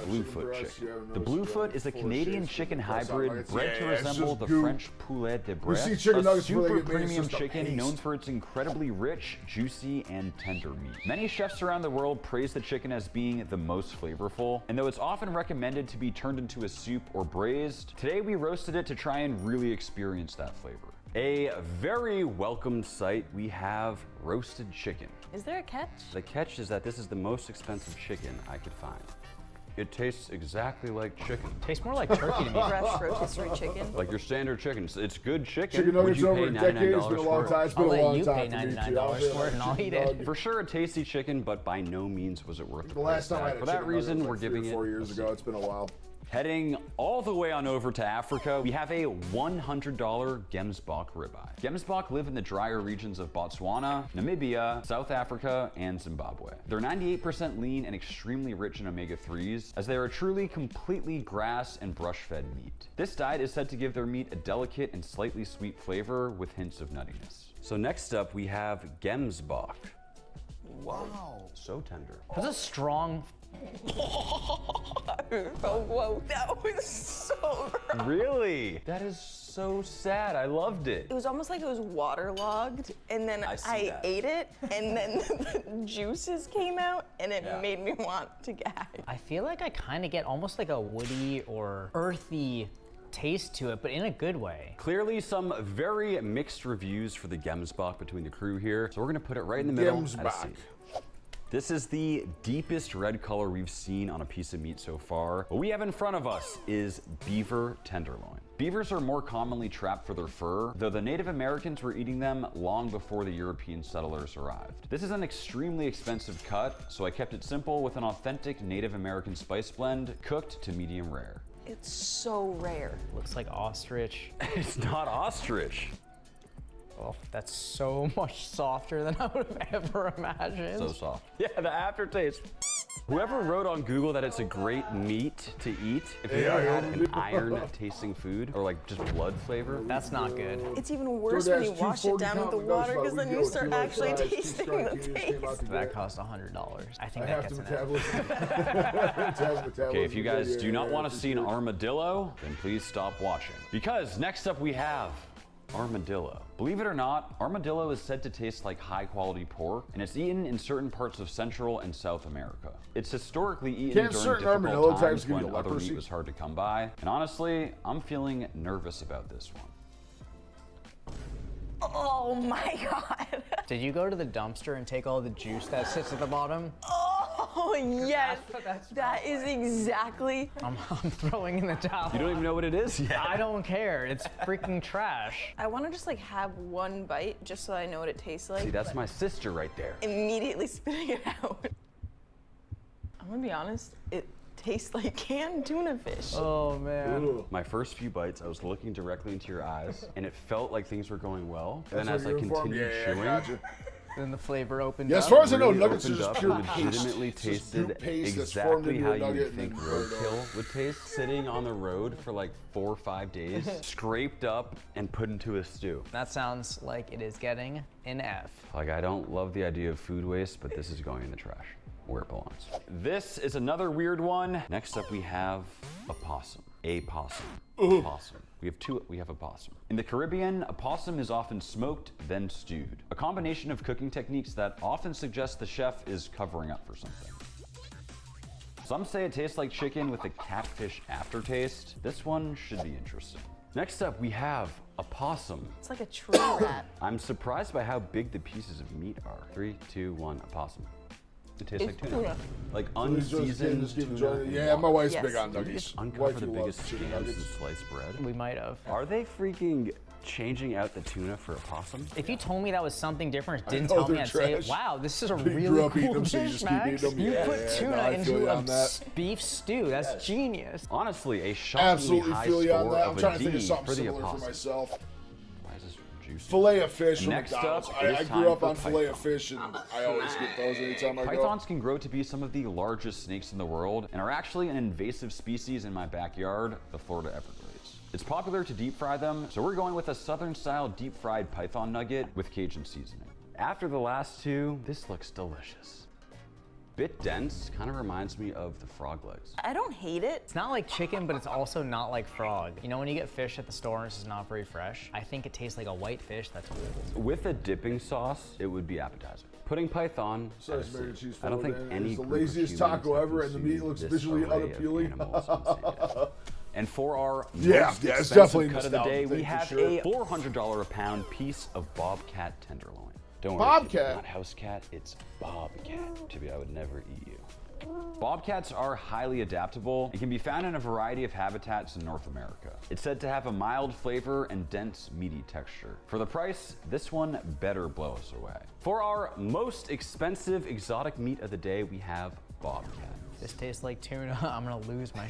Bluefoot chicken. The Bluefoot is a Canadian chicken hybrid bred to resemble the French poulet de Bresse, a super premium chicken known for its incredibly rich, juicy, and tender meat. Many chefs around the world praise the chicken as being the most flavorful, and though it's often recommended to be turned into a soup or braised, today we roasted it to try and really experience that flavor. A very welcome sight, we have roasted chicken. Is there a catch? The catch is that this is the most expensive chicken I could find. It tastes exactly like chicken. Tastes more like turkey to me. Fresh rotisserie chicken. Like your standard chicken. It's good chicken. Chicken nuggets over a decade. It's been a long time. It's been a long time. I'll let you pay $99 for it and I'll eat it. For sure a tasty chicken, but by no means was it worth the last time I had For that reason, we're giving it 4 years ago. It's been a while. Heading all the way on over to Africa, we have a $100 Gemsbok ribeye. Gemsbok live in the drier regions of Botswana, Namibia, South Africa, and Zimbabwe. They're 98% lean and extremely rich in omega-3s, as they are truly completely grass and brush-fed meat. This diet is said to give their meat a delicate and slightly sweet flavor with hints of nuttiness. So next up, we have Gemsbok. Wow. So tender. That's a strong... Whoa, that was so gross. Really? That is so sad. I loved it. It was almost like it was waterlogged, and then I ate it, and then the juices came out, and it made me want to gag. I feel like I kind of get almost like a woody or earthy taste to it, but in a good way. Clearly some very mixed reviews for the Gemsbok between the crew here, so we're gonna put it right in the middle at a C. This is the deepest red color we've seen on a piece of meat so far. What we have in front of us is beaver tenderloin. Beavers are more commonly trapped for their fur, though the Native Americans were eating them long before the European settlers arrived. This is an extremely expensive cut, so I kept it simple with an authentic Native American spice blend, cooked to medium rare. It's so rare. Looks like ostrich. It's not ostrich. Oh, that's so much softer than I would have ever imagined. So soft. Yeah, the aftertaste. Whoever wrote on Google that it's a great meat to eat, if you ever had an iron-tasting food, or like just blood flavor, that's not good. It's even worse when you wash it down with the water, because then you start actually tasting the taste. That cost $100. I think that gets an F. Okay, if you guys do not want to see an armadillo, then please stop watching. Because next up we have armadillo. Believe it or not, armadillo is said to taste like high-quality pork, and it's eaten in certain parts of Central and South America. It's historically eaten during difficult times when other meat was hard to come by, and honestly, I'm feeling nervous about this one. Oh my god. Did you go to the dumpster and take all the juice that sits at the bottom? Oh yes, that is exactly. I'm throwing in the towel. You don't even know what it is yet. I don't care. It's freaking trash. I want to just like have one bite just so I know what it tastes like. See, that's my sister right there. Immediately spitting it out. I'm gonna be honest, it tastes like canned tuna fish. Oh man. Ooh. My first few bites, I was looking directly into your eyes, and it felt like things were going well. And then as I continued chewing, then the flavor opened up. As far as I know, nuggets are just pure legitimately tasted exactly how you would think roadkill would taste. Sitting on the road for like 4 or 5 days, scraped up and put into a stew. That sounds like it is getting an F. Like, I don't love the idea of food waste, but this is going in the trash, where it belongs. This is another weird one. Next up we have a possum. a possum. Possum. We have a possum. In the Caribbean, a possum is often smoked, then stewed. A combination of cooking techniques that often suggest the chef is covering up for something. Some say it tastes like chicken with a catfish aftertaste. This one should be interesting. Next up, we have a possum. It's like a tree rat. I'm surprised by how big the pieces of meat are. 3, 2, 1, a possum. It tastes like tuna. Like unseasoned tuna. Yeah, my wife's big on nuggies. Uncover the biggest scams in sliced bread. We might have. Are they freaking changing out the tuna for a possum? If you told me that was something different, didn't tell me, I'd say, wow, this is a really cool dish, Max. You put tuna into a beef stew. That's genius. Honestly, a shockingly high score I'm trying to think of something similar for myself. Filet of fish from McDonald's. I grew up on filet of fish, and I always get those anytime I go. Pythons can grow to be some of the largest snakes in the world and are actually an invasive species in my backyard, the Florida Everglades. It's popular to deep fry them, so we're going with a southern-style deep-fried python nugget with Cajun seasoning. After the last two, this looks delicious. Bit dense, kind of reminds me of the frog legs. I don't hate it. It's not like chicken, but it's also not like frog. You know when you get fish at the store and it's just not very fresh? I think it tastes like a white fish that's old. With a dipping sauce, it would be appetizing. Putting python, I don't think any it's the laziest taco ever, and the meat looks visually unappealing. And for our most expensive definitely cut of the day, we have a $400 a pound piece of bobcat tenderloin. Don't worry, Bobcat? it's not house cat, it's bobcat. Tibi, I would never eat you. Bobcats are highly adaptable and can be found in a variety of habitats in North America. It's said to have a mild flavor and dense, meaty texture. For the price, this one better blow us away. For our most expensive exotic meat of the day, we have bobcat. This tastes like tuna. I'm gonna lose my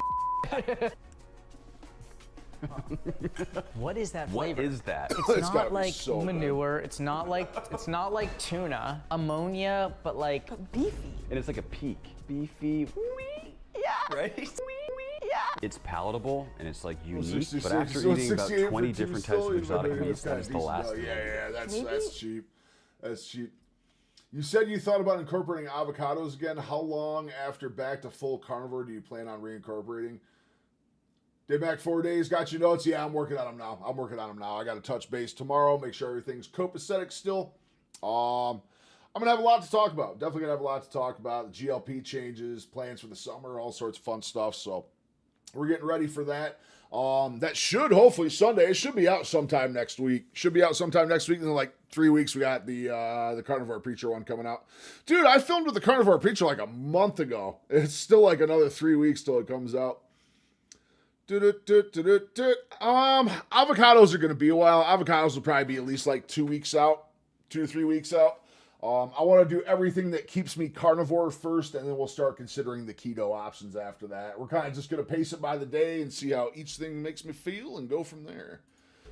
What is that flavor? What is that? It's not like manure. It's not like tuna. Ammonia, but like beefy. And it's like a peak. Beefy. Yeah. Right? Yeah. It's palatable and it's like unique, 66, but after so eating about 68 20 for two different types of still, exotic meats, that is the last thing. Yeah, that's cheap. That's cheap. You said you thought about incorporating avocados again. How long after back to full carnivore do you plan on reincorporating? Day back 4 days, got your notes? Yeah, I'm working on them now. I got to touch base tomorrow, make sure everything's copacetic still. I'm going to have a lot to talk about. Definitely going to have a lot to talk about. The GLP changes, plans for the summer, all sorts of fun stuff. So we're getting ready for that. That should, hopefully, Sunday, it should be out sometime next week. In like 3 weeks, we got the Carnivore Preacher one coming out. Dude, I filmed with the Carnivore Preacher like a month ago. It's still like another 3 weeks till it comes out. Avocados are going to be a while. Avocados will probably be at least like 2 weeks out, 2 to 3 weeks out. I want to do everything that keeps me carnivore first, and then we'll start considering the keto options after that. We're kind of just going to pace it by the day and see how each thing makes me feel and go from there.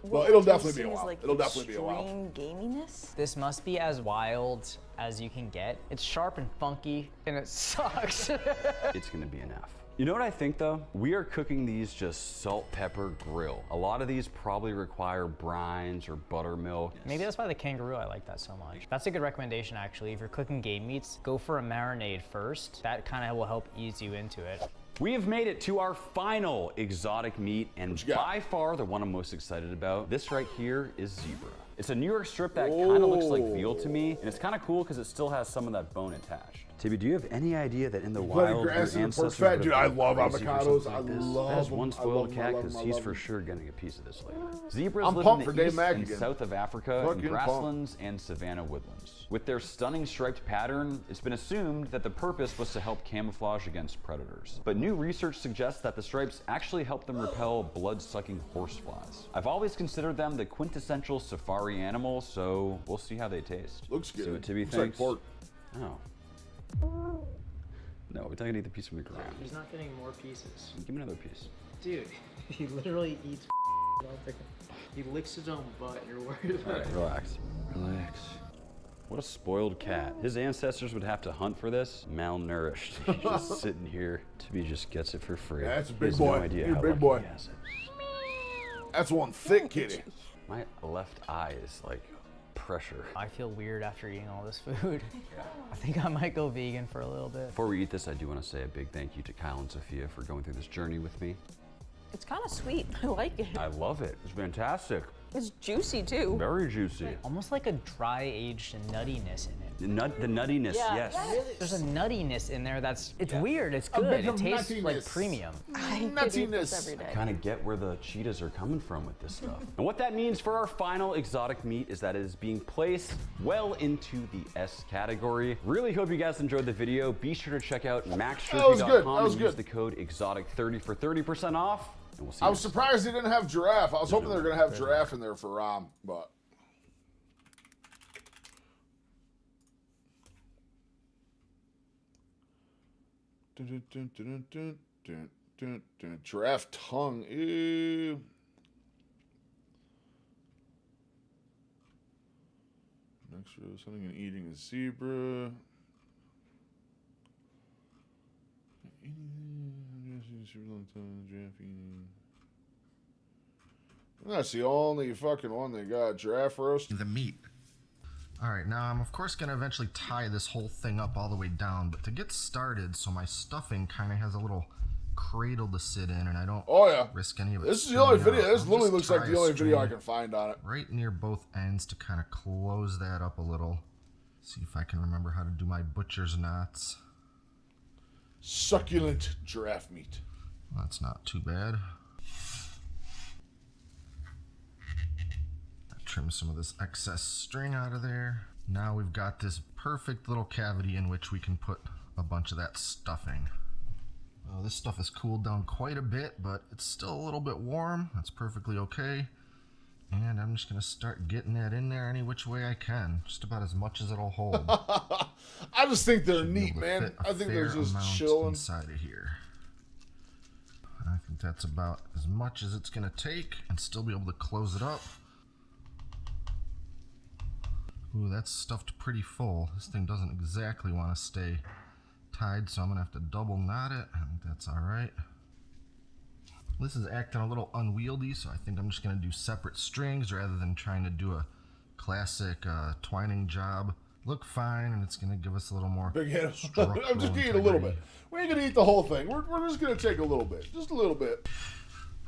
Well, it'll definitely be a while. Extreme gaminess? This must be as wild as you can get. It's sharp and funky, and it sucks. It's going to be enough. You know what I think though? We are cooking these just salt, pepper, grill. A lot of these probably require brines or buttermilk. Maybe that's why the kangaroo, I like that so much. That's a good recommendation actually. If you're cooking game meats, go for a marinade first. That kind of will help ease you into it. We have made it to our final exotic meat, and by far the one I'm most excited about. This right here is zebra. It's a New York strip that kind of looks like veal to me, and it's kind of cool because it still has some of that bone attached. Tibi, do you have any idea that in the wild, your ancestors would have dude, I love been crazy for avocados. something like I this? love That is them. one I spoiled love them. I cat love because them. I he's love for them. sure getting a piece of this later. Zebras I'm live pumped in for the Dave east Mack and again. south of Africa Fucking in grasslands and savanna woodlands. With their stunning striped pattern, it's been assumed that the purpose was to help camouflage against predators. But new research suggests that the stripes actually help them repel blood-sucking horseflies. I've always considered them the quintessential safari animal, so we'll see how they taste. Looks good. See what Tibi Looks like thinks? pork. Oh. No, we're not gonna eat the piece from the ground. He's not getting more pieces. Give me another piece. Dude, he literally eats He licks his own butt and you're worried about it. Relax. Relax. What a spoiled cat. His ancestors would have to hunt for this. Malnourished. He's just sitting here. Tibi just gets it for free. Yeah, that's a He big has boy. No idea You're a how big lucky boy. he has it. That's one thick kitty. My left eye is like pressure. I feel weird after eating all this food. I think I might go vegan for a little bit. Before we eat this, I do want to say a big thank you to Kyle and Sophia for going through this journey with me. It's kind of sweet. I like it. I love it. It's fantastic. It's juicy too. Very juicy. Almost like a dry aged nuttiness in it. The nuttiness, yes. There's a nuttiness in there it's weird. It's good. It tastes like premium. Nuttiness. Every day. I kind of get where the cheetahs are coming from with this stuff. And what that means for our final exotic meat is that it is being placed well into the S category. Really hope you guys enjoyed the video. Be sure to check out maxjerky.com and use the code exotic30 for 30% off. And we'll see I was surprised they didn't have giraffe. I was hoping they were going to have giraffe in there for Ram, but. Giraffe tongue. Ew. Next row, hunting and eating a zebra. That's the only fucking one they got. Giraffe roast. The meat. Alright, now I'm of course going to eventually tie this whole thing up all the way down, but to get started, so my stuffing kind of has a little cradle to sit in, and I don't risk any of it. This is the only video. This literally looks like the only video I can find on it. Right near both ends to kind of close that up a little. See if I can remember how to do my butcher's knots. Succulent giraffe meat. That's not too bad. Trim some of this excess string out of there. Now we've got this perfect little cavity in which we can put a bunch of that stuffing. This stuff has cooled down quite a bit, but it's still a little bit warm. That's perfectly okay. And I'm just going to start getting that in there any which way I can. Just about as much as it'll hold. I just think they're neat, man. I think they're just chilling inside of here. I think that's about as much as it's going to take and still be able to close it up. Ooh, that's stuffed pretty full. This thing doesn't exactly want to stay tied, so I'm going to have to double knot it. I think that's all right. This is acting a little unwieldy, so I think I'm just going to do separate strings rather than trying to do a classic twining job. Look fine, and it's going to give us a little more. Big head. I'm just going to eat a little bit. We ain't going to eat the whole thing. We're just going to take a little bit. Just a little bit.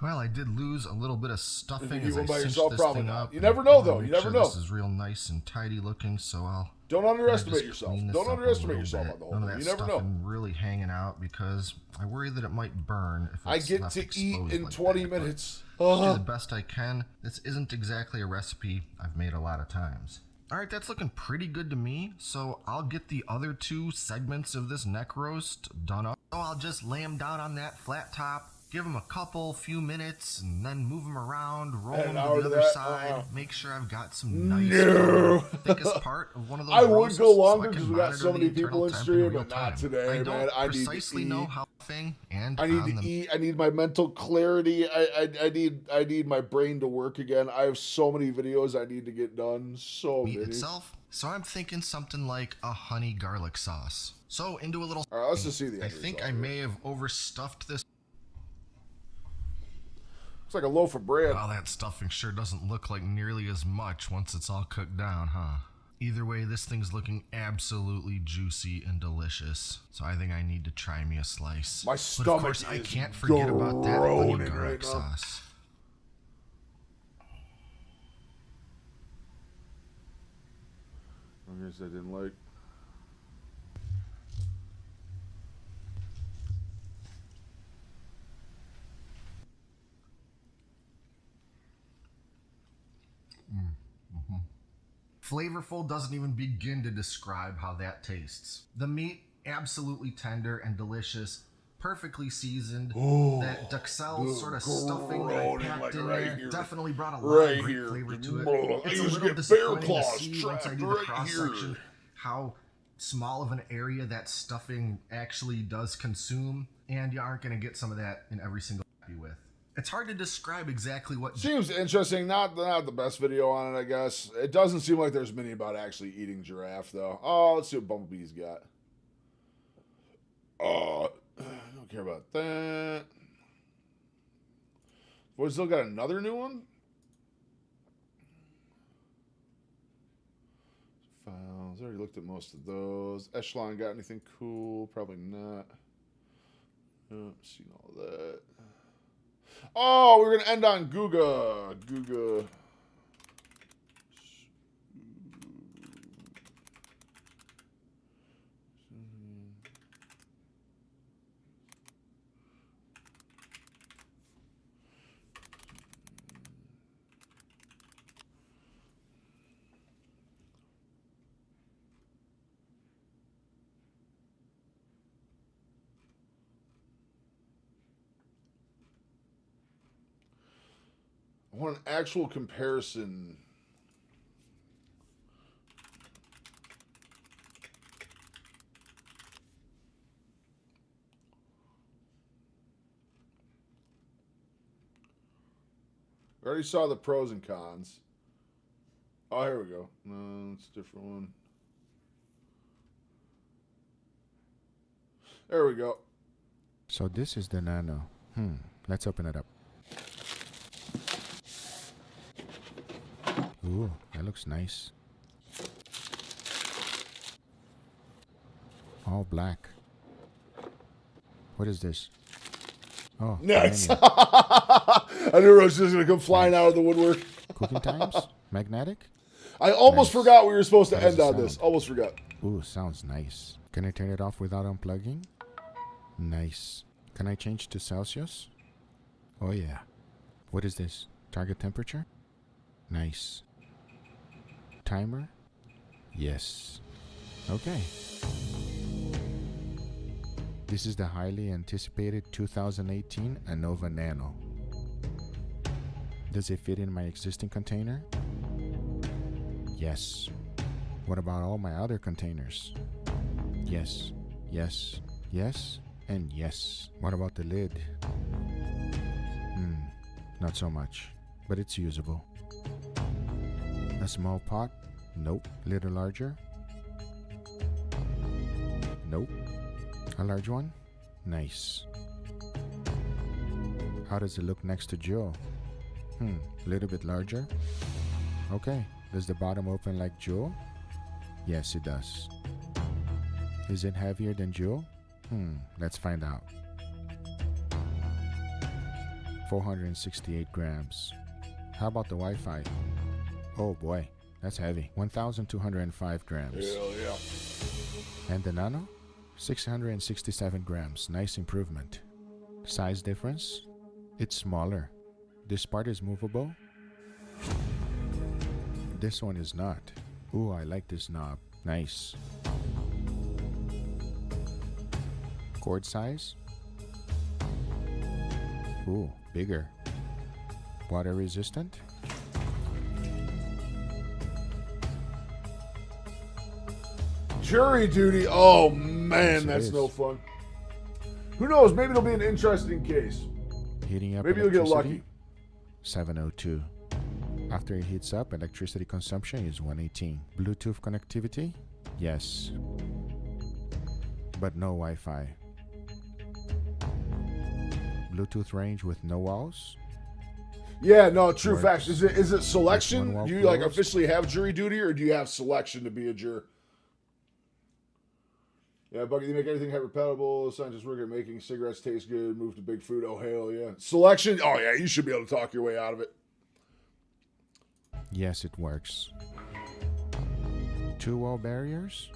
Well, I did lose a little bit of stuffing as I cinched yourself, this thing up. You never know, though. You never know. This is real nice and tidy looking, so I'll. Don't underestimate yourself. Don't underestimate yourself on the whole thing. You never know. Really hanging out because I worry that it might burn if it's I get left to eat in like 20 minutes. I'll do the best I can. This isn't exactly a recipe I've made a lot of times. All right, that's looking pretty good to me. So I'll get the other two segments of this neck roast done up. So I'll just lay them down on that flat top. Give them a few minutes, and then move them around, roll them to the other side. Make sure I've got some nice thickest part of one of those. I would go longer because we got so many people in stream, but not today, man. I precisely know how thing and I need to eat. I need my mental clarity. I need my brain to work again. I have so many videos I need to get done. So many. Itself. So I'm thinking something like a honey garlic sauce. So into a little. All right, let's just see the. I think I may have overstuffed this. It's like a loaf of bread. Well, that stuffing sure doesn't look like nearly as much once it's all cooked down, huh? Either way, this thing's looking absolutely juicy and delicious. So I think I need to try me a slice. My stomach of course, I can't forget about that honey garlic sauce. I guess I didn't like. Flavorful doesn't even begin to describe how that tastes. The meat, absolutely tender and delicious, perfectly seasoned. That Duxelles sort of stuffing that I packed in there definitely brought a lot of great flavor to it. It's a little disappointing to see once I do the cross-section how small of an area that stuffing actually does consume, and you aren't going to get some of that in every single you with. It's hard to describe exactly what... Seems interesting. Not the best video on it, I guess. It doesn't seem like there's many about actually eating giraffe, though. Oh, let's see what Bumblebee's got. I don't care about that. We still got another new one? Files. I already looked at most of those. Echelon got anything cool? Probably not. Oh, seen all that. Oh, we're gonna end on Guga. Guga. I want an actual comparison. I already saw the pros and cons. Oh, here we go. No, it's a different one. There we go. So this is the Nano. Let's open it up. Ooh, that looks nice. All black. What is this? Oh, nice. I knew I was just going to come flying out of the woodwork. Cooking times? Magnetic? I almost forgot we were supposed to end on this. Almost forgot. Ooh, sounds nice. Can I turn it off without unplugging? Nice. Can I change to Celsius? Oh yeah. What is this? Target temperature? Nice. Timer? Yes. Okay. This is the highly anticipated 2018 Anova Nano. Does it fit in my existing container? Yes. What about all my other containers? Yes, yes, yes, and yes. What about the lid? Not so much, but it's usable. A small pot? Nope. Little larger? Nope. A large one? Nice. How does it look next to Joe? Little bit larger? Okay. Does the bottom open like Joe? Yes, it does. Is it heavier than Joe? Let's find out. 468 grams. How about the Wi-Fi? Oh boy, that's heavy. 1,205 grams. Hell yeah. And the Nano? 667 grams. Nice improvement. Size difference? It's smaller. This part is movable. This one is not. Ooh, I like this knob. Nice. Cord size? Ooh, bigger. Water resistant? Jury duty. Oh man, Yes, that's it no is. fun. Who knows? Maybe it'll be an interesting case. Heating up Maybe you'll get electricity? lucky. 702. After it heats up, electricity consumption is 118. Bluetooth connectivity? Yes. But no Wi-Fi. Bluetooth range with no walls? Yeah, no, true Works. facts. Is it One selection? wall Do you like closed. officially have jury duty, or do you have selection to be a juror? Yeah, Bucky, they make anything hyperpalatable. Scientists work at making cigarettes taste good. Move to big food. Oh hell yeah! Selection. Oh yeah, you should be able to talk your way out of it. Yes, it works. 2 wall barriers?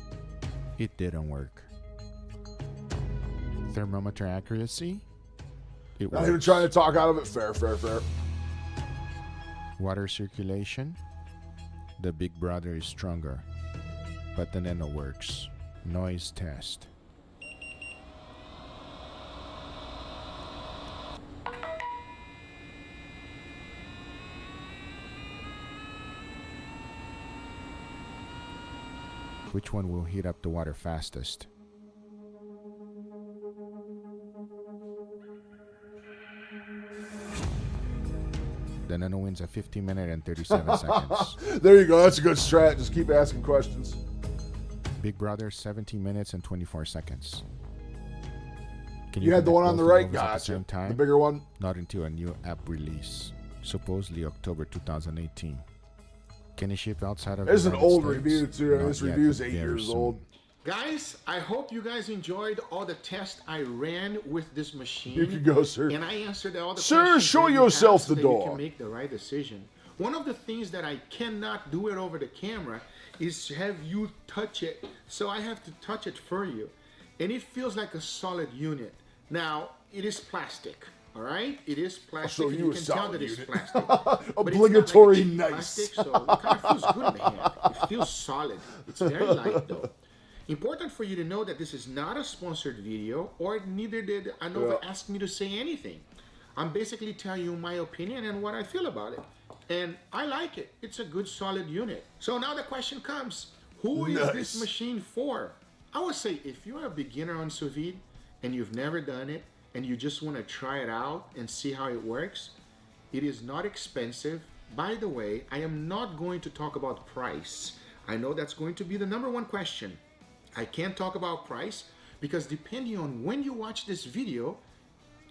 It didn't work. Thermometer accuracy? It Not even works. trying to talk out of it. Fair, fair, fair. Water circulation? The Big Brother is stronger, but the Nano works. Noise test. Which one will heat up the water fastest? The Nano wins at 15 minutes and 37 seconds. There you go. That's a good strat. Just keep asking questions. Big Brother, 17 minutes and 24 seconds. Can You had the connect one on the both right? ovens at the Gotcha. same time? The bigger one? Not until a new app release, supposedly October 2018. Can it ship outside of This is the an United old States? review too. Not This yet, review's but 8 very years soon. old. Guys, I hope you guys enjoyed all the tests I ran with this machine. You can go, sir. And I answered all the sir, questions show that you yourself have so the that door. you can make the right decision. One of the things that I cannot do it over the camera is have you touch it. So I have to touch it for you. And it feels like a solid unit. Now, it is plastic. All right, it is plastic. I'll show you can tell that unit. it's plastic. Obligatory But it's not like nice. plastic, so it kind of feels good in the hand. It feels solid. It's very light though. Important for you to know that this is not a sponsored video, or neither did Anova ask me to say anything. I'm basically telling you my opinion and what I feel about it. And I like it. It's a good solid unit. So now the question comes, who is this machine for? I would say if you're a beginner on sous vide and you've never done it, and you just want to try it out and see how it works, it is not expensive. By the way, I am not going to talk about price. I know that's going to be the #1 question. I can't talk about price because depending on when you watch this video,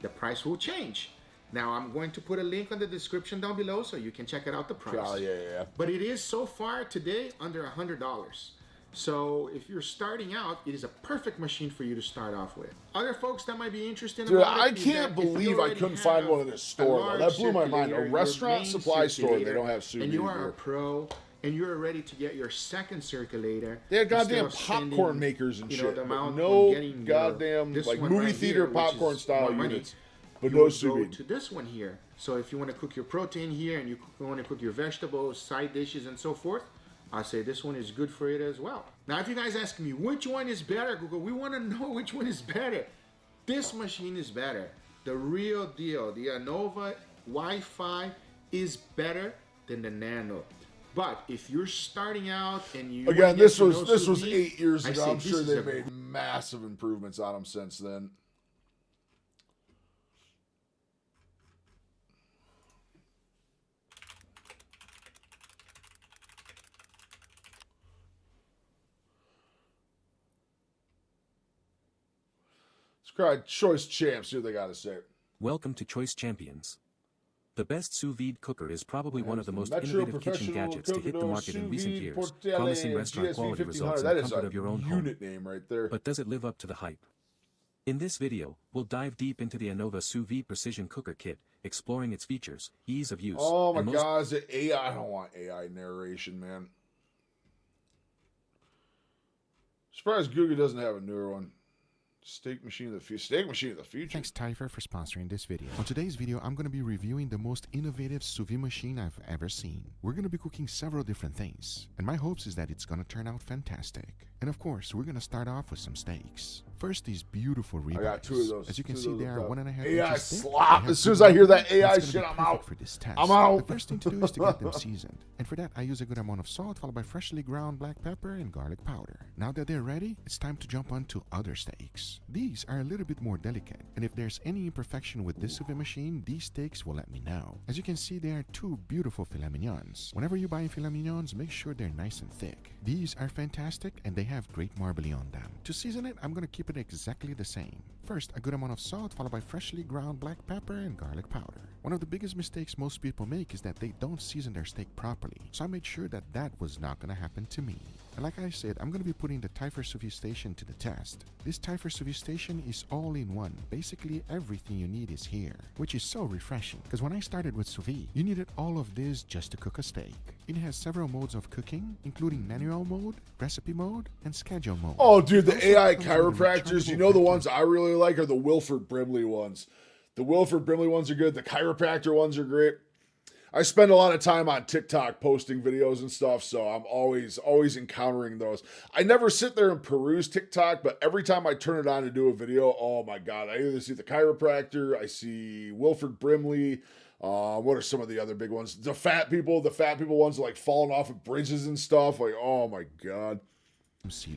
the price will change. Now I'm going to put a link on the description down below so you can check it out the price. Oh, yeah. But it is so far today under $100. So if you're starting out, it is a perfect machine for you to start off with. Other folks that might be interested in Dude, about I it is can't that if you believe I already couldn't find have one in this store, though. That blew my mind. A circulator, restaurant your main supply store, they circulator, don't have sous and you vide are here. a pro, and you're ready to get your second circulator. They had goddamn instead of popcorn spending, makers and you know, shit. the But amount no on getting goddamn this like one movie right theater here, which popcorn is style more money. units, but You no would sous go vide. to this one here. So if you want to cook your protein here and you want to cook your vegetables, side dishes, and so forth, I say this one is good for it as well. Now, if you guys ask me which one is better, Google, we want to know which one is better. This machine is better. The real deal. The Anova Wi-Fi is better than the Nano. But if you're starting out and you Again, this was sous vide, 8 years I ago. say I'm this sure is they've a made massive improvements on them since then. Let's cry Choice Champs. See what they got to say. Welcome to Choice Champions. The best sous vide cooker is probably one of the most Metro innovative kitchen Professional gadgets to hit the Cooker market in Sous recent Vide years, Portele promising restaurant GSV quality 1500. results in That the is comfort a of your own unit home. name right there. But does it live up to the hype? In this video, we'll dive deep into the Anova Sous Vide Precision Cooker Kit, exploring its features, ease of use, Oh my and God, is it AI? I don't want AI narration, man. Surprised Google doesn't have a newer one. Steak Machine of the Future. Steak Machine of the Future. Thanks, Tyfer, for sponsoring this video. On today's video, I'm going to be reviewing the most innovative sous vide machine I've ever seen. We're going to be cooking several different things, and my hopes is that it's going to turn out fantastic. And of course, we're going to start off with some steaks. First, these beautiful ribeyes. I got 2 of those. As you can 2 see, of they those are up. 1.5 AI inches thick. slop. They have As soon as good I hear that meat. AI That's gonna shit, be I'm perfect out. for this test. I'm out. The first thing to do is to get them seasoned. And for that, I use a good amount of salt, followed by freshly ground black pepper and garlic powder. Now that they're ready, it's time to jump on to other steaks. These are a little bit more delicate, and if there's any imperfection with this sous vide machine, these steaks will let me know. As you can see, there are 2 beautiful filet mignons. Whenever you buy filet mignons, make sure they're nice and thick. These are fantastic, and they have great marbling on them. To season it, I'm going to keep it exactly the same. First, a good amount of salt, followed by freshly ground black pepper and garlic powder. One of the biggest mistakes most people make is that they don't season their steak properly, so I made sure that that was not going to happen to me. And like I said, I'm going to be putting the Tyfer sous vide station to the test. This Tyfer sous vide station is all in one. Basically, everything you need is here, which is so refreshing, because when I started with sous vide, you needed all of this just to cook a steak. It has several modes of cooking, including manual mode, recipe mode, and schedule mode. Oh, dude, the AI chiropractors, you know the ones I really like are the Wilford Brimley ones. The Wilford Brimley ones are good. The chiropractor ones are great. I spend a lot of time on TikTok posting videos and stuff, so I'm always encountering those. I never sit there and peruse TikTok, but every time I turn it on to do a video, oh my God, I either see the chiropractor, I see Wilford Brimley. What are some of the other big ones? The fat people ones like falling off of bridges and stuff. Like, oh my God.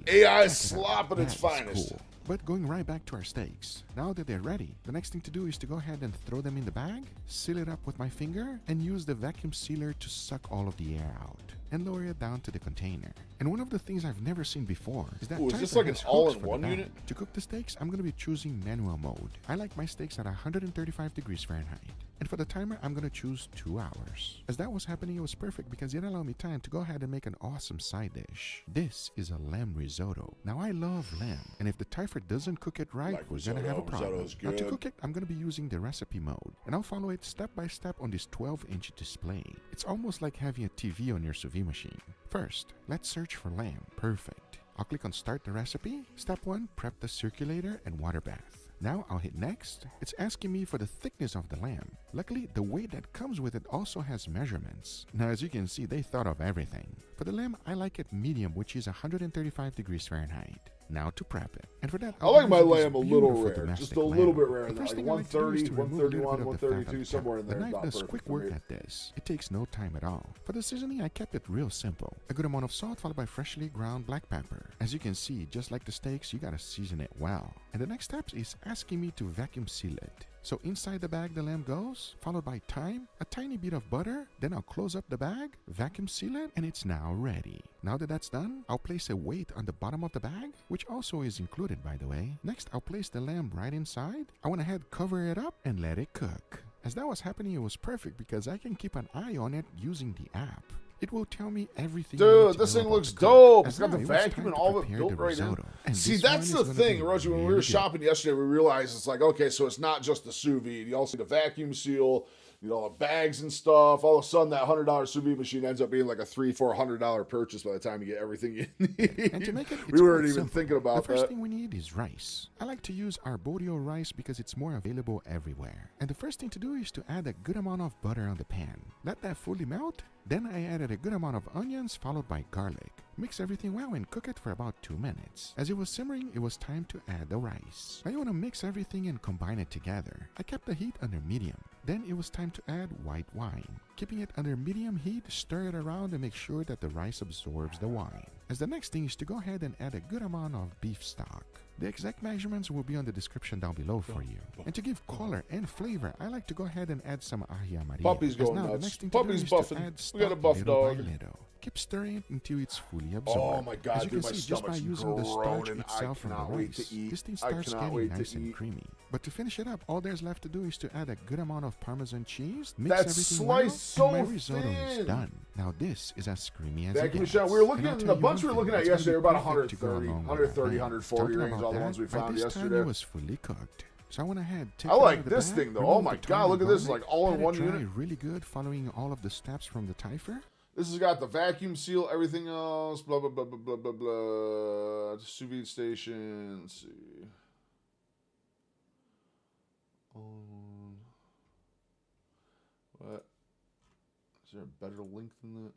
AI is slop at its finest. Cool. But going right back to our steaks, now that they're ready, the next thing to do is to go ahead and throw them in the bag, seal it up with my finger, and use the vacuum sealer to suck all of the air out, and lower it down to the container. And one of the things I've never seen before is that Ooh, is this Tyfer like an has hooks all-in-one for the bag. unit? To cook the steaks, I'm going to be choosing manual mode. I like my steaks at 135 degrees Fahrenheit. And for the timer, I'm gonna choose 2 hours. As that was happening, it was perfect because it allowed me time to go ahead and make an awesome side dish. This is a lamb risotto. Now I love lamb, and if the Typhor doesn't cook it right, we're gonna have a problem. Now to cook it, I'm gonna be using the recipe mode, and I'll follow it step by step on this 12-inch display. It's almost like having a TV on your sous vide machine. First, let's search for lamb. Perfect. I'll click on start the recipe. Step 1, prep the circulator and water bath. Now I'll hit next. It's asking me for the thickness of the lamb. Luckily, the weight that comes with it also has measurements. Now as you can see, they thought of everything. For the lamb, I like it medium, which is 135 degrees Fahrenheit. Now to prep it. And for that, I like my lamb a little rare, just a little bit rare. Like 130, 131, 132, somewhere in there. The knife does quick work at this. It takes no time at all. For the seasoning, I kept it real simple. A good amount of salt followed by freshly ground black pepper. As you can see, just like the steaks, you gotta season it well. And the next step is asking me to vacuum seal it. So inside the bag the lamb goes, followed by thyme, a tiny bit of butter, then I'll close up the bag, vacuum seal it, and it's now ready. Now that that's done, I'll place a weight on the bottom of the bag, which also is included by the way. Next, I'll place the lamb right inside. I went ahead, cover it up, and let it cook. As that was happening, it was perfect because I can keep an eye on it using the app. It will tell me everything. Dude, this thing looks dope. It's got the vacuum and all of it built right in. See, that's the thing, Roger. When we were shopping yesterday, we realized it's like, okay, so it's not just the sous vide. You also need the vacuum seal, you know, the bags and stuff. All of a sudden, that $100 sous vide machine ends up being like a $300-400 purchase by the time you get everything you need. And to make it, we weren't even thinking about that. The first thing we need is rice. I like to use arborio rice because it's more available everywhere. And the first thing to do is to add a good amount of butter on the pan. Let that fully melt. Then I added a good amount of onions followed by garlic. Mix everything well and cook it for about 2 minutes. As it was simmering, it was time to add the rice. Now you want to mix everything and combine it together. I kept the heat under medium. Then it was time to add white wine. Keeping it under medium heat, stir it around and make sure that the rice absorbs the wine. As the next thing is to go ahead and add a good amount of beef stock. The exact measurements will be on the description down below for you. And to give color and flavor, I like to go ahead and add some aji amarillo. Puppy's going nuts. Puppy's buffing. We got a buff dog. Keep stirring it until it's fully absorbed. Oh my god, as you dude, can my see, just by stomach's using the starch groaning. itself from the rice, this thing starts getting nice and creamy. But to finish it up, all there's left to do is to add a good amount of Parmesan cheese, mix everything well, and my risotto is done. Now this is as creamy as it gets. We were looking at the bunch we were looking at yesterday, about 130, 140 range, all the ones we found yesterday. It was fully cooked. So I went ahead. I like this thing though. Oh my god, look at this! Like all in one unit. Really good, following all of the steps from the Typhor. This has got the vacuum seal, everything else, blah, blah, blah, blah, blah, blah, blah. Sous vide station, let's see. What? Is there a better link than that?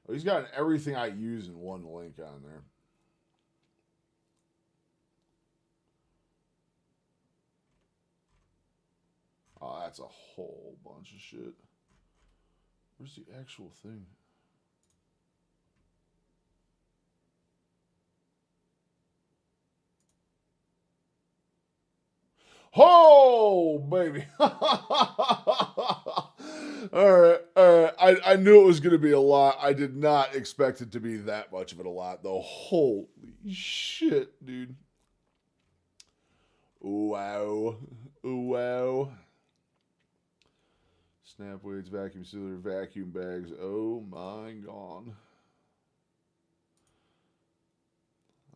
Oh, he's got everything I use in one link on there. Oh, that's a whole bunch of shit. Where's the actual thing? Oh, baby. All right. I knew it was going to be a lot. I did not expect it to be that much of it a lot, though. Holy shit, dude. Wow. Wow. Snap weights, vacuum sealer, vacuum bags. Oh, my God.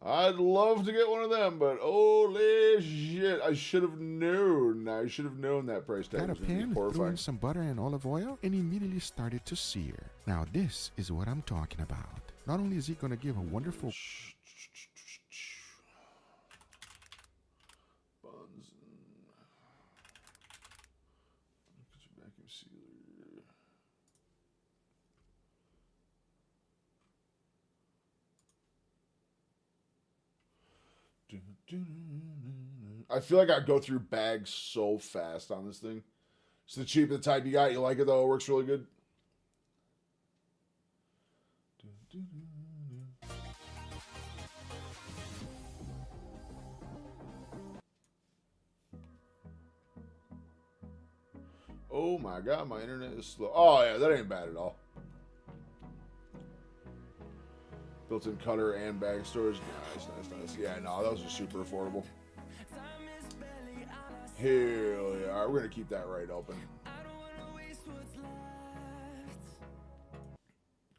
I'd love to get one of them, but holy shit, I should have known. I should have known that price tag was going to be horrifying. Threw in some butter and olive oil and immediately started to sear. Now this is what I'm talking about. Not only is it going to give a wonderful... Buns. Vacuum sealer. I feel like I go through bags so fast on this thing. It's the cheap the type you got. You like it though? It works really good. Oh my god, my internet is slow. Oh yeah, that ain't bad at all. Built-in cutter and bag storage. Nice. Yeah, no, those are super affordable. Hell yeah. Alright, we're gonna keep that right open.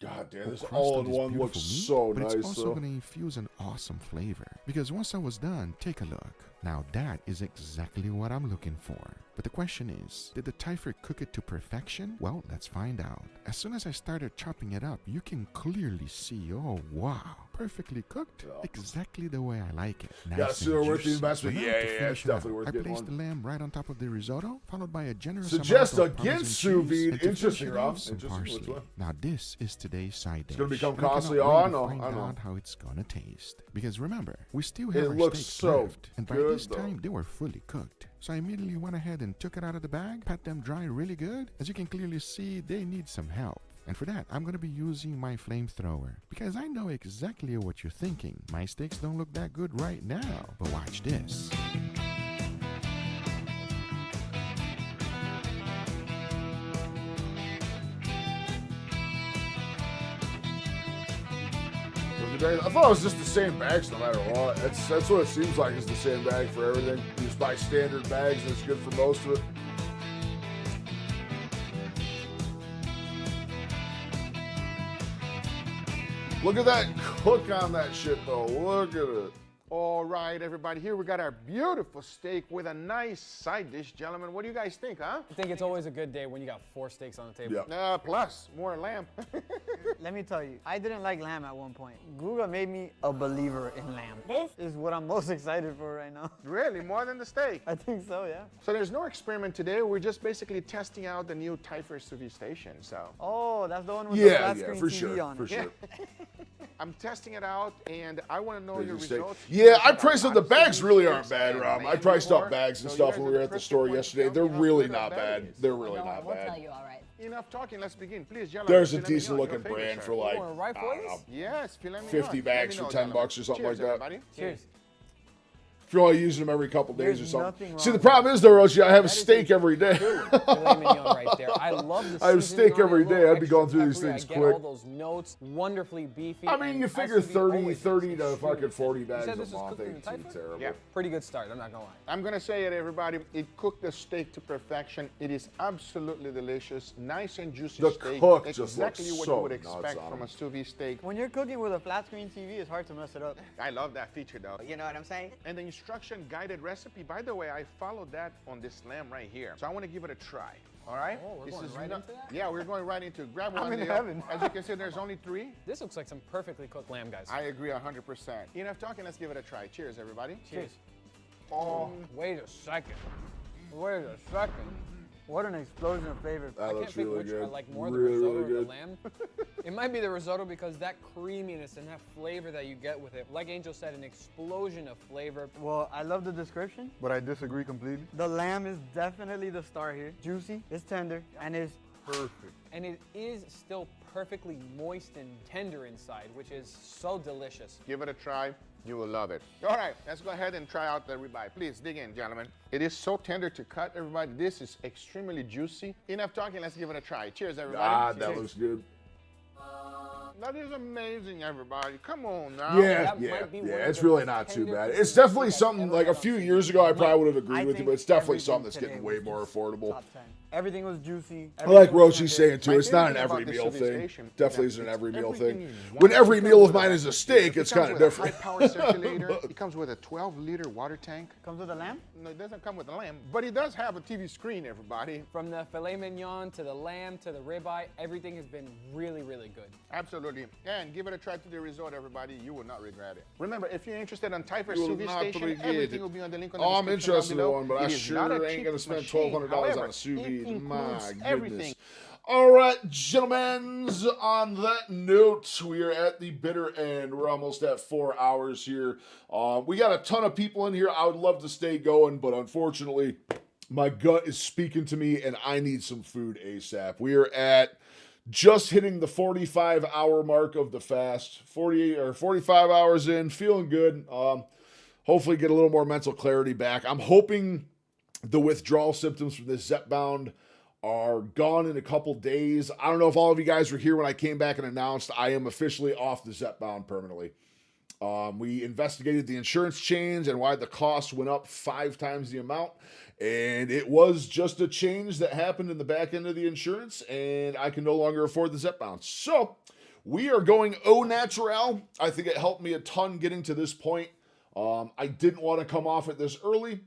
God damn, this all-in-one looks so nice. But it's also going to infuse an awesome flavor. Because once I was done, take a look. Now that is exactly what I'm looking for. But the question is, did the Typher cook it to perfection? Well, let's find out. As soon as I started chopping it up, you can clearly see, oh wow, perfectly cooked. Exactly the way I like it. Nice and worth the investment. Yeah, it's definitely worth I getting placed one. the lamb right on top of the risotto, followed by a generous Suggest amount of against Parmesan sous cheese, vide. and to Interesting, finish it Rob. off, some Interesting. parsley. Now this is today's side dish. It's gonna become And I cannot costly. wait Oh, I to know. find I know. out how it's gonna taste. Because remember, we still have It our looks steaks so left, and by good, this though. time they were fully cooked. So I immediately went ahead and took it out of the bag, pat them dry really good. As you can clearly see, they need some help. And for that, I'm going to be using my flamethrower. Because I know exactly what you're thinking. My steaks don't look that good right now. But watch this. I thought it was just the same bags no matter what. That's what it seems like, is the same bag for everything. You just buy standard bags and it's good for most of it. Look at that cook on that shit though. Look at it. All right, everybody, here we got our beautiful steak with a nice side dish. Gentlemen, what do you guys think, huh? I think it's always a good day when you got 4 steaks on the table. Plus, more lamb. Let me tell you, I didn't like lamb at one point. Google made me a believer in lamb. This is what I'm most excited for right now. Really? More than the steak? I think so, yeah. So there's no experiment today. We're just basically testing out the new Typher sous vide station, so. Oh, that's the one with the flat screen TV on it. For sure. I'm testing it out, and I want to know your results. Yeah, I priced up the bags really aren't bad, Rob. I priced up bags and stuff when we were at the store yesterday. They're really not bad. They're really not bad. Enough talking, let's begin. Please, There's a decent looking brand for like, right I don't know, yes, filet mignon. 50 bags for $10 or something like that. Everybody. Cheers. If you're only using them every couple days or something. nothing See, the wrong problem is though, Rosie, I have a steak every day. Filet mignon right there. I love the I have steak seasoning on it, every a little day. I'd be going through extra these things peppery. quick. I get all those notes, wonderfully beefy. I mean, and you my figure sous vide 30 always to tastes fucking 40 You bags said a this was month cooked in ain't the too Typher? terrible. Yeah. Pretty good start, I'm not gonna lie. I'm gonna say it, everybody. It cooked the steak to perfection. It is absolutely delicious, nice and juicy The steak. cook just exactly looks what so you would nuts expect on from it. a sous vide steak. When you're cooking with a flat screen TV, it's hard to mess it up. I love that feature, though. You know what I'm saying? And the instruction guided recipe. By the way, I followed that on this lamb right here. So I want to give it a try. All right? Oh, we're going right into that? Yeah, we're going right into it. Grab I'm one, in Neil. heaven. As you can see, there's only 3. This looks like some perfectly cooked lamb, guys. I agree 100%. Enough talking, let's give it a try. Cheers, everybody. Cheers. Oh, wait a second. Wait a second. What an explosion of flavor. That I looks can't pick really which good. I like more, Really, the risotto really or the good. lamb. It might be the risotto because that creaminess and that flavor that you get with it, like Angel said, an explosion of flavor. Well, I love the description, but I disagree completely. The lamb is definitely the star here. Juicy, it's tender, and it's perfect. And it is still perfectly moist and tender inside, which is so delicious. give it a try. You will love it. All right, let's go ahead and try out the ribeye. Please dig in, gentlemen. It is so tender to cut, everybody. This is extremely juicy. Enough talking, let's give it a try. Cheers, everybody. That looks good. That is amazing, everybody. Come on now. Yeah, it's really not too bad. It's definitely something, like a few years ago, I probably would have agreed with you, but it's definitely something that's getting way more affordable. Everything was juicy. I like Rosie's saying too, it's not an every meal thing. Definitely isn't an every meal thing. When every meal of mine is a steak, it's kind of different. High power circulator. It comes with a 12-liter water tank. Comes with a lamb? No, it doesn't come with a lamb, but it does have a TV screen, everybody. From the filet mignon to the lamb to the ribeye, everything has been really, really good. Absolutely. And give it a try to the resort, everybody. You will not regret it. Remember, if you're interested in Typher You will sous vide not station, regret everything it. will be on the link on the Oh, I'm description interested in down below. one, but I It is sure not a ain't cheap gonna spend machine. $1,200 However, on a sous it vide. includes My everything. goodness. All right, gentlemen, on that note, we are at the bitter end. We're almost at 4 hours here. We got a ton of people in here. I would love to stay going, but unfortunately, my gut is speaking to me, and I need some food ASAP. We are at just hitting the 45-hour mark of the fast. 48 or 45 hours in, feeling good. Hopefully get a little more mental clarity back. I'm hoping the withdrawal symptoms from this Zepbound are gone in a couple days. I don't know if all of you guys were here when I came back and announced I am officially off the Zepbound permanently. We investigated the insurance change and why the cost went up 5 times the amount. And it was just a change that happened in the back end of the insurance, and I can no longer afford the Zepbound. So we are going au naturel. I think it helped me a ton getting to this point. I didn't want to come off it this early,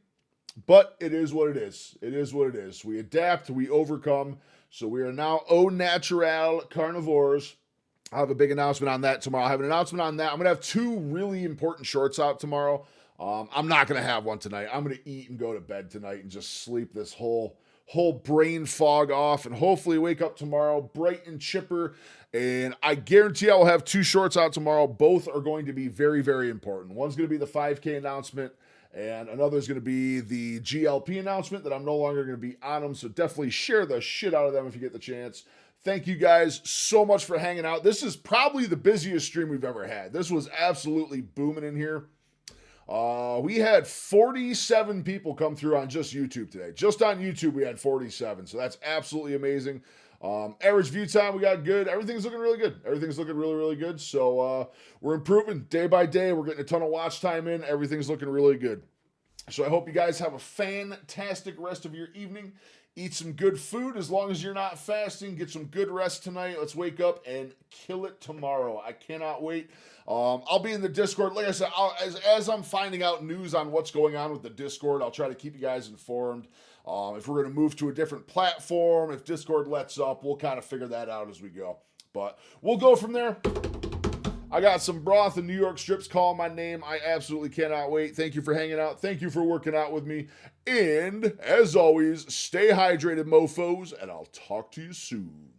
but it is what it is. It is what it is. We adapt, we overcome. So we are now au naturel carnivores. I have a big announcement on that tomorrow. I have an announcement on that. I'm going to have 2 really important shorts out tomorrow. I'm not going to have one tonight. I'm going to eat and go to bed tonight and just sleep this whole brain fog off and hopefully wake up tomorrow bright and chipper. And I guarantee I will have 2 shorts out tomorrow. Both are going to be very, very important. One's going to be the 5K announcement, and another is going to be the GLP announcement that I'm no longer going to be on them. So definitely share the shit out of them if you get the chance. Thank you guys so much for hanging out. This is probably the busiest stream we've ever had. This was absolutely booming in here. We had 47 people come through on just YouTube today. Just on YouTube, we had 47. So that's absolutely amazing. Average view time, we got good. Everything's looking really good. Everything's looking really, really good. So we're improving day by day. We're getting a ton of watch time in. Everything's looking really good. So I hope you guys have a fantastic rest of your evening. Eat some good food as long as you're not fasting. Get some good rest tonight. Let's wake up and kill it tomorrow. I cannot wait. I'll be in the Discord. Like I said, as I'm finding out news on what's going on with the Discord, I'll try to keep you guys informed. If we're going to move to a different platform, if Discord lets up, we'll kind of figure that out as we go. But we'll go from there. I got some broth and New York strips calling my name. I absolutely cannot wait. Thank you for hanging out. Thank you for working out with me. And as always, stay hydrated, mofos, and I'll talk to you soon.